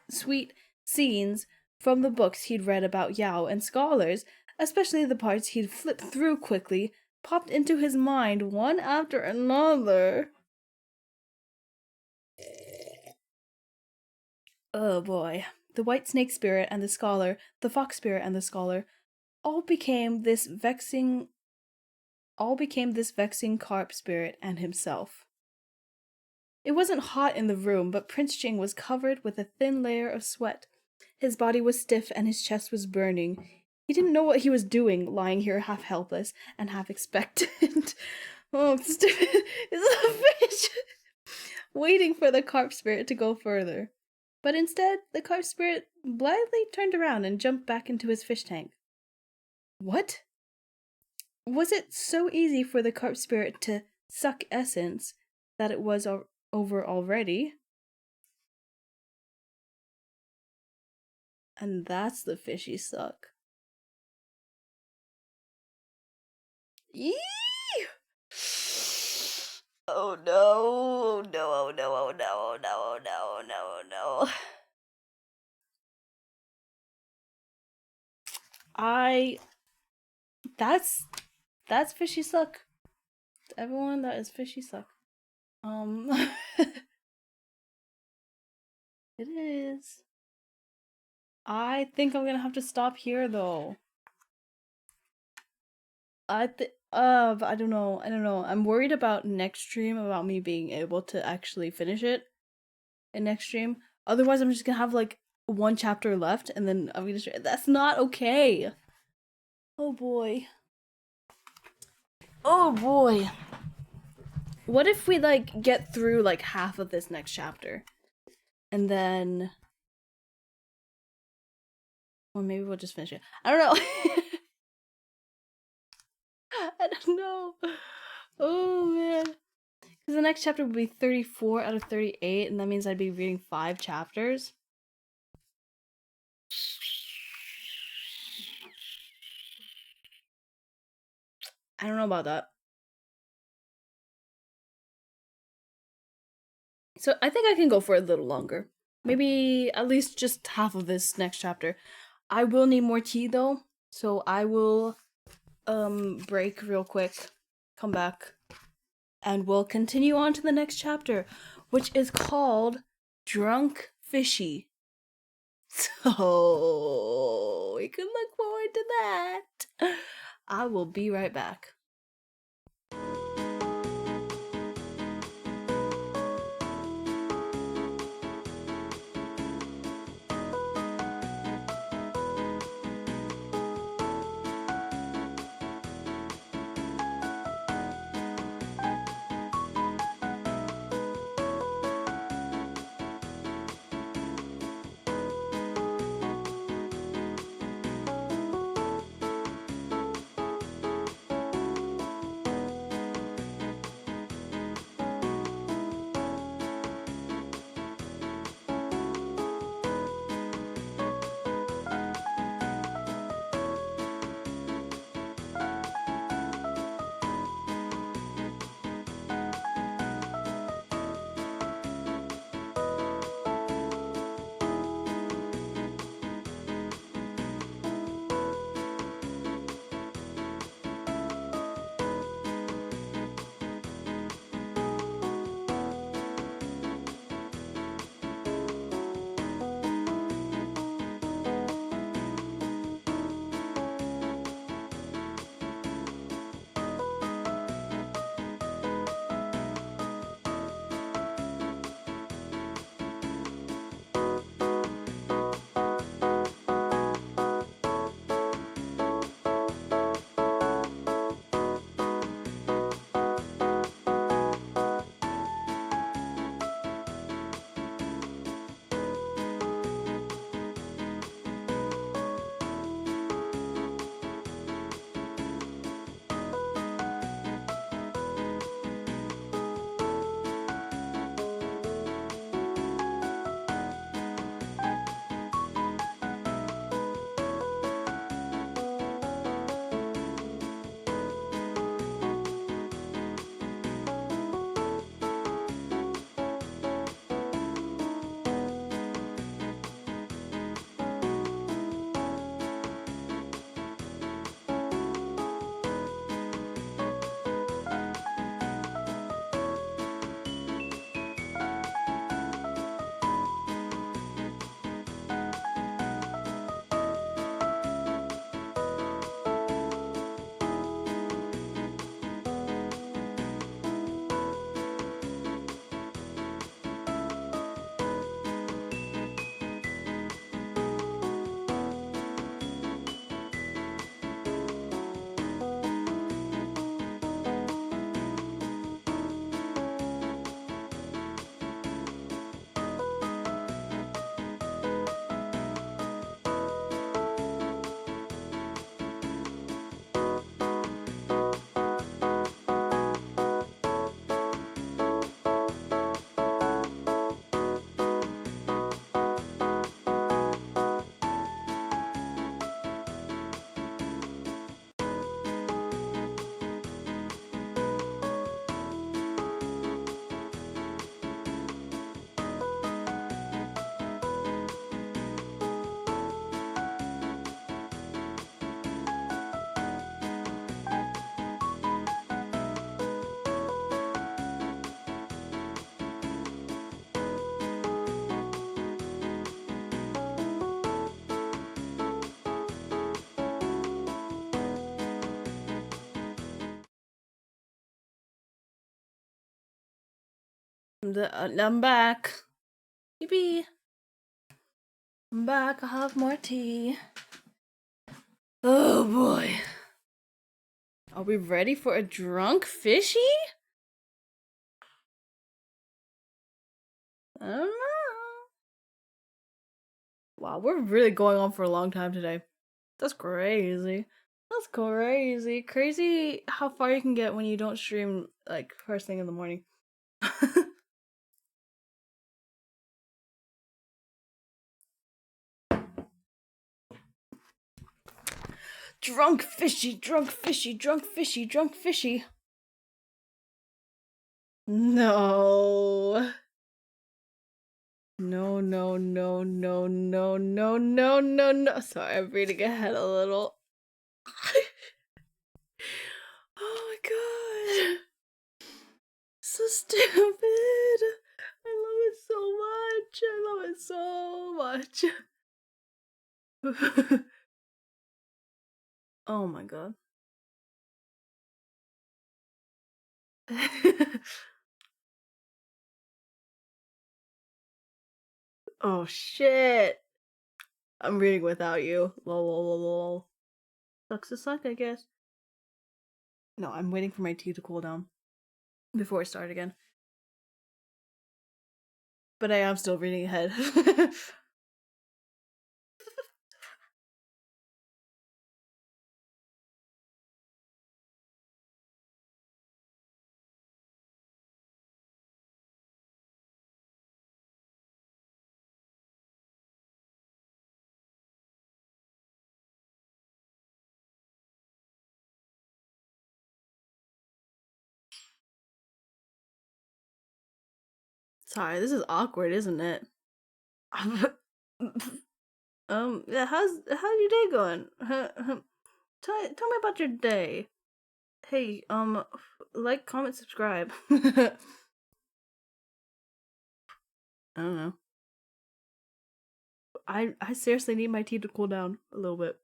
sweet scenes from the books he'd read about Yao and scholars, especially the parts he'd flipped through quickly, popped into his mind one after another. Oh boy. The white snake spirit and the scholar, the fox spirit and the scholar, all became this vexing carp spirit and himself. It wasn't hot in the room, but Prince Jing was covered with a thin layer of sweat. His body was stiff and his chest was burning. He didn't know what he was doing, lying here half helpless and half expectant. Oh, stupid. It's a fish! Waiting for the carp spirit to go further. But instead, the carp spirit blithely turned around and jumped back into his fish tank. What? Was it so easy for the carp spirit to suck essence that it was over already? And that's the fishy suck. Yee! Oh no, oh no, oh no, oh no, oh no, oh no, oh no, oh no. That's fishy suck. Everyone, that is fishy suck. It is. I think I'm gonna have to stop here though. But I don't know. I'm worried about next stream, about me being able to actually finish it in next stream. Otherwise, I'm just gonna have like one chapter left, and then I'm gonna. That's not okay. Oh boy. Oh boy. What if we like get through like half of this next chapter, and then, or maybe we'll just finish it. I don't know. I don't know. Oh man. Because the next chapter will be 34 out of 38, and that means I'd be reading 5 chapters. I don't know about that. So I think I can go for a little longer. Maybe at least just half of this next chapter. I will need more tea though, so I will break real quick, come back, and we'll continue on to the next chapter, which is called Drunk Fishy. So we can look forward to that. I will be right back. I'm back. Yippee! I'm back. I'll have more tea. Oh boy. Are we ready for a drunk fishy? I don't know. Wow, we're really going on for a long time today. That's crazy. That's crazy. Crazy how far you can get when you don't stream like first thing in the morning. Drunk fishy, drunk fishy, drunk fishy, drunk fishy. No. No, no, no, no, no, no, no, no, no. Sorry, I'm reading ahead a little. Oh my god. So stupid. I love it so much. I love it so much. Oh my god. Oh shit. I'm reading without you. Lol, lol, lol, lol. Sucks to suck, I guess. No, I'm waiting for my tea to cool down before I start again. But I am still reading ahead. Sorry, this is awkward, isn't it? Yeah, how's your day going? Tell me about your day. Hey, like, comment, subscribe. I don't know. I seriously need my tea to cool down a little bit.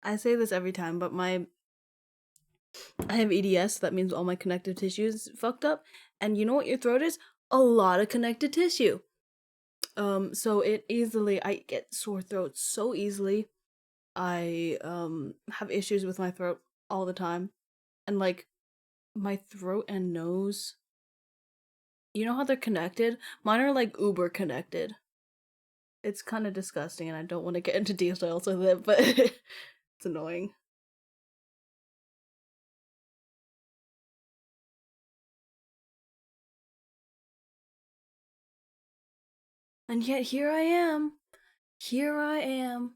I say this every time, but I have EDS, so that means all my connective tissue is fucked up. And you know what your throat is? A lot of connective tissue. So I get sore throat so easily. I have issues with my throat all the time. And like my throat and nose, you know how they're connected? Mine are like uber connected. It's kind of disgusting and I don't want to get into details with it, but it's annoying. And yet here I am. Here I am.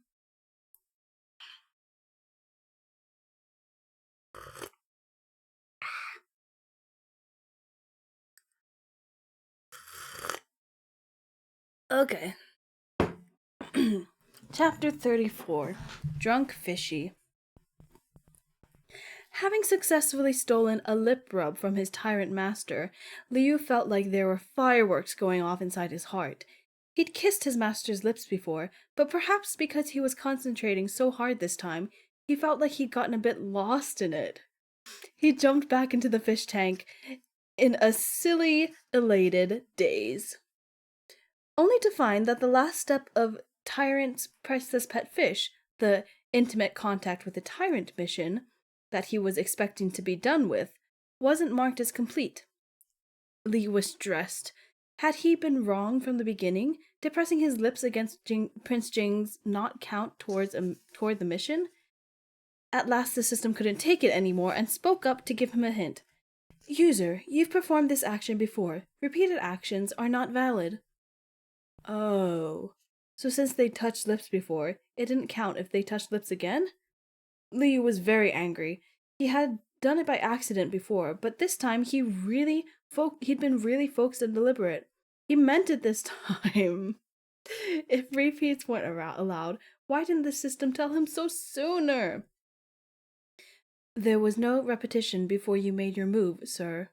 Okay. Chapter 34 Drunk Fishy. Having successfully stolen a lip rub from his tyrant master, Liu felt like there were fireworks going off inside his heart. He'd kissed his master's lips before, but perhaps because he was concentrating so hard this time, he felt like he'd gotten a bit lost in it. He jumped back into the fish tank in a silly, elated daze, only to find that the last step of Tyrant's Priceless Pet Fish, the intimate contact with the Tyrant mission that he was expecting to be done with, wasn't marked as complete. Lee was stressed. Had he been wrong from the beginning? Did pressing his lips against Prince Jing's not count toward the mission? At last the system couldn't take it anymore and spoke up to give him a hint. User, you've performed this action before. Repeated actions are not valid. Oh. So since they touched lips before, it didn't count if they touched lips again? Liu was very angry. He had done it by accident before, but this time he'd been really focused and deliberate. He meant it this time. If repeats weren't allowed, why didn't the system tell him so sooner? There was no repetition before you made your move, sir.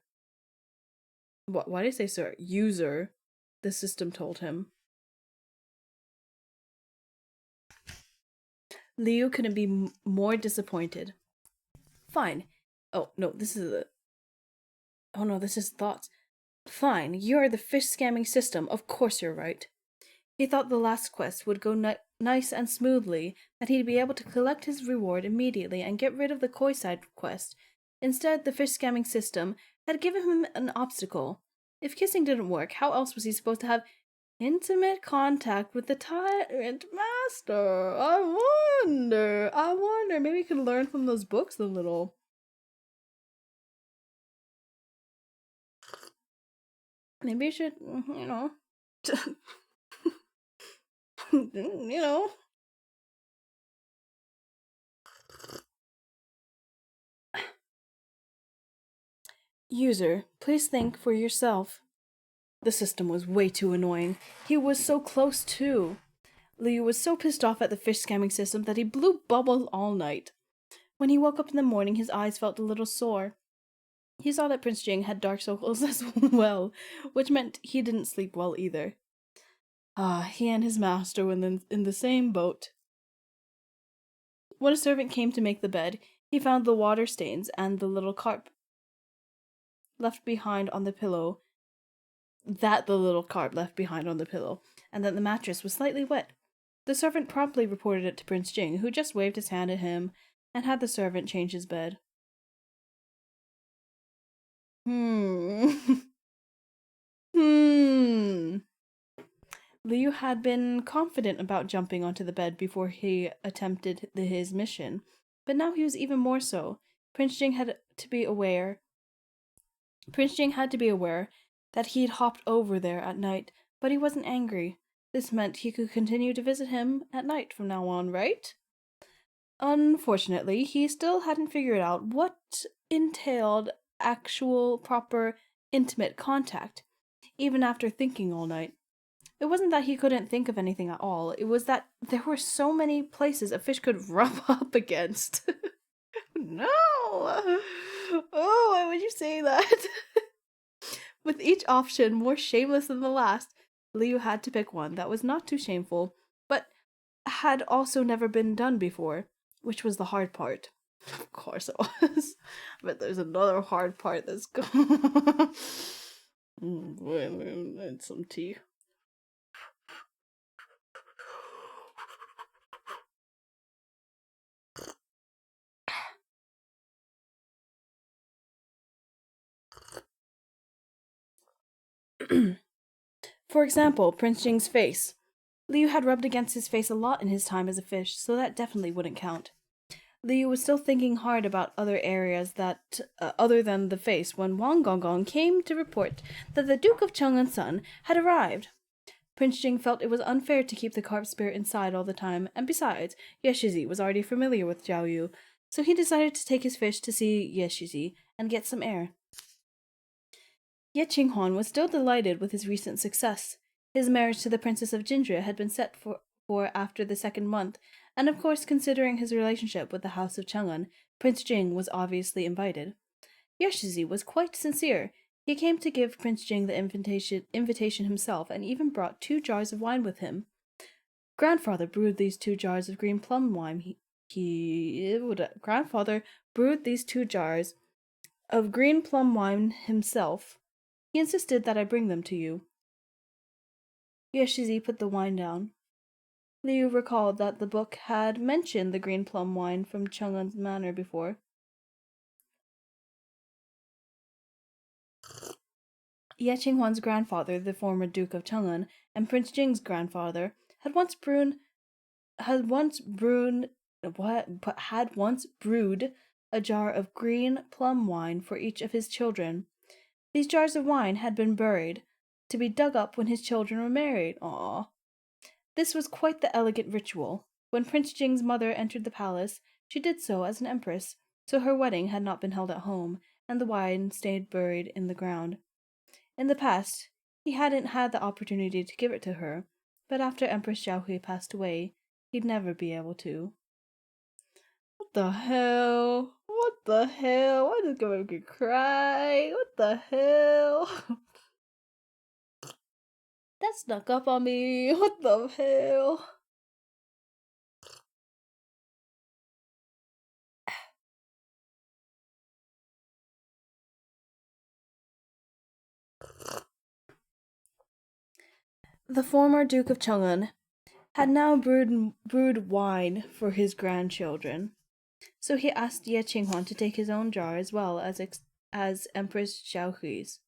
What? Why did I say sir? User, the system told him. Liu couldn't be more disappointed. Fine. Oh, no, this is Oh no, this is thoughts. Fine, you're the fish scamming system. Of course you're right. He thought the last quest would go nice and smoothly, that he'd be able to collect his reward immediately and get rid of the koi side quest. Instead, the fish scamming system had given him an obstacle. If kissing didn't work, how else was he supposed to have intimate contact with the Tyrant Master? I wonder. Maybe he could learn from those books a little. Maybe you should, you know. User, please think for yourself. The system was way too annoying. He was so close too. Liu was so pissed off at the fish scamming system that he blew bubbles all night. When he woke up in the morning, his eyes felt a little sore. He saw that Prince Jing had dark circles as well, which meant he didn't sleep well either. He and his master were in the same boat. When a servant came to make the bed, he found the water stains and the little carp left behind on the pillow. The little carp left behind on the pillow, and that the mattress was slightly wet. The servant promptly reported it to Prince Jing, who just waved his hand at him and had the servant change his bed. Hmm. hmm. Liu had been confident about jumping onto the bed before he attempted his mission, but now he was even more so. Prince Jing had to be aware. Prince Jing had to be aware that he'd hopped over there at night, but he wasn't angry. This meant he could continue to visit him at night from now on, right? Unfortunately, he still hadn't figured out what entailed actual, proper, intimate contact, even after thinking all night. It wasn't that he couldn't think of anything at all, it was that there were so many places a fish could rub up against. No! Oh, why would you say that? With each option more shameless than the last, Liu had to pick one that was not too shameful, but had also never been done before, which was the hard part. Of course it was. But there's another hard part that's going. And some tea. For example, Prince Jing's face. Liu had rubbed against his face a lot in his time as a fish, so that definitely wouldn't count. Liu was still thinking hard about other areas that other than the face when Wang Gongong came to report that the Duke of Cheng'en's son had arrived. Prince Jing felt it was unfair to keep the carp spirit inside all the time, and besides, Yeshizi was already familiar with Zhao Yu, so he decided to take his fish to see Yeshizi and get some air. Ye Qinghuan was still delighted with his recent success. His marriage to the Princess of Jinzhou had been set for after the second month, and of course, considering his relationship with the House of Chang'an, Prince Jing was obviously invited. Yeshizi was quite sincere. He came to give Prince Jing the invitation himself and even brought 2 jars of wine with him. Grandfather brewed these 2 jars of green plum wine. Grandfather brewed these 2 jars of green plum wine himself. He insisted that I bring them to you. Yeshizi put the wine down. Liu recalled that the book had mentioned the green plum wine from Chang'an's manor before. Ye Qinghuan's grandfather, the former Duke of Chang'an, and Prince Jing's grandfather had once brewed a jar of green plum wine for each of his children. These jars of wine had been buried, to be dug up when his children were married. Aww. This was quite the elegant ritual. When Prince Jing's mother entered the palace, she did so as an empress, so her wedding had not been held at home, and the wine stayed buried in the ground. In the past, he hadn't had the opportunity to give it to her, but after Empress Xiaohui passed away, he'd never be able to. What the hell? What the hell? Why did it make me cry? What the hell? That snuck up on me. What the hell? The former Duke of Chang'an had now brewed wine for his grandchildren, so he asked Ye Qinghuan to take his own jar as well as Empress Xiaohui's.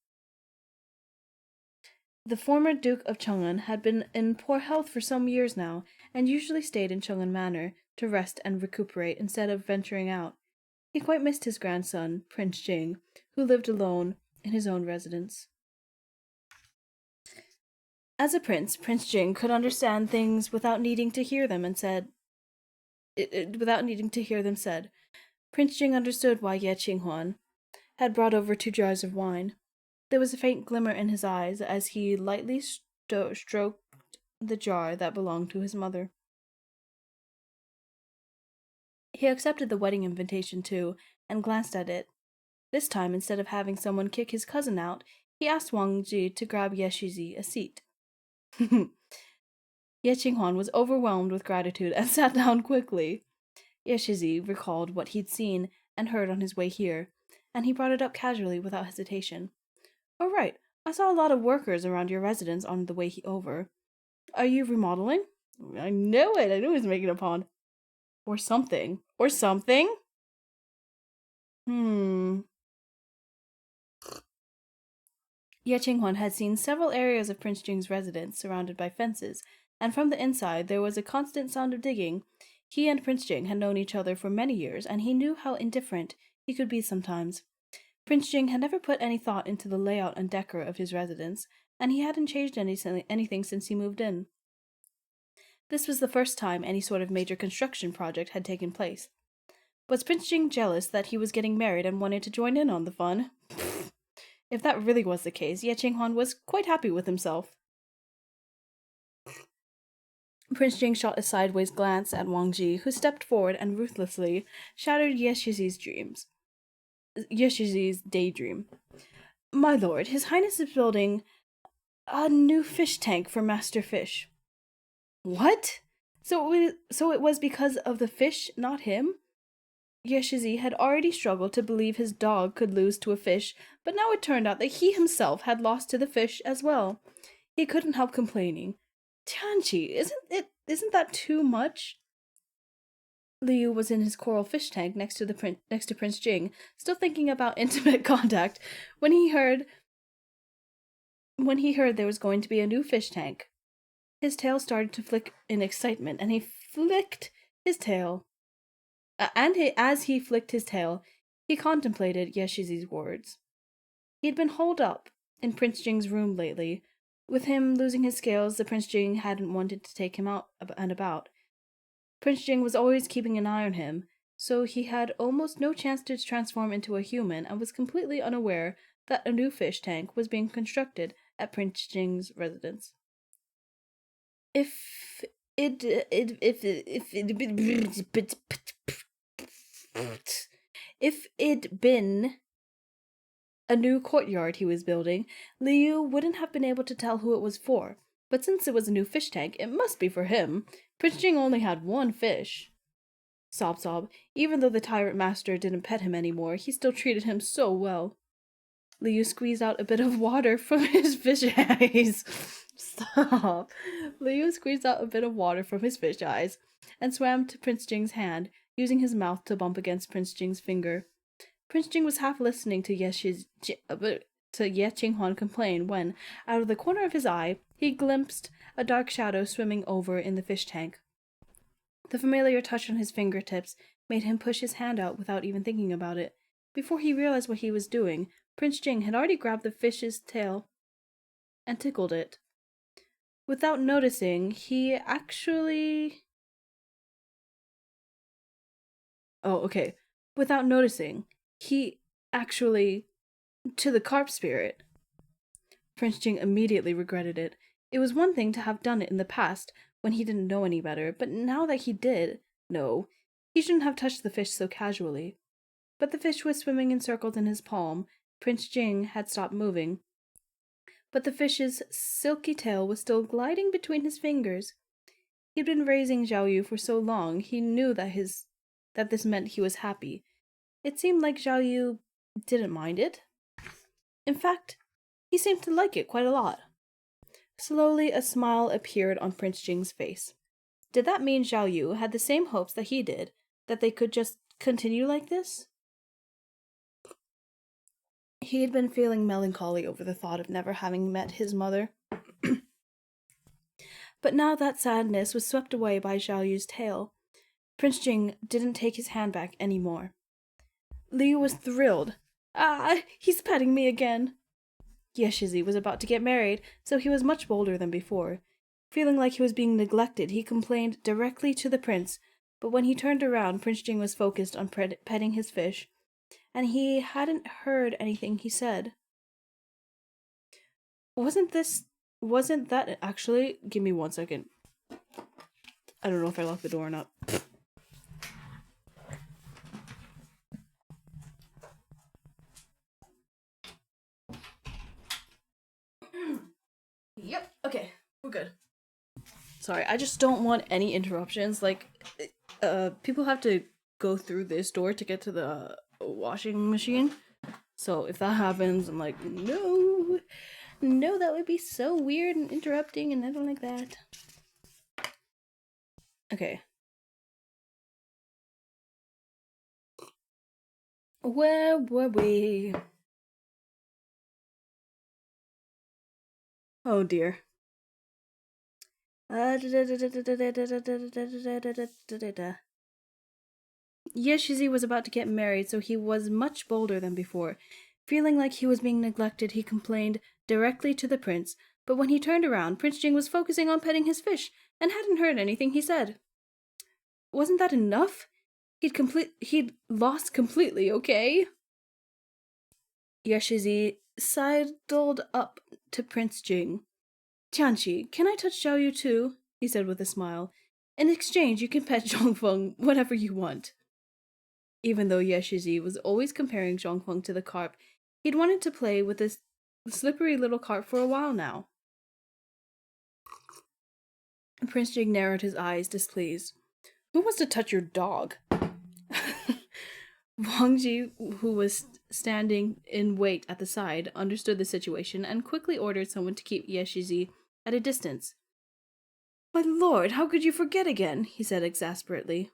The former Duke of Chang'an had been in poor health for some years now, and usually stayed in Chang'an Manor to rest and recuperate instead of venturing out. He quite missed his grandson, Prince Jing, who lived alone in his own residence. As a prince, Prince Jing could understand things without needing to hear them said. Prince Jing understood why Ye Qinghuan had brought over 2 jars of wine. There was a faint glimmer in his eyes as he lightly stroked the jar that belonged to his mother. He accepted the wedding invitation too, and glanced at it. This time, instead of having someone kick his cousin out, he asked Wang Ji to grab Ye Shizi a seat. Ye Qinghuan was overwhelmed with gratitude and sat down quickly. Ye Shizi recalled what he'd seen and heard on his way here, and he brought it up casually without hesitation. "Oh, right. I saw a lot of workers around your residence on the way over. Are you remodeling?" "I knew it. I knew he was making a pun. Or something. Or something?" Ye Qinghuan had seen several areas of Prince Jing's residence surrounded by fences, and from the inside there was a constant sound of digging. He and Prince Jing had known each other for many years, and he knew how indifferent he could be sometimes. Prince Jing had never put any thought into the layout and decor of his residence, and he hadn't changed anything since he moved in. This was the first time any sort of major construction project had taken place. Was Prince Jing jealous that he was getting married and wanted to join in on the fun? If that really was the case, Ye Qinghuan was quite happy with himself. Prince Jing shot a sideways glance at Wang Ji, who stepped forward and ruthlessly shattered Ye Shizi's daydream. "My lord, His Highness is building a new fish tank for Master Fish." "What? So it was because of the fish, not him?" Ye Shizi had already struggled to believe his dog could lose to a fish, but now it turned out that he himself had lost to the fish as well. He couldn't help complaining. "Tianqi, isn't that too much?" Liu was in his coral fish tank next to Prince Jing, still thinking about intimate contact, when he heard there was going to be a new fish tank. His tail started to flick in excitement, and he flicked his tail. As he flicked his tail, he contemplated Ye Shizi's words. He'd been holed up in Prince Jing's room lately. With him losing his scales, the Prince Jing hadn't wanted to take him out and about. Prince Jing was always keeping an eye on him, so he had almost no chance to transform into a human and was completely unaware that a new fish tank was being constructed at Prince Jing's residence. If it'd been a new courtyard he was building, Liu wouldn't have been able to tell who it was for. But since it was a new fish tank, it must be for him. Prince Jing only had one fish. Sob sob. Even though the Tyrant Master didn't pet him anymore, he still treated him so well. Liu squeezed out a bit of water from his fish eyes. Stop. Liu squeezed out a bit of water from his fish eyes and swam to Prince Jing's hand, using his mouth to bump against Prince Jing's finger. Prince Jing was half listening to Ye Qinghuan complain when, out of the corner of his eye, he glimpsed a dark shadow swimming over in the fish tank. The familiar touch on his fingertips made him push his hand out without even thinking about it. Before he realized what he was doing, Prince Jing had already grabbed the fish's tail and tickled it. Without noticing, he actually... Without noticing, he actually... to the carp spirit. Prince Jing immediately regretted it. It was one thing to have done it in the past, when he didn't know any better, but now that he did know, he shouldn't have touched the fish so casually. But the fish was swimming in circles in his palm. Prince Jing had stopped moving, but the fish's silky tail was still gliding between his fingers. He'd been raising Zhao Yu for so long, he knew that this meant he was happy. It seemed like Zhao Yu didn't mind it. In fact, he seemed to like it quite a lot. Slowly, a smile appeared on Prince Jing's face. Did that mean Zhao Yu had the same hopes that he did, that they could just continue like this? He had been feeling melancholy over the thought of never having met his mother. But now that sadness was swept away by Zhao Yu's tale. Prince Jing didn't take his hand back any more. Liu was thrilled. Ah, he's petting me again. Yeshizi was about to get married, so he was much bolder than before. Feeling like he was being neglected, he complained directly to the prince, but when he turned around, Prince Jing was focused on petting his fish, and he hadn't heard anything he said. Wasn't that actually? Give me 1 second. I don't know if I locked the door or not. Yep, okay, we're good. Sorry, I just don't want any interruptions. Like, people have to go through this door to get to the washing machine. So if that happens, I'm like, no, that would be so weird and interrupting, and I don't like that. Okay. Where were we? Oh dear. Yeshizi was about to get married, so he was much bolder than before. Feeling like he was being neglected, he complained directly to the prince, but when he turned around, Prince Jing was focusing on petting his fish and hadn't heard anything he said. Wasn't that enough? He'd lost completely, okay? Yeshizi sidled up to Prince Jing. Tianqi, can I touch Zhao Yu too? He said with a smile. In exchange, you can pet Zhongfeng whatever you want. Even though Yeshizi was always comparing Zhongfeng to the carp, he'd wanted to play with this slippery little carp for a while now. Prince Jing narrowed his eyes, displeased. Who wants to touch your dog? Wang Ji, who was standing in wait at the side, understood the situation and quickly ordered someone to keep Yeshizi at a distance. My lord, how could you forget again? He said exasperated.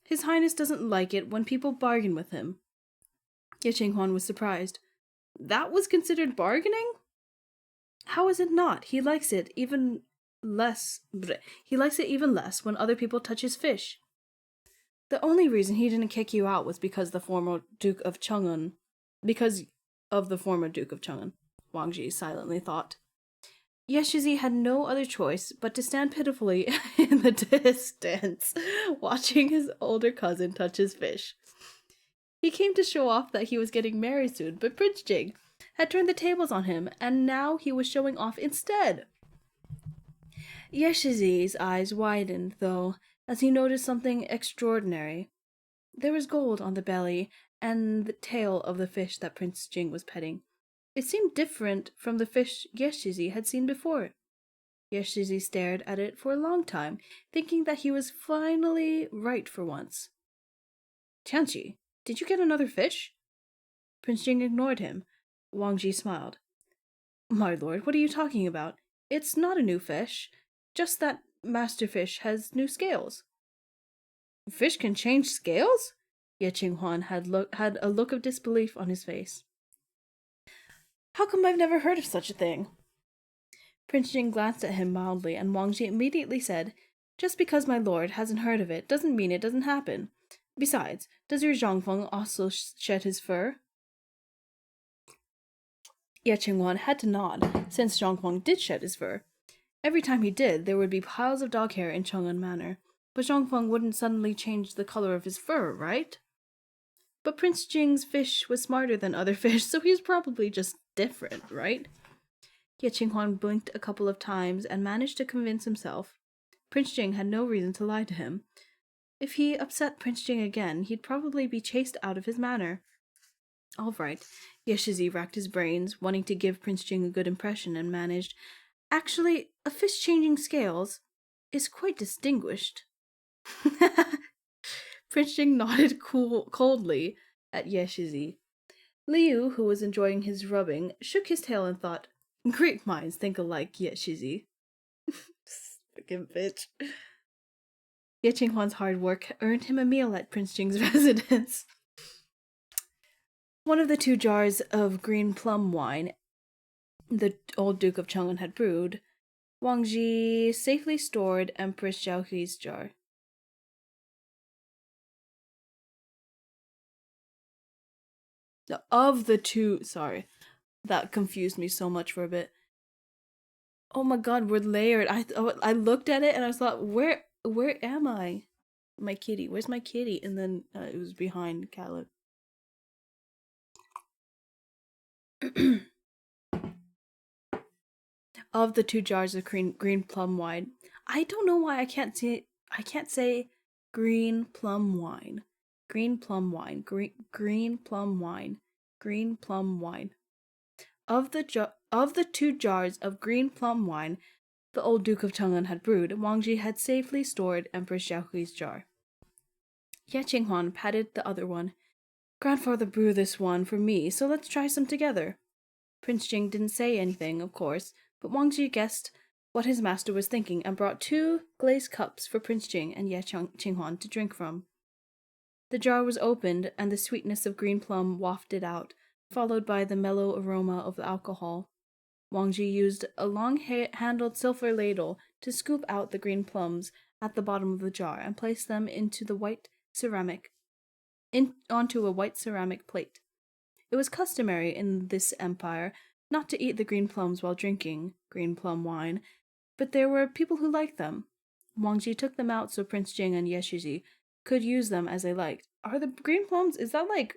His Highness doesn't like it when people bargain with him. Ye Qinghuan was surprised. That was considered bargaining? How is it not? He likes it even less when other people touch his fish. The only reason he didn't kick you out was because of the former Duke of Chang'an, Wang Ji silently thought. Yeshizi had no other choice but to stand pitifully in the distance, watching his older cousin touch his fish. He came to show off that he was getting married soon, but Prince Jing had turned the tables on him, and now he was showing off instead. Yeshizi's eyes widened, though, as he noticed something extraordinary. There was gold on the belly and the tail of the fish that Prince Jing was petting. It seemed different from the fish Yeshizi had seen before. Yeshizi stared at it for a long time, thinking that he was finally right for once. Tianqi, did you get another fish? Prince Jing ignored him. Wang Ji smiled. My lord, what are you talking about? It's not a new fish. Just that master fish has new scales. Fish can change scales? Ye Qinghuan had a look of disbelief on his face. How come I've never heard of such a thing? Prince Jing glanced at him mildly, and Wang Ji immediately said, Just because my lord hasn't heard of it doesn't mean it doesn't happen. Besides, does your Zhongfeng also shed his fur? Ye Qinghuan had to nod, since Zhongfeng did shed his fur. Every time he did, there would be piles of dog hair in Chang'an Manor, but Zhongfeng wouldn't suddenly change the color of his fur, right? But Prince Jing's fish was smarter than other fish, so he's probably just different, right? Ye Qinghuan blinked a couple of times and managed to convince himself. Prince Jing had no reason to lie to him. If he upset Prince Jing again, he'd probably be chased out of his manor. All right. Yeshizi racked his brains, wanting to give Prince Jing a good impression, and managed, Actually, a fish changing scales is quite distinguished. Prince Jing nodded coldly at Yeshizi. Liu, who was enjoying his rubbing, shook his tail and thought, Great minds think alike, Yeshizi. Freaking bitch. Ye Qinghuan's hard work earned him a meal at Prince Jing's residence. One of the 2 jars of green plum wine the old Duke of Cheng'an had brewed, Wang Ji safely stored Empress Xiaohui's jar. Of the 2, sorry, that confused me so much for a bit. Oh my god, we're layered. I looked at it and I thought, where am I? My kitty, where's my kitty? And then it was behind Caleb. Of the 2 jars of green plum wine, I don't know why I can't say green plum wine. Green plum wine. Green plum wine. Green plum wine. Of the 2 jars of green plum wine the old Duke of Cheng'an had brewed, Wang Ji had safely stored Empress Xiaohui's jar. Ye Qinghuan patted the other one. Grandfather brewed this one for me, so let's try some together. Prince Jing didn't say anything, of course, but Wang Ji guessed what his master was thinking and brought 2 glazed cups for Prince Jing and Ye Qinghuan to drink from. The jar was opened, and the sweetness of green plum wafted out, followed by the mellow aroma of the alcohol. Wang Ji used a long-handled silver ladle to scoop out the green plums at the bottom of the jar and place them onto a white ceramic plate. It was customary in this empire not to eat the green plums while drinking green plum wine, but there were people who liked them. Wang Ji took them out so Prince Jing and Yeshizi could use them as they liked. Are the green plums, is that like...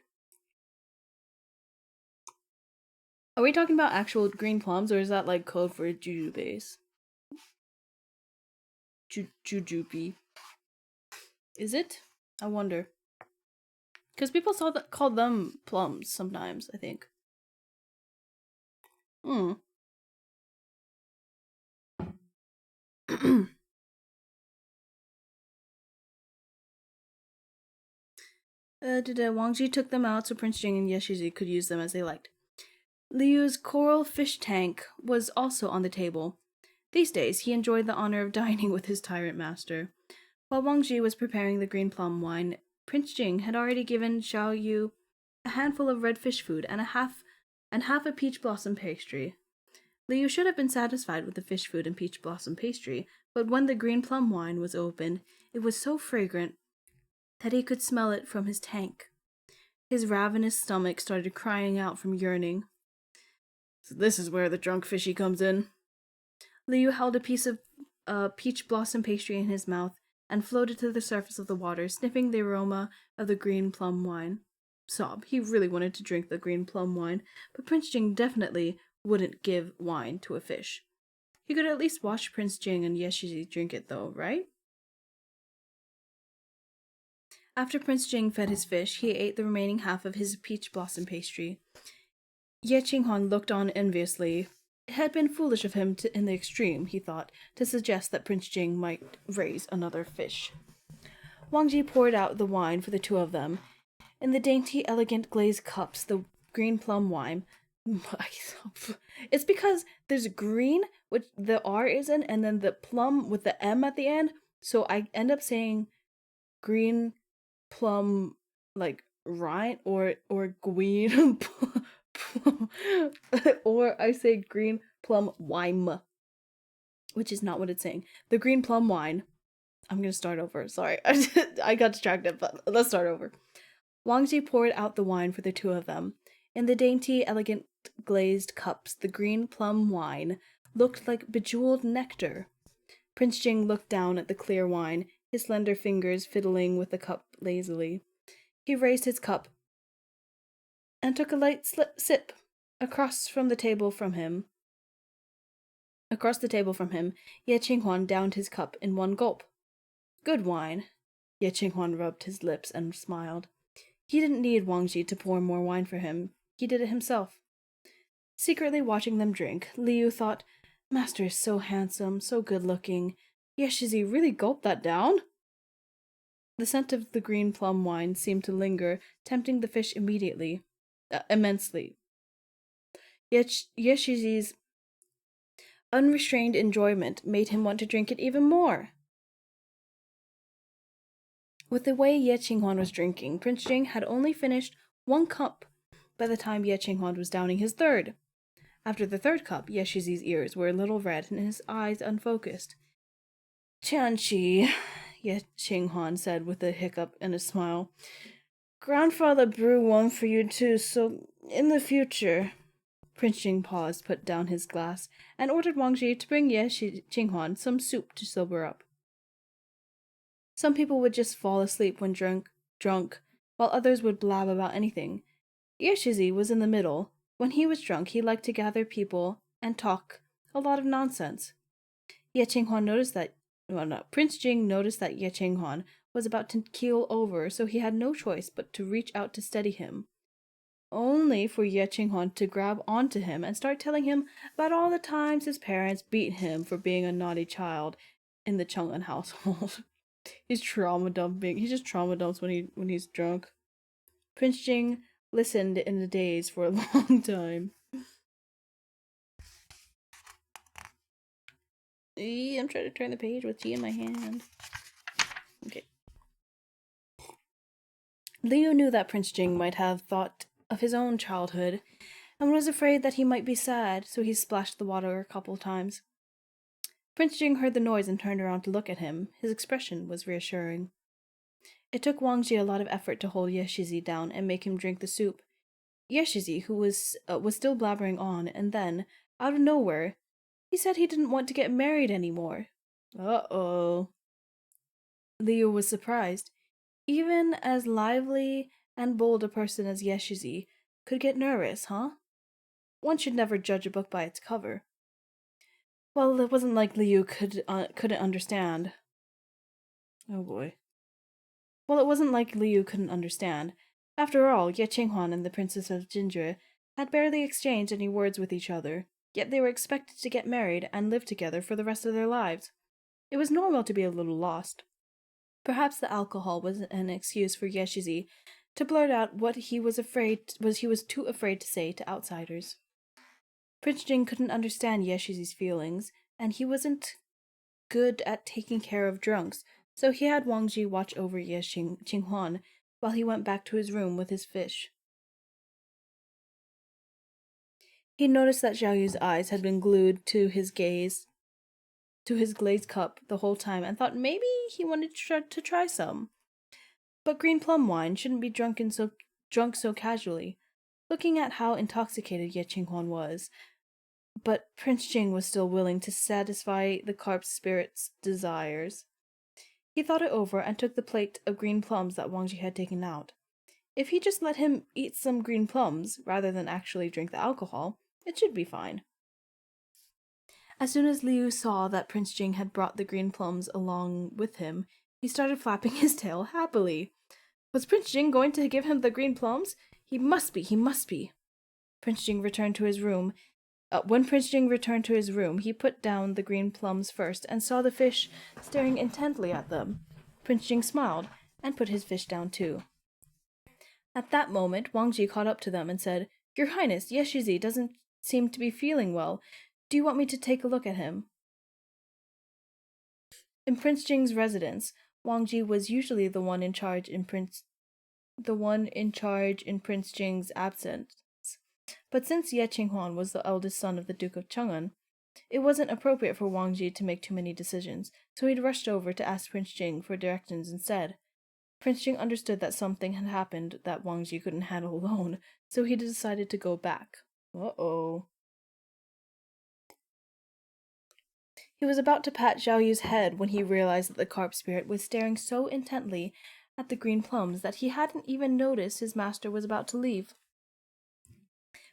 Are we talking about actual green plums, or is that like code for jujubes? Jujube. Is it? I wonder. Because people call them plums sometimes, I think. Hmm. Wang Ji took them out so Prince Jing and Yeshizi could use them as they liked. Liu's coral fish tank was also on the table. These days, he enjoyed the honor of dining with his tyrant master. While Wang Ji was preparing the green plum wine, Prince Jing had already given Xiao Yu a handful of red fish food and half a peach blossom pastry. Liu should have been satisfied with the fish food and peach blossom pastry, but when the green plum wine was opened, it was so fragrant that he could smell it from his tank. His ravenous stomach started crying out from yearning. So this is where the drunk fishy comes in. Liu held a piece of peach blossom pastry in his mouth and floated to the surface of the water, sniffing the aroma of the green plum wine. Sob, he really wanted to drink the green plum wine, but Prince Jing definitely wouldn't give wine to a fish. He could at least watch Prince Jing and Yeshizi drink it, though, right? After Prince Jing fed his fish, he ate the remaining half of his peach blossom pastry. Ye Qinghuan looked on enviously. It had been foolish of him in the extreme, he thought, to suggest that Prince Jing might raise another fish. Wang Ji poured out the wine for the 2 of them. In the dainty, elegant glazed cups, the green plum wine... It's because there's green, which the R is in, and then the plum with the M at the end, so I end up saying green plum, like, rind, or green plum, or I say green plum wine, which is not what it's saying. The green plum wine. I'm gonna start over. Sorry, I got distracted, but let's start over. Wang Ji poured out the wine for the 2 of them. In the dainty, elegant glazed cups, the green plum wine looked like bejeweled nectar. Prince Jing looked down at the clear wine, his slender fingers fiddling with the cup lazily. He raised his cup and took a light sip. Across the table from him, Ye Qinghuan downed his cup in one gulp. Good wine. Ye Qinghuan rubbed his lips and smiled. He didn't need Wang Ji to pour more wine for him. He did it himself. Secretly watching them drink, Liu thought, Master is so handsome, so good-looking. Yeshizi really gulped that down? The scent of the green plum wine seemed to linger, tempting the fish immensely. Yeshizi's unrestrained enjoyment made him want to drink it even more. With the way Ye Qinghuan was drinking, Prince Jing had only finished 1 cup by the time Ye Qinghuan was downing his third. After the third cup, Ye Shizi's ears were a little red and his eyes unfocused. Tianqi, Ye Qinghuan said with a hiccup and a smile. Grandfather brew one for you too, so in the future. Prince Jing paused, put down his glass, and ordered Wang Ji to bring Ye Qinghuan some soup to sober up. Some people would just fall asleep when drunk, while others would blab about anything. Ye Shizi was in the middle. When he was drunk, he liked to gather people and talk a lot of nonsense. Ye Qinghuan noticed that, Prince Jing noticed that Ye Qinghuan was about to keel over, so he had no choice but to reach out to steady him. Only for Ye Qinghuan to grab onto him and start telling him about all the times his parents beat him for being a naughty child in the Chang'an household. He's trauma dumping. He just trauma dumps when he's drunk. Prince Jing listened in a daze for a long time. I'm trying to turn the page with tea in my hand. Okay. Liu knew that Prince Jing might have thought of his own childhood and was afraid that he might be sad, so he splashed the water a couple times. Prince Jing heard the noise and turned around to look at him. His expression was reassuring. It took Wang Ji a lot of effort to hold Ye Shizi down and make him drink the soup. Ye Shizi, who was still blabbering on, and then, out of nowhere, he said he didn't want to get married anymore. Uh-oh. Liu was surprised. Even as lively and bold a person as Ye Shizi could get nervous, huh? One should never judge a book by its cover. Well, it wasn't like Liu couldn't understand. Oh boy. Well, it wasn't like Liu couldn't understand. After all, Ye Qinghuan and the Princess of Jinjue had barely exchanged any words with each other, yet they were expected to get married and live together for the rest of their lives. It was normal to be a little lost. Perhaps the alcohol was an excuse for Ye Shizi to blurt out what he was too afraid to say to outsiders. Prince Jing couldn't understand Ye Shizi's feelings, and he wasn't good at taking care of drunks, so he had Wang Ji watch over Ye Qinghuan while he went back to his room with his fish. He noticed that Zhao Yu's eyes had been glued to his glazed cup the whole time, and thought maybe he wanted to try some. But green plum wine shouldn't be drunk so casually. Looking at how intoxicated Ye Qinghuan was, but Prince Jing was still willing to satisfy the carp's spirit's desires. He thought it over and took the plate of green plums that Wang Ji had taken out. If he just let him eat some green plums, rather than actually drink the alcohol, it should be fine. As soon as Liu saw that Prince Jing had brought the green plums along with him, he started flapping his tail happily. Was Prince Jing going to give him the green plums? He must be. Prince Jing returned to his room. When Prince Jing returned to his room, he put down the green plums first and saw the fish staring intently at them. Prince Jing smiled and put his fish down too. At that moment, Wang Ji caught up to them and said, "Your Highness, Ye Shizi doesn't seem to be feeling well. Do you want me to take a look at him?" In Prince Jing's residence, Wang Ji was usually the one in charge in Prince Jing's absence. But since Ye Qinghuan was the eldest son of the Duke of Chang'an, it wasn't appropriate for Wang Ji to make too many decisions, so he'd rushed over to ask Prince Jing for directions instead. Prince Jing understood that something had happened that Wang Ji couldn't handle alone, so he decided to go back. Uh-oh. He was about to pat Zhao Yu's head when he realized that the carp spirit was staring so intently at the green plums that he hadn't even noticed his master was about to leave.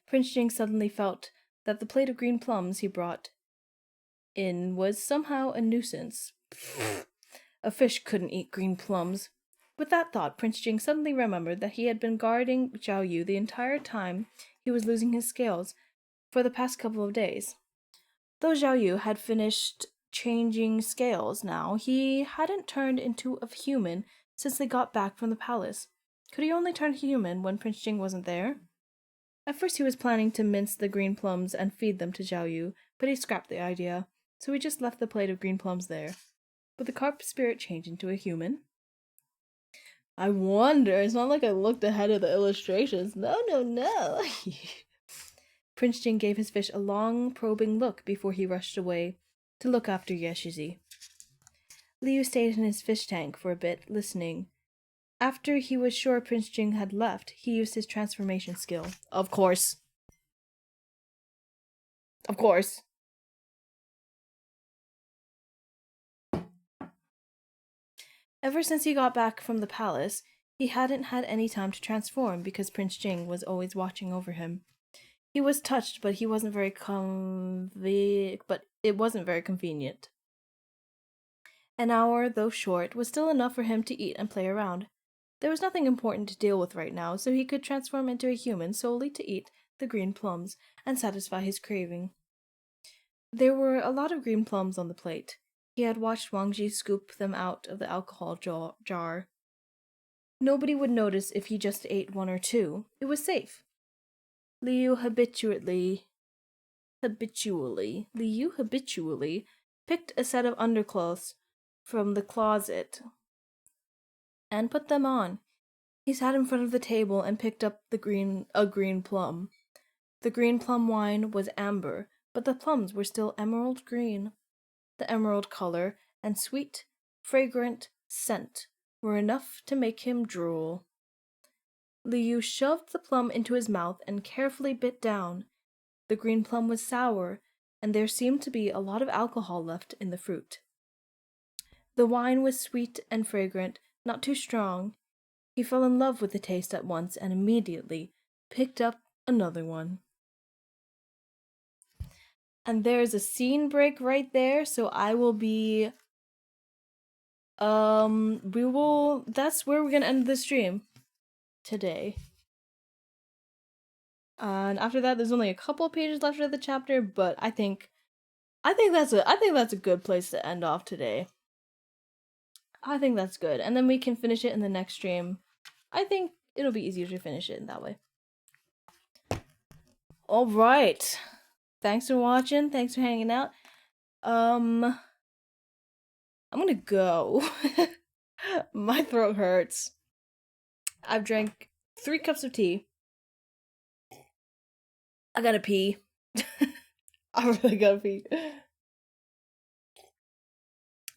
Prince Jing suddenly felt that the plate of green plums he brought in was somehow a nuisance. A fish couldn't eat green plums. With that thought, Prince Jing suddenly remembered that he had been guarding Zhao Yu the entire time he was losing his scales for the past couple of days. Though Zhao Yu had finished changing scales now, he hadn't turned into a human since they got back from the palace. Could he only turn human when Prince Jing wasn't there? At first he was planning to mince the green plums and feed them to Zhao Yu, but he scrapped the idea, so he just left the plate of green plums there. But the carp spirit changed into a human. I wonder, it's not like I looked ahead of the illustrations. No. Prince Jing gave his fish a long, probing look before he rushed away to look after Yeshizi. Liu stayed in his fish tank for a bit, listening. After he was sure Prince Jing had left, he used his transformation skill. Of course. Of course. Ever since he got back from the palace, he hadn't had any time to transform because Prince Jing was always watching over him. He was touched, but it wasn't very convenient. An hour, though short, was still enough for him to eat and play around. There was nothing important to deal with right now, so he could transform into a human solely to eat the green plums and satisfy his craving. There were a lot of green plums on the plate. He had watched Wang Ji scoop them out of the alcohol jar. Nobody would notice if he just ate one or two. It was safe. Liu habitually picked a set of underclothes from the closet and put them on. He sat in front of the table and picked up a green plum. The green plum wine was amber, but the plums were still emerald green. The emerald color and sweet, fragrant scent were enough to make him drool. Liu shoved the plum into his mouth and carefully bit down. The green plum was sour, and there seemed to be a lot of alcohol left in the fruit. The wine was sweet and fragrant, not too strong. He fell in love with the taste at once and immediately picked up another one. And there's a scene break right there, so I will be that's where we're gonna end the stream today. And after that there's only a couple of pages left of the chapter, but I think that's a good place to end off today. I think that's good. And then we can finish it in the next stream. I think it'll be easier to finish it in that way. Alright. Thanks for watching. Thanks for hanging out. I'm gonna go. My throat hurts. I've drank 3 cups of tea. I gotta pee. I really gotta pee.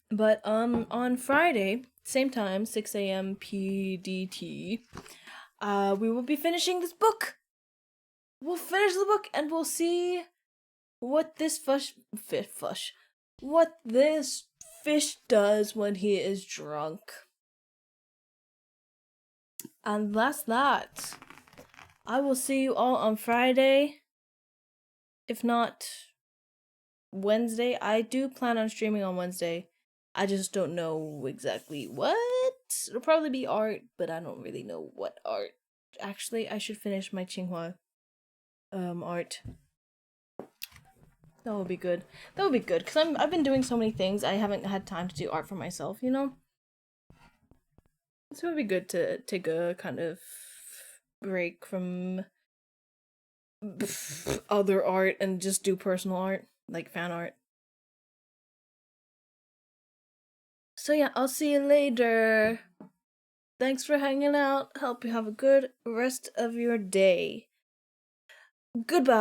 But on Friday, same time, 6 a.m. PDT, we will be finishing this book. We'll finish the book and we'll see what this what this fish does when he is drunk. And that's that. I will see you all on Friday. If not Wednesday. I do plan on streaming on Wednesday. I just don't know exactly what. It'll probably be art, but I don't really know what art. Actually, I should finish my Tsinghua art. That would be good. That would be good, because I've been doing so many things, I haven't had time to do art for myself, you know? So it would be good to take a kind of break from other art and just do personal art, like fan art. So yeah, I'll see you later. Thanks for hanging out. Hope you have a good rest of your day. Goodbye.